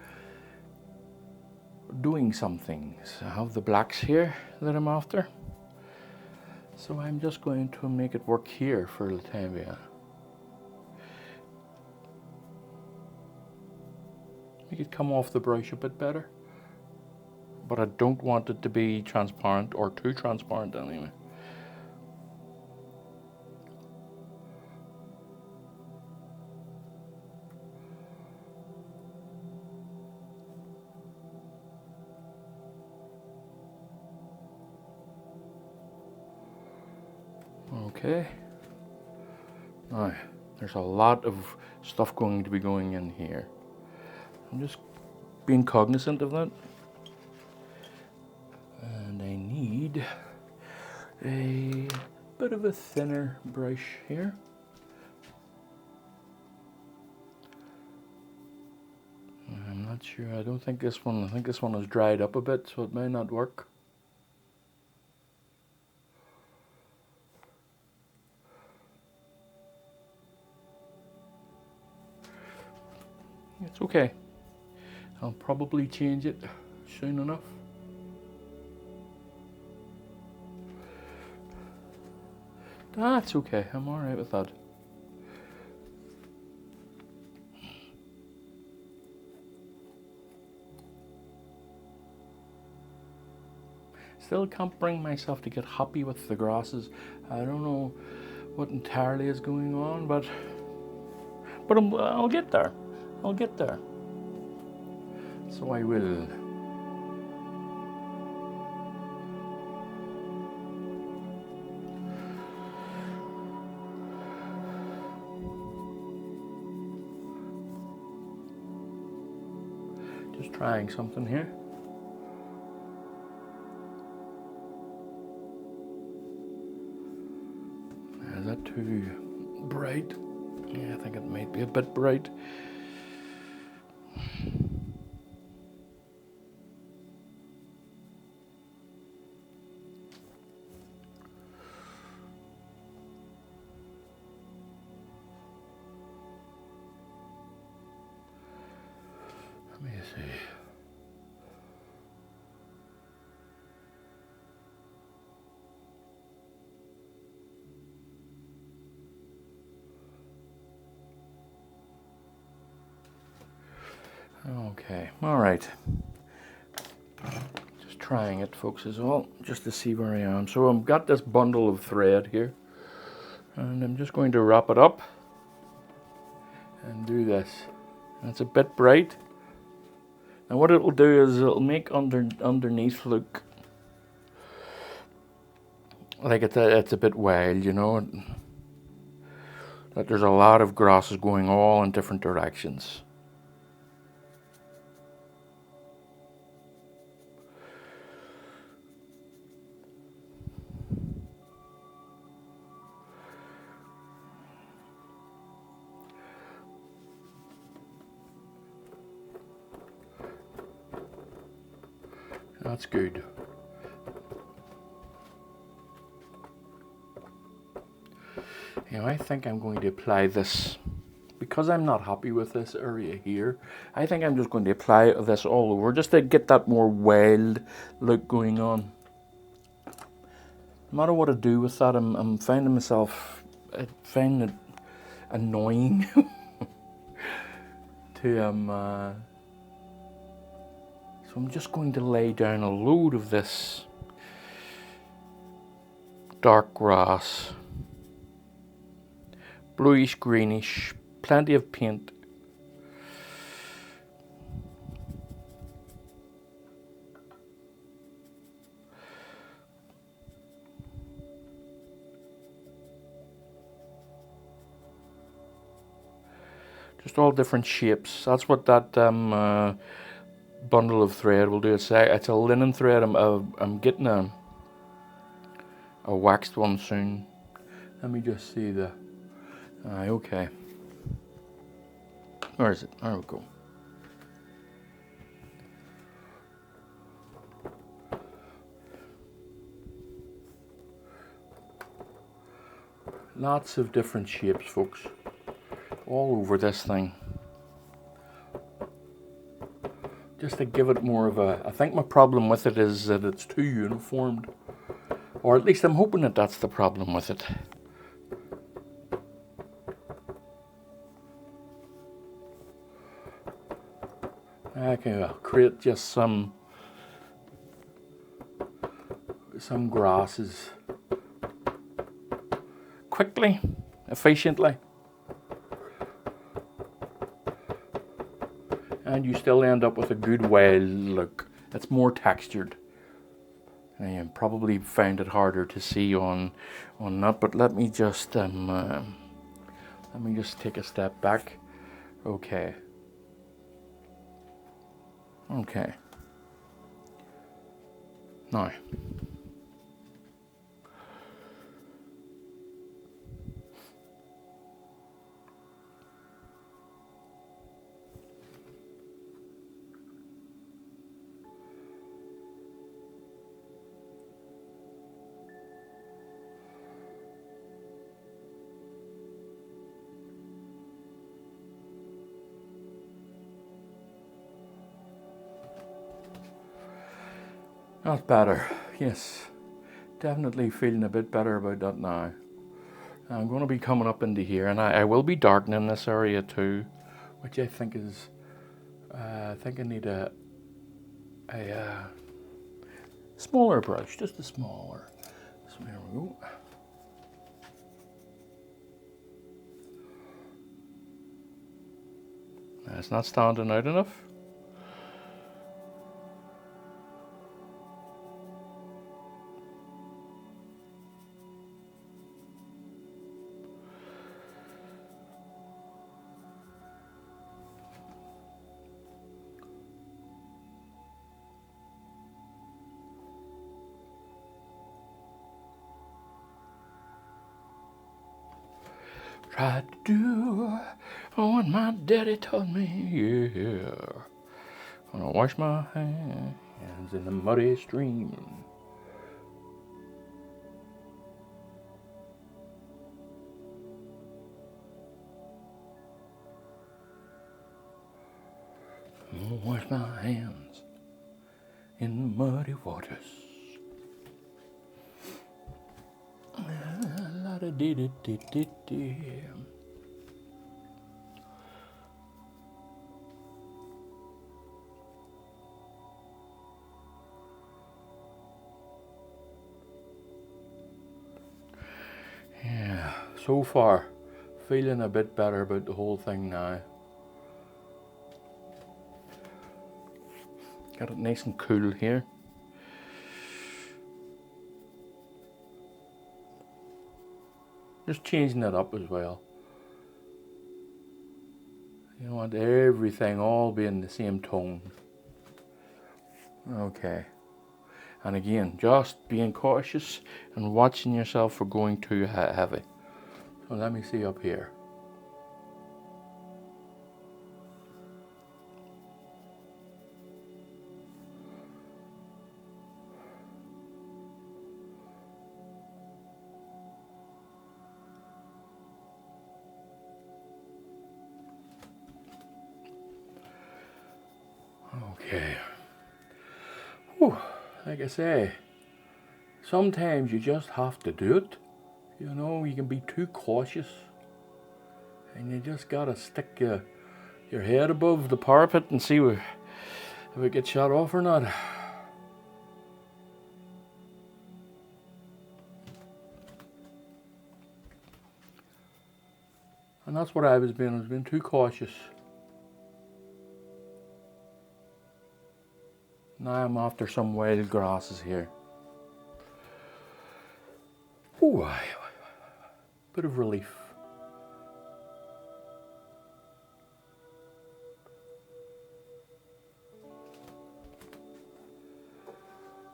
doing some things. I have the blacks here that I'm after. So I'm just going to make it work here for the time being. Make it come off the brush a bit better. But I don't want it to be transparent or too transparent anyway. Okay. Now, there's a lot of stuff going to be going in here. I'm just being cognizant of that. And I need a bit of a thinner brush here. I'm not sure, I think this one is dried up a bit, so it may not work. It's okay. I'll probably change it soon enough. That's okay, I'm alright with that. Still can't bring myself to get happy with the grasses. I don't know what entirely is going on, but I'll get there. I'll get there. So I will. Just trying something here. Is that too bright? Yeah, I think it might be a bit bright. Let me see. Okay, all right. Just trying it, folks, as well, just to see where I am. So I've got this bundle of thread here, and I'm just going to wrap it up and do this. And it's a bit bright. And what it'll do is it'll make underneath look like it's a bit wild, you know. That there's a lot of grasses going all in different directions. That's good. Now I think I'm going to apply this, because I'm not happy with this area here, I think I'm just going to apply this all over, just to get that more wild look going on. No matter what I do with that, I'm finding myself, I find it annoying to so I'm just going to lay down a load of this dark grass bluish greenish, plenty of paint. Just all different shapes. That's what that bundle of thread will do. It's a linen thread. I'm getting a waxed one soon. Let me just see the. Okay. Where is it? There we go. Lots of different shapes, folks, all over this thing. Just to give it more of a, I think my problem with it is that it's too uniformed. Or at least I'm hoping that that's the problem with it. I can create just some grasses quickly, efficiently. And you still end up with a good wild look. It's more textured. And probably find it harder to see on that, but let me just take a step back. Okay. Now, that's better. Yes, definitely feeling a bit better about that now. I'm going to be coming up into here, and I will be darkening this area too, which I think is. I think I need a smaller brush, just a smaller. So there we go. It's not standing out enough. Tried to do what my daddy taught me, yeah. Gonna wash my hands in the muddy stream. I'm gonna wash my hands in the muddy waters. La-da-dee-dee-dee-dee-dee. Yeah, so far, feeling a bit better about the whole thing now. Got it nice and cool here. Just changing it up as well. You want everything all being the same tone. Okay. And again, just being cautious and watching yourself for going too heavy. So let me see up here. Okay. Whew. Like I say, sometimes you just have to do it. You know, you can be too cautious. And you just gotta stick your head above the parapet and see if it gets shot off or not. And that's what I was being too cautious. Now I'm after some wild grasses here. Ooh, bit of relief.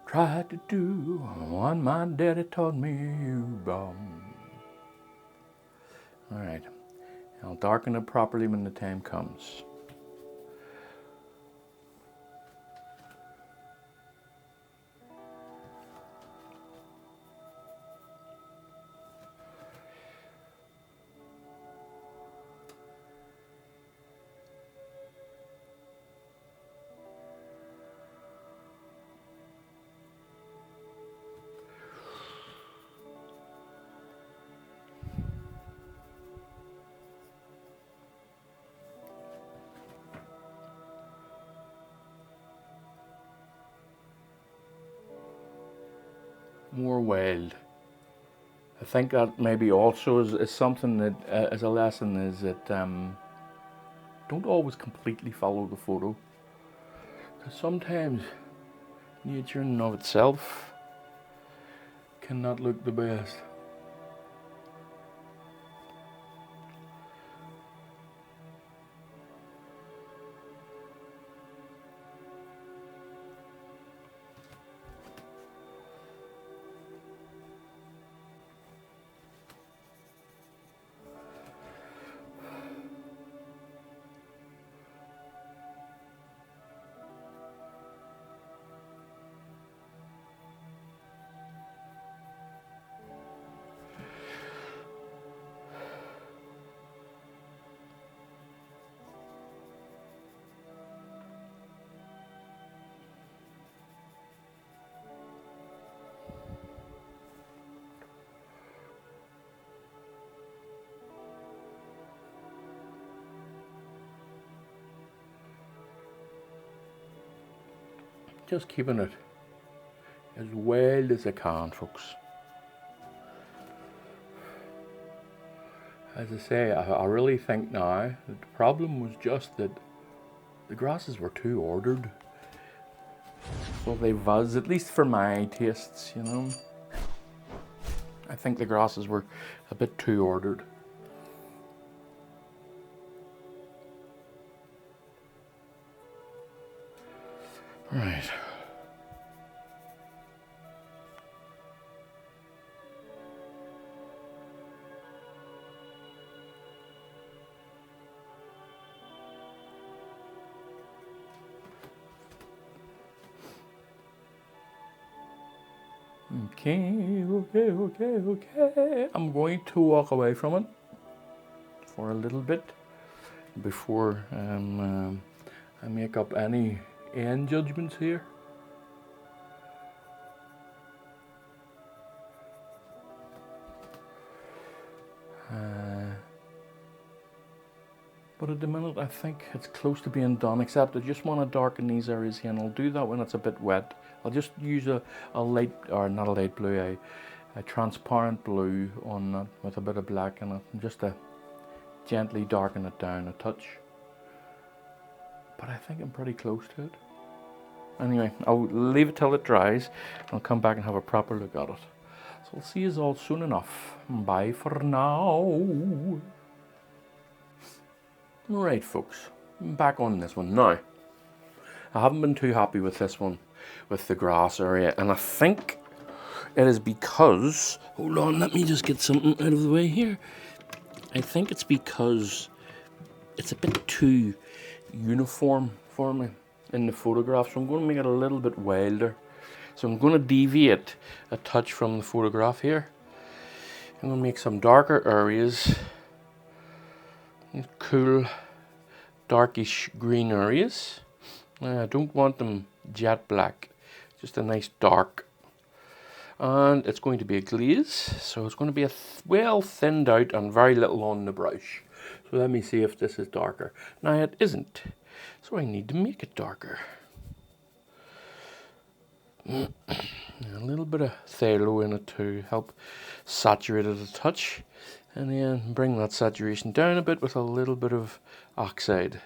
Tried to do what my daddy taught me, you bum. Alright, I'll darken it properly when the time comes. More wild. I think that maybe also is something that, as a lesson, is that don't always completely follow the photo. Because sometimes nature in and of itself cannot look the best. Just keeping it as wild as I can, folks. As I say, I really think now that the problem was just that the grasses were too ordered. So they was, at least for my tastes, you know. I think the grasses were a bit too ordered. Right. Okay. I'm going to walk away from it for a little bit before I make up any end judgments here. But at the minute I think it's close to being done, except I just want to darken these areas here, and I'll do that when it's a bit wet. I'll just use a light, or not a light blue, a transparent blue on that with a bit of black in it, and just to gently darken it down a touch. But I think I'm pretty close to it. Anyway, I'll leave it till it dries, and I'll come back and have a proper look at it. So I'll see you all soon enough. Bye for now. Right, folks, back on this one now. I haven't been too happy with this one, with the grass area, and I think it is because, hold on, let me just get something out of the way here. I think it's because it's a bit too uniform for me in the photograph, so I'm going to make it a little bit wilder. So I'm going to deviate a touch from the photograph here. I'm going to make some darker areas, cool darkish green areas. I don't want them jet black, just a nice dark. And it's going to be a glaze, so it's going to be a well thinned out and very little on the brush. So let me see if this is darker. Now it isn't, so I need to make it darker. A little bit of phthalo in it to help saturate it a touch. And then bring that saturation down a bit with a little bit of oxide,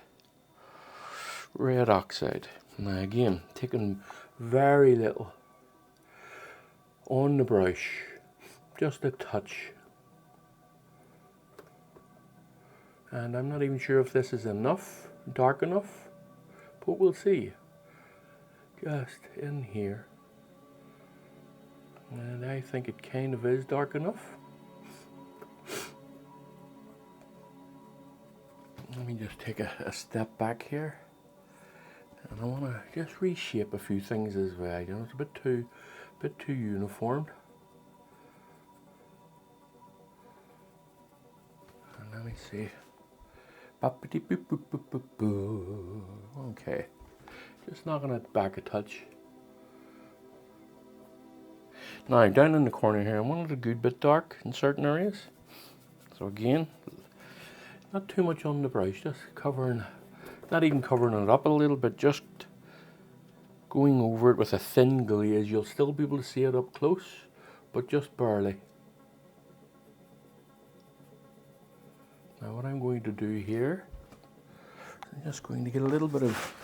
red oxide. Now again, taking very little on the brush, just a touch. And I'm not even sure if this is enough, dark enough, but we'll see. Just in here. And I think it kind of is dark enough. Let me just take a step back here. And I want to just reshape a few things as well. You know, it's a bit too uniform. And let me see. Okay, just knocking it back a touch. Now down in the corner here, I want it a good bit dark in certain areas. So again, not too much on the brush, just covering, not even covering it up a little bit, just going over it with a thin glaze. You'll still be able to see it up close, but just barely. Now what I'm going to do here, I'm just going to get a little bit of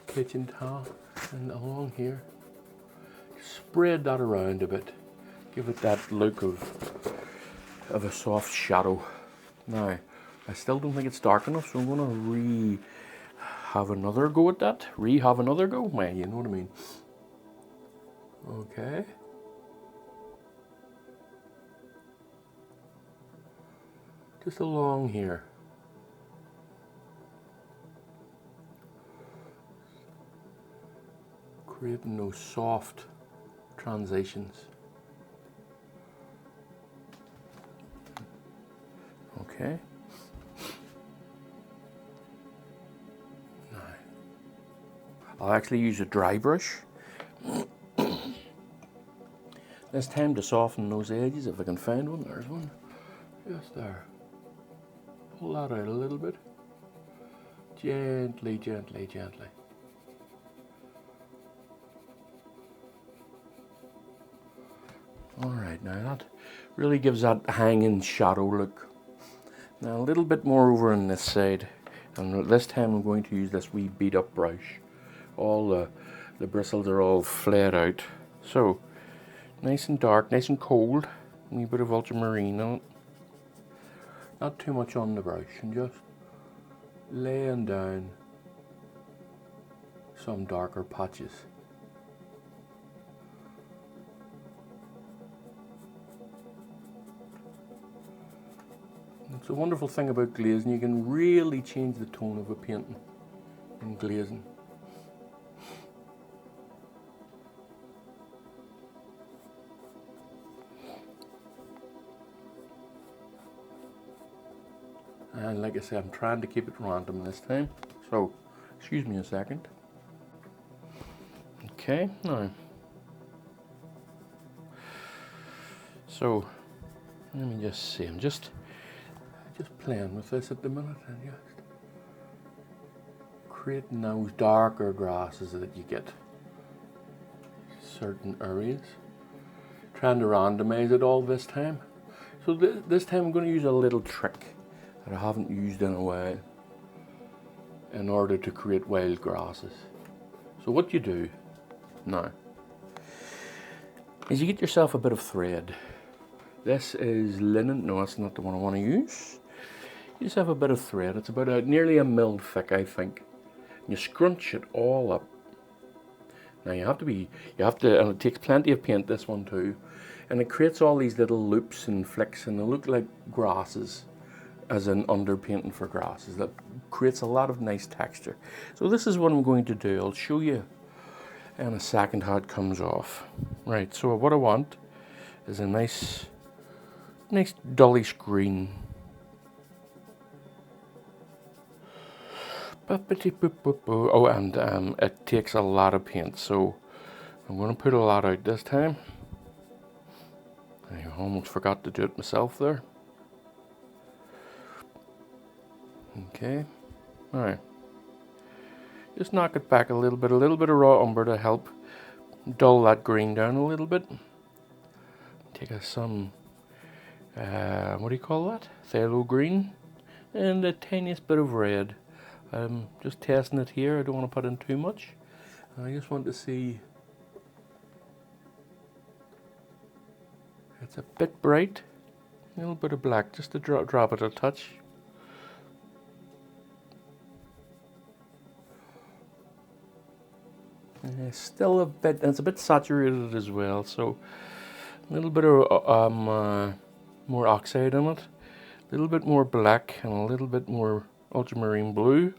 kitchen towel and along here, spread that around a bit, give it that look of a soft shadow. Now, I still don't think it's dark enough, so I'm going to have another go at that. Have another go, man, you know what I mean. Okay. Just along here. Creating those soft transitions. Okay. Now, I'll actually use a dry brush. This time to soften those edges, if I can find one. There's one. Just there. Pull that out a little bit. Gently, gently, gently. Alright, now that really gives that hanging shadow look. Now a little bit more over on this side. And this time I'm going to use this wee beat up brush. All the bristles are all flared out. So, nice and dark, nice and cold. A wee bit of ultramarine on it. Not too much on the brush, and just laying down some darker patches. It's a wonderful thing about glazing, you can really change the tone of a painting in glazing. And like I said, I'm trying to keep it random this time. So, excuse me a second. Okay, now. So, let me just see. I'm just playing with this at the minute and just creating those darker grasses that you get certain areas. Trying to randomize it all this time. So this time I'm going to use a little trick that I haven't used in a while in order to create wild grasses. So what you do now is you get yourself a bit of thread. This is linen. No, that's not the one I want to use. You just have a bit of thread. It's about nearly a mil thick, I think. And you scrunch it all up. Now you have to, and it takes plenty of paint, this one too. And it creates all these little loops and flicks, and they look like grasses, as in underpainting for grasses. That creates a lot of nice texture. So this is what I'm going to do. I'll show you in a second how it comes off. Right, so what I want is a nice dullish green. Oh, and it takes a lot of paint, so I'm going to put a lot out this time. I almost forgot to do it myself there. Okay, alright. Just knock it back a little bit of raw umber to help dull that green down a little bit. Take some, what do you call that? Phthalo green, and the tiniest bit of red. I'm just testing it here. I don't want to put in too much. I just want to see. It's a bit bright. A little bit of black, just to drop it a touch. Still a bit, it's a bit saturated as well, so a little bit of more oxide in it, a little bit more black and a little bit more ultramarine blue.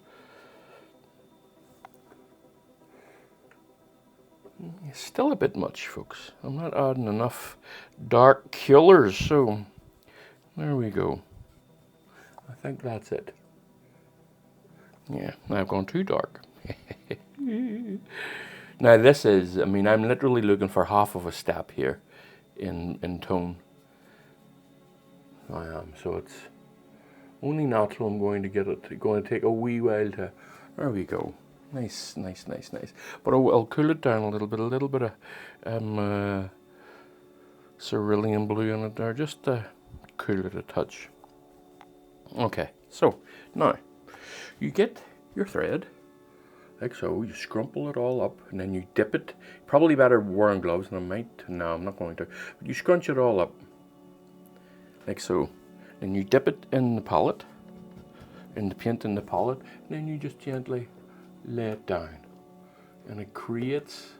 Still a bit much, folks. I'm not adding enough dark colors, so there we go. I think that's it. Yeah, I've gone too dark. Now this is, I mean, I'm literally looking for half of a step here in tone. I am, so it's only natural. I'm going to get it, going to take a wee while to, there we go. Nice, nice, nice, nice. But I'll cool it down a little bit of cerulean blue in it there, just to cool it a touch. Okay, so now you get your thread, like so. You scrumple it all up and then you dip it. Probably better wearing gloves, and I might, no, I'm not going to. But you scrunch it all up, like so. Then you dip it in the palette, in the paint in the palette, and then you just gently lay it down. And it creates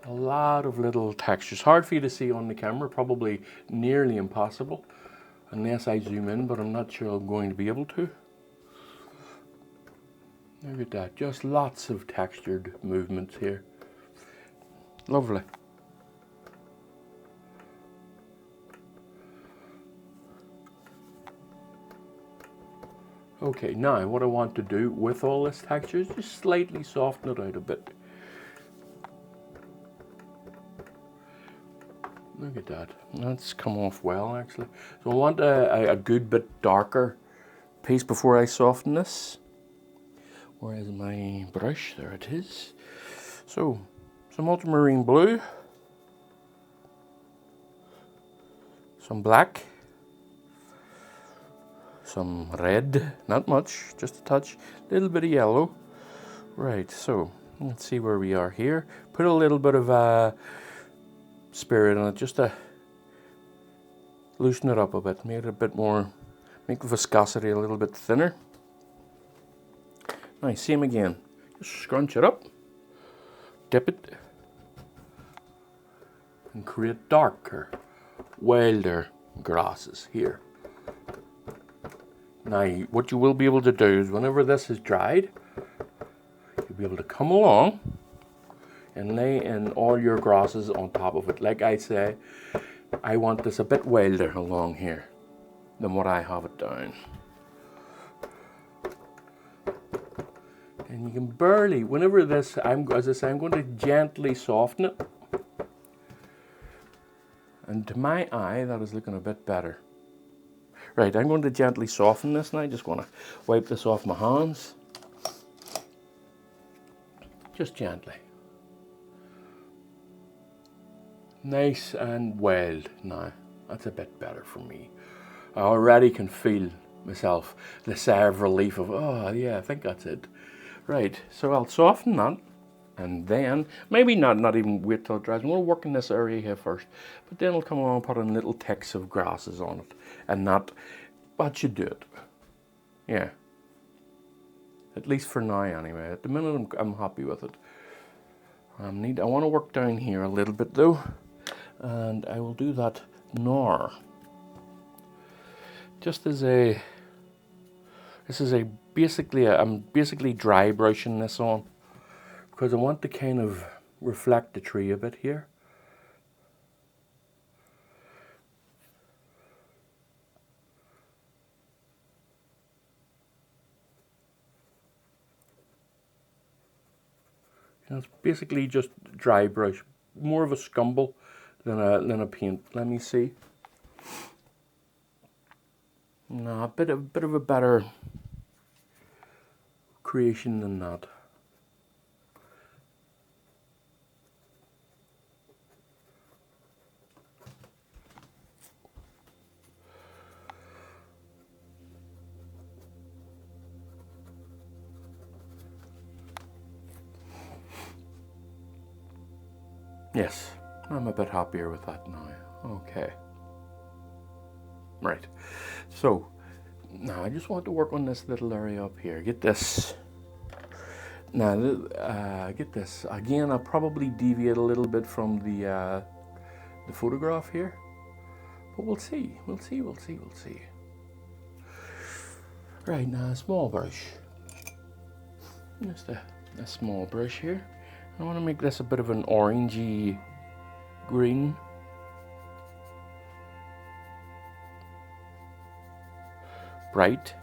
a lot of little textures. Hard for you to see on the camera, probably nearly impossible, unless I zoom in, but I'm not sure I'm going to be able to. Look at that, just lots of textured movements here. Lovely. Okay, now what I want to do with all this texture is just slightly soften it out a bit. Look at that, that's come off well actually. So I want a good bit darker piece before I soften this. Where is my brush? There it is. So, some ultramarine blue, some black, some red, not much, just a touch, a little bit of yellow. Right, so let's see where we are here. Put a little bit of spirit in it, just to loosen it up a bit, make it a bit more, make the viscosity a little bit thinner. Now, same again, just scrunch it up, dip it, and create darker, wilder grasses here. Now, what you will be able to do is whenever this is dried, you'll be able to come along and lay in all your grasses on top of it. Like I say, I want this a bit wilder along here than what I have it down. And you can barely, whenever this, as I say, I'm going to gently soften it. And to my eye, that is looking a bit better. Right, I'm going to gently soften this now. I just want to wipe this off my hands. Just gently. Nice and wild now. That's a bit better for me. I already can feel myself, the sigh of relief of, oh yeah, I think that's it. Right, so I'll soften that, and then, maybe not even wait till it dries. I'm going to work in this area here first, but then I'll come along and put in little ticks of grasses on it, and that should do it. Yeah. At least for now anyway. At the minute I'm happy with it. I want to work down here a little bit though, and I will do that now. Just as a, I'm basically dry brushing this on because I want to kind of reflect the tree a bit here. And it's basically just dry brush, more of a scumble than a paint. Let me see. No, a bit of a better creation than that. Yes, I'm a bit happier with that now. Okay. Right. So, now I just want to work on this little area up here. Get this. Now, get this. Again, I'll probably deviate a little bit from the photograph here. But we'll see. We'll see. Right, now a small brush. Just a small brush here. I want to make this a bit of an orangey green. Bright.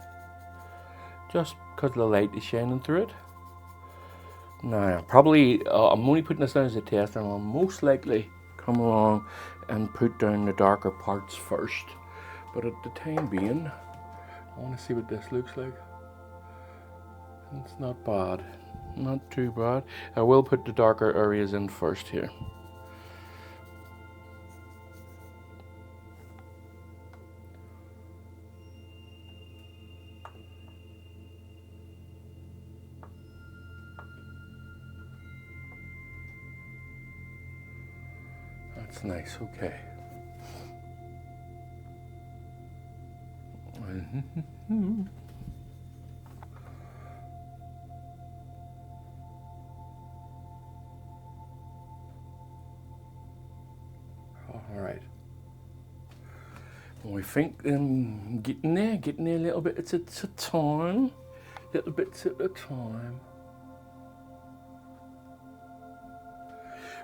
Just because the light is shining through it. Now, probably, I'm only putting this down as a test, and I'll most likely come along and put down the darker parts first. But at the time being, I want to see what this looks like. It's not bad. Not too bad. I will put the darker areas in first here. That's nice, okay. All right. We think getting there a little bit at a time. Little bits at a time.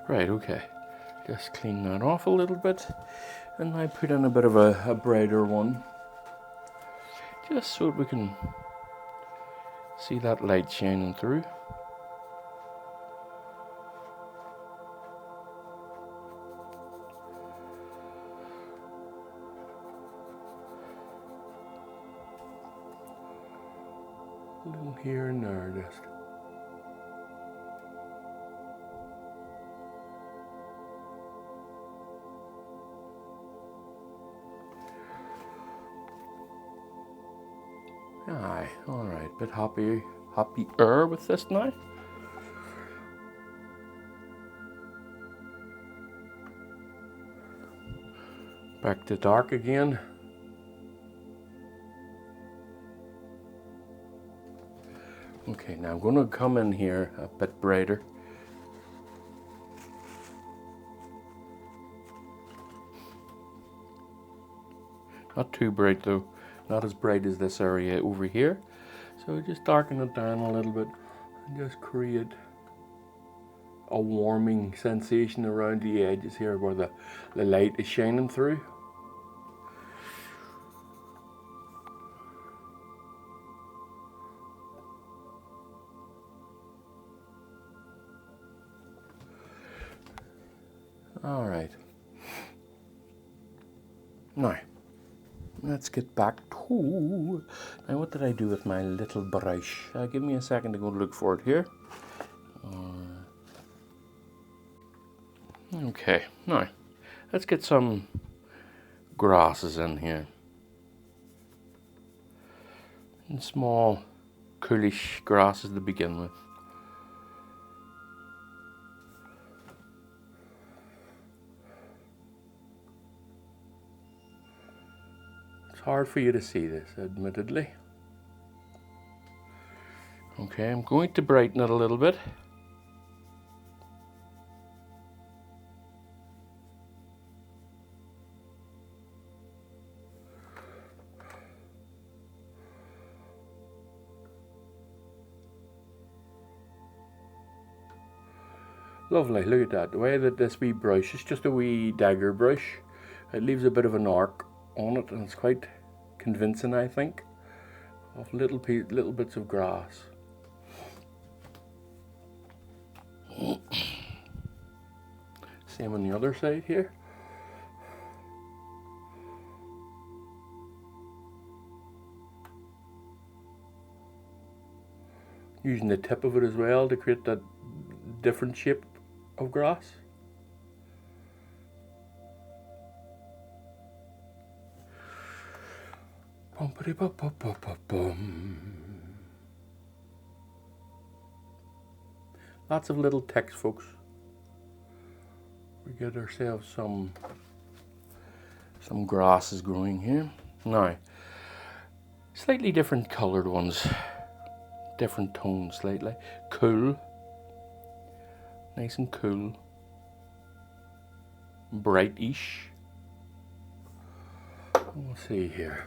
Right, okay. Just clean that off a little bit. And I put in a bit of a brighter one. Just so we can see that light shining through. A little here and there, just. Aye, alright, bit happier with this now. Back to dark again. Okay, now I'm going to come in here a bit brighter. Not too bright though. Not as bright as this area over here. So just darken it down a little bit and just create a warming sensation around the edges here where the light is shining through. All right. Now, let's get back to... Now, what did I do with my little brush? Give me a second to go look for it here. Okay, now, let's get some grasses in here. And small, coolish grasses to begin with. It's hard for you to see this, admittedly. Okay, I'm going to brighten it a little bit. Lovely, look at that. The way that this wee brush, it's just a wee dagger brush. It leaves a bit of an arc on it, and it's quite convincing, I think, of little bits of grass. Same on the other side here. Using the tip of it as well to create that different shape of grass. Lots of little ticks, folks. we get ourselves some grasses growing here. Now, slightly different coloured ones, different tones slightly. Cool, nice and cool, brightish. We'll see here.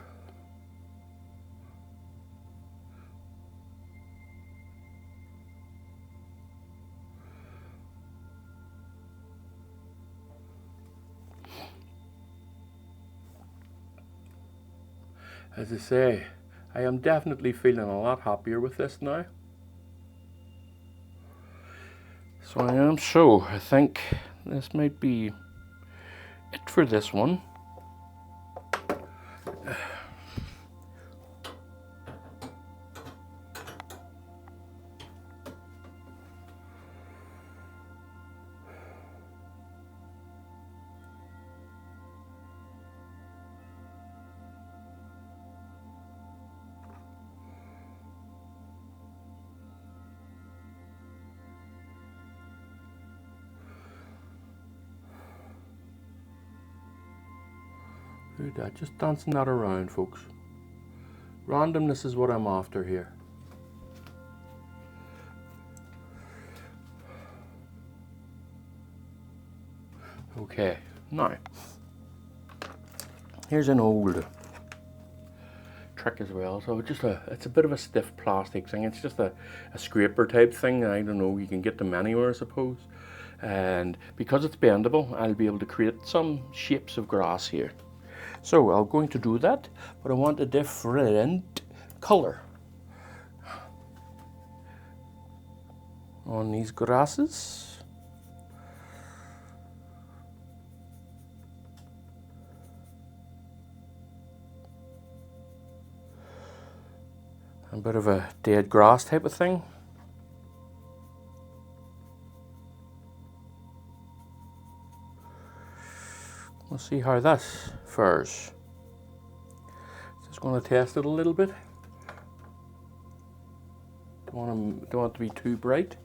As I say, I am definitely feeling a lot happier with this now. So I think this might be it for this one. Do that, just dancing that around, folks. Randomness is what I'm after here. Okay, now, here's an old trick as well. So it's a bit of a stiff plastic thing. It's just a scraper type thing. I don't know, you can get them anywhere, I suppose. And because it's bendable, I'll be able to create some shapes of grass here. So I'm going to do that, but I want a different color on these grasses. A bit of a dead grass type of thing. We'll see how this fares. Just going to test it a little bit. Don't want it to be too bright.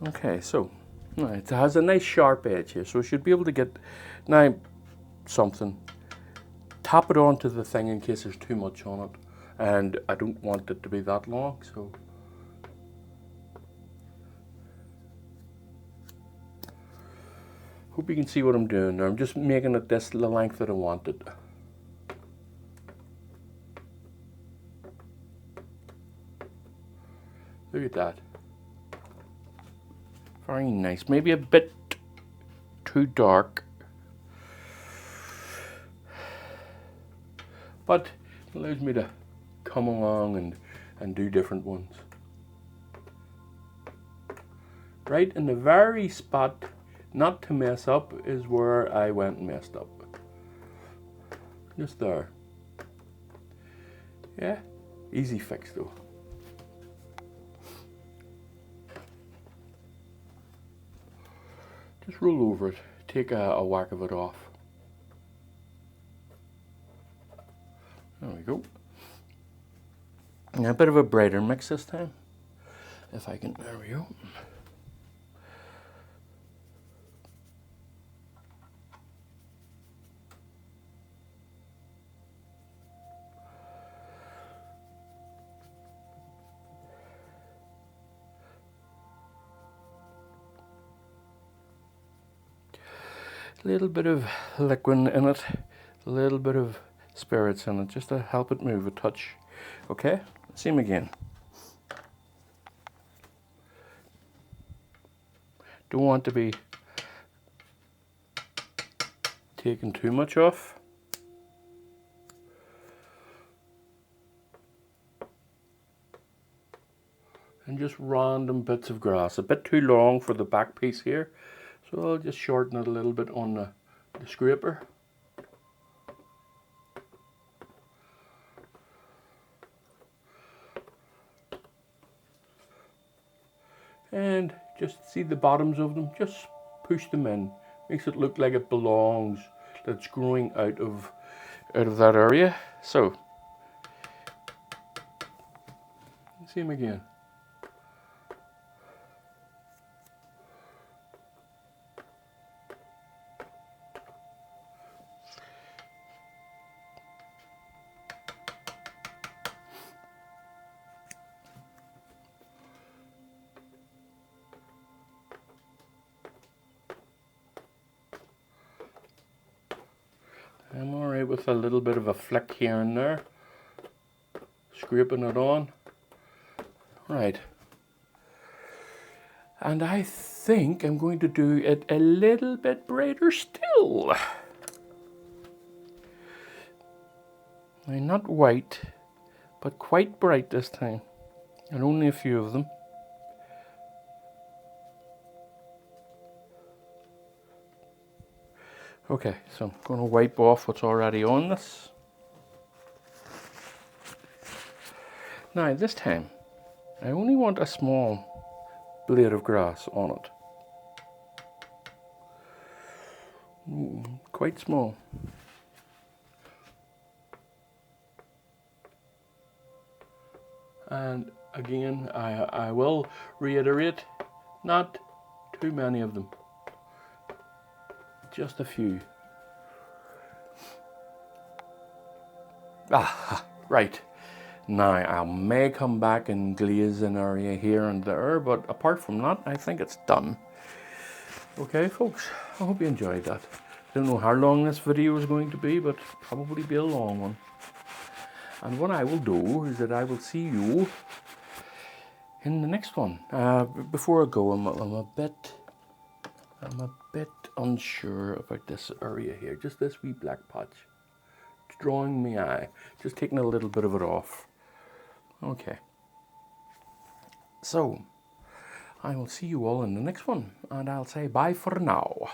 Okay, so now it has a nice sharp edge here, so we should be able to get now something. Tap it onto the thing in case there's too much on it, and I don't want it to be that long, so. Hope you can see what I'm doing there. I'm just making it this the length that I want it. Look at that. Very nice. Maybe a bit too dark, but it allows me to come along and do different ones. Right in the very spot not to mess up is where I went and messed up. Just there. Yeah, easy fix though. Just roll over it, take a whack of it off. There we go. And a bit of a brighter mix this time. If I can, there we go. A little bit of liquid in it, a little bit of spirits in it, just to help it move a touch. Okay, same again. Don't want to be taking too much off. And just random bits of grass, a bit too long for the back piece here. So I'll just shorten it a little bit on the scraper. And just see the bottoms of them, just push them in. Makes it look like it belongs, that it's growing out of that area. So, same again. with a little bit of a flick here and there, scraping it on. Right. And I think I'm going to do it a little bit brighter still. Now, not white, but quite bright this time, and only a few of them. Okay, so I'm going to wipe off what's already on this. Now this time, I only want a small blade of grass on it. Quite small. And again, I will reiterate, not too many of them. Just a few. Ah, right. Now, I may come back and glaze an area here and there, but apart from that, I think it's done. Okay, folks, I hope you enjoyed that. I don't know how long this video is going to be, but probably be a long one. And what I will do is that I will see you in the next one. Before I go, I'm a bit unsure about this area here. Just this wee black patch. It's drawing my eye. Just taking a little bit of it off. Okay. So, I will see you all in the next one. And I'll say bye for now.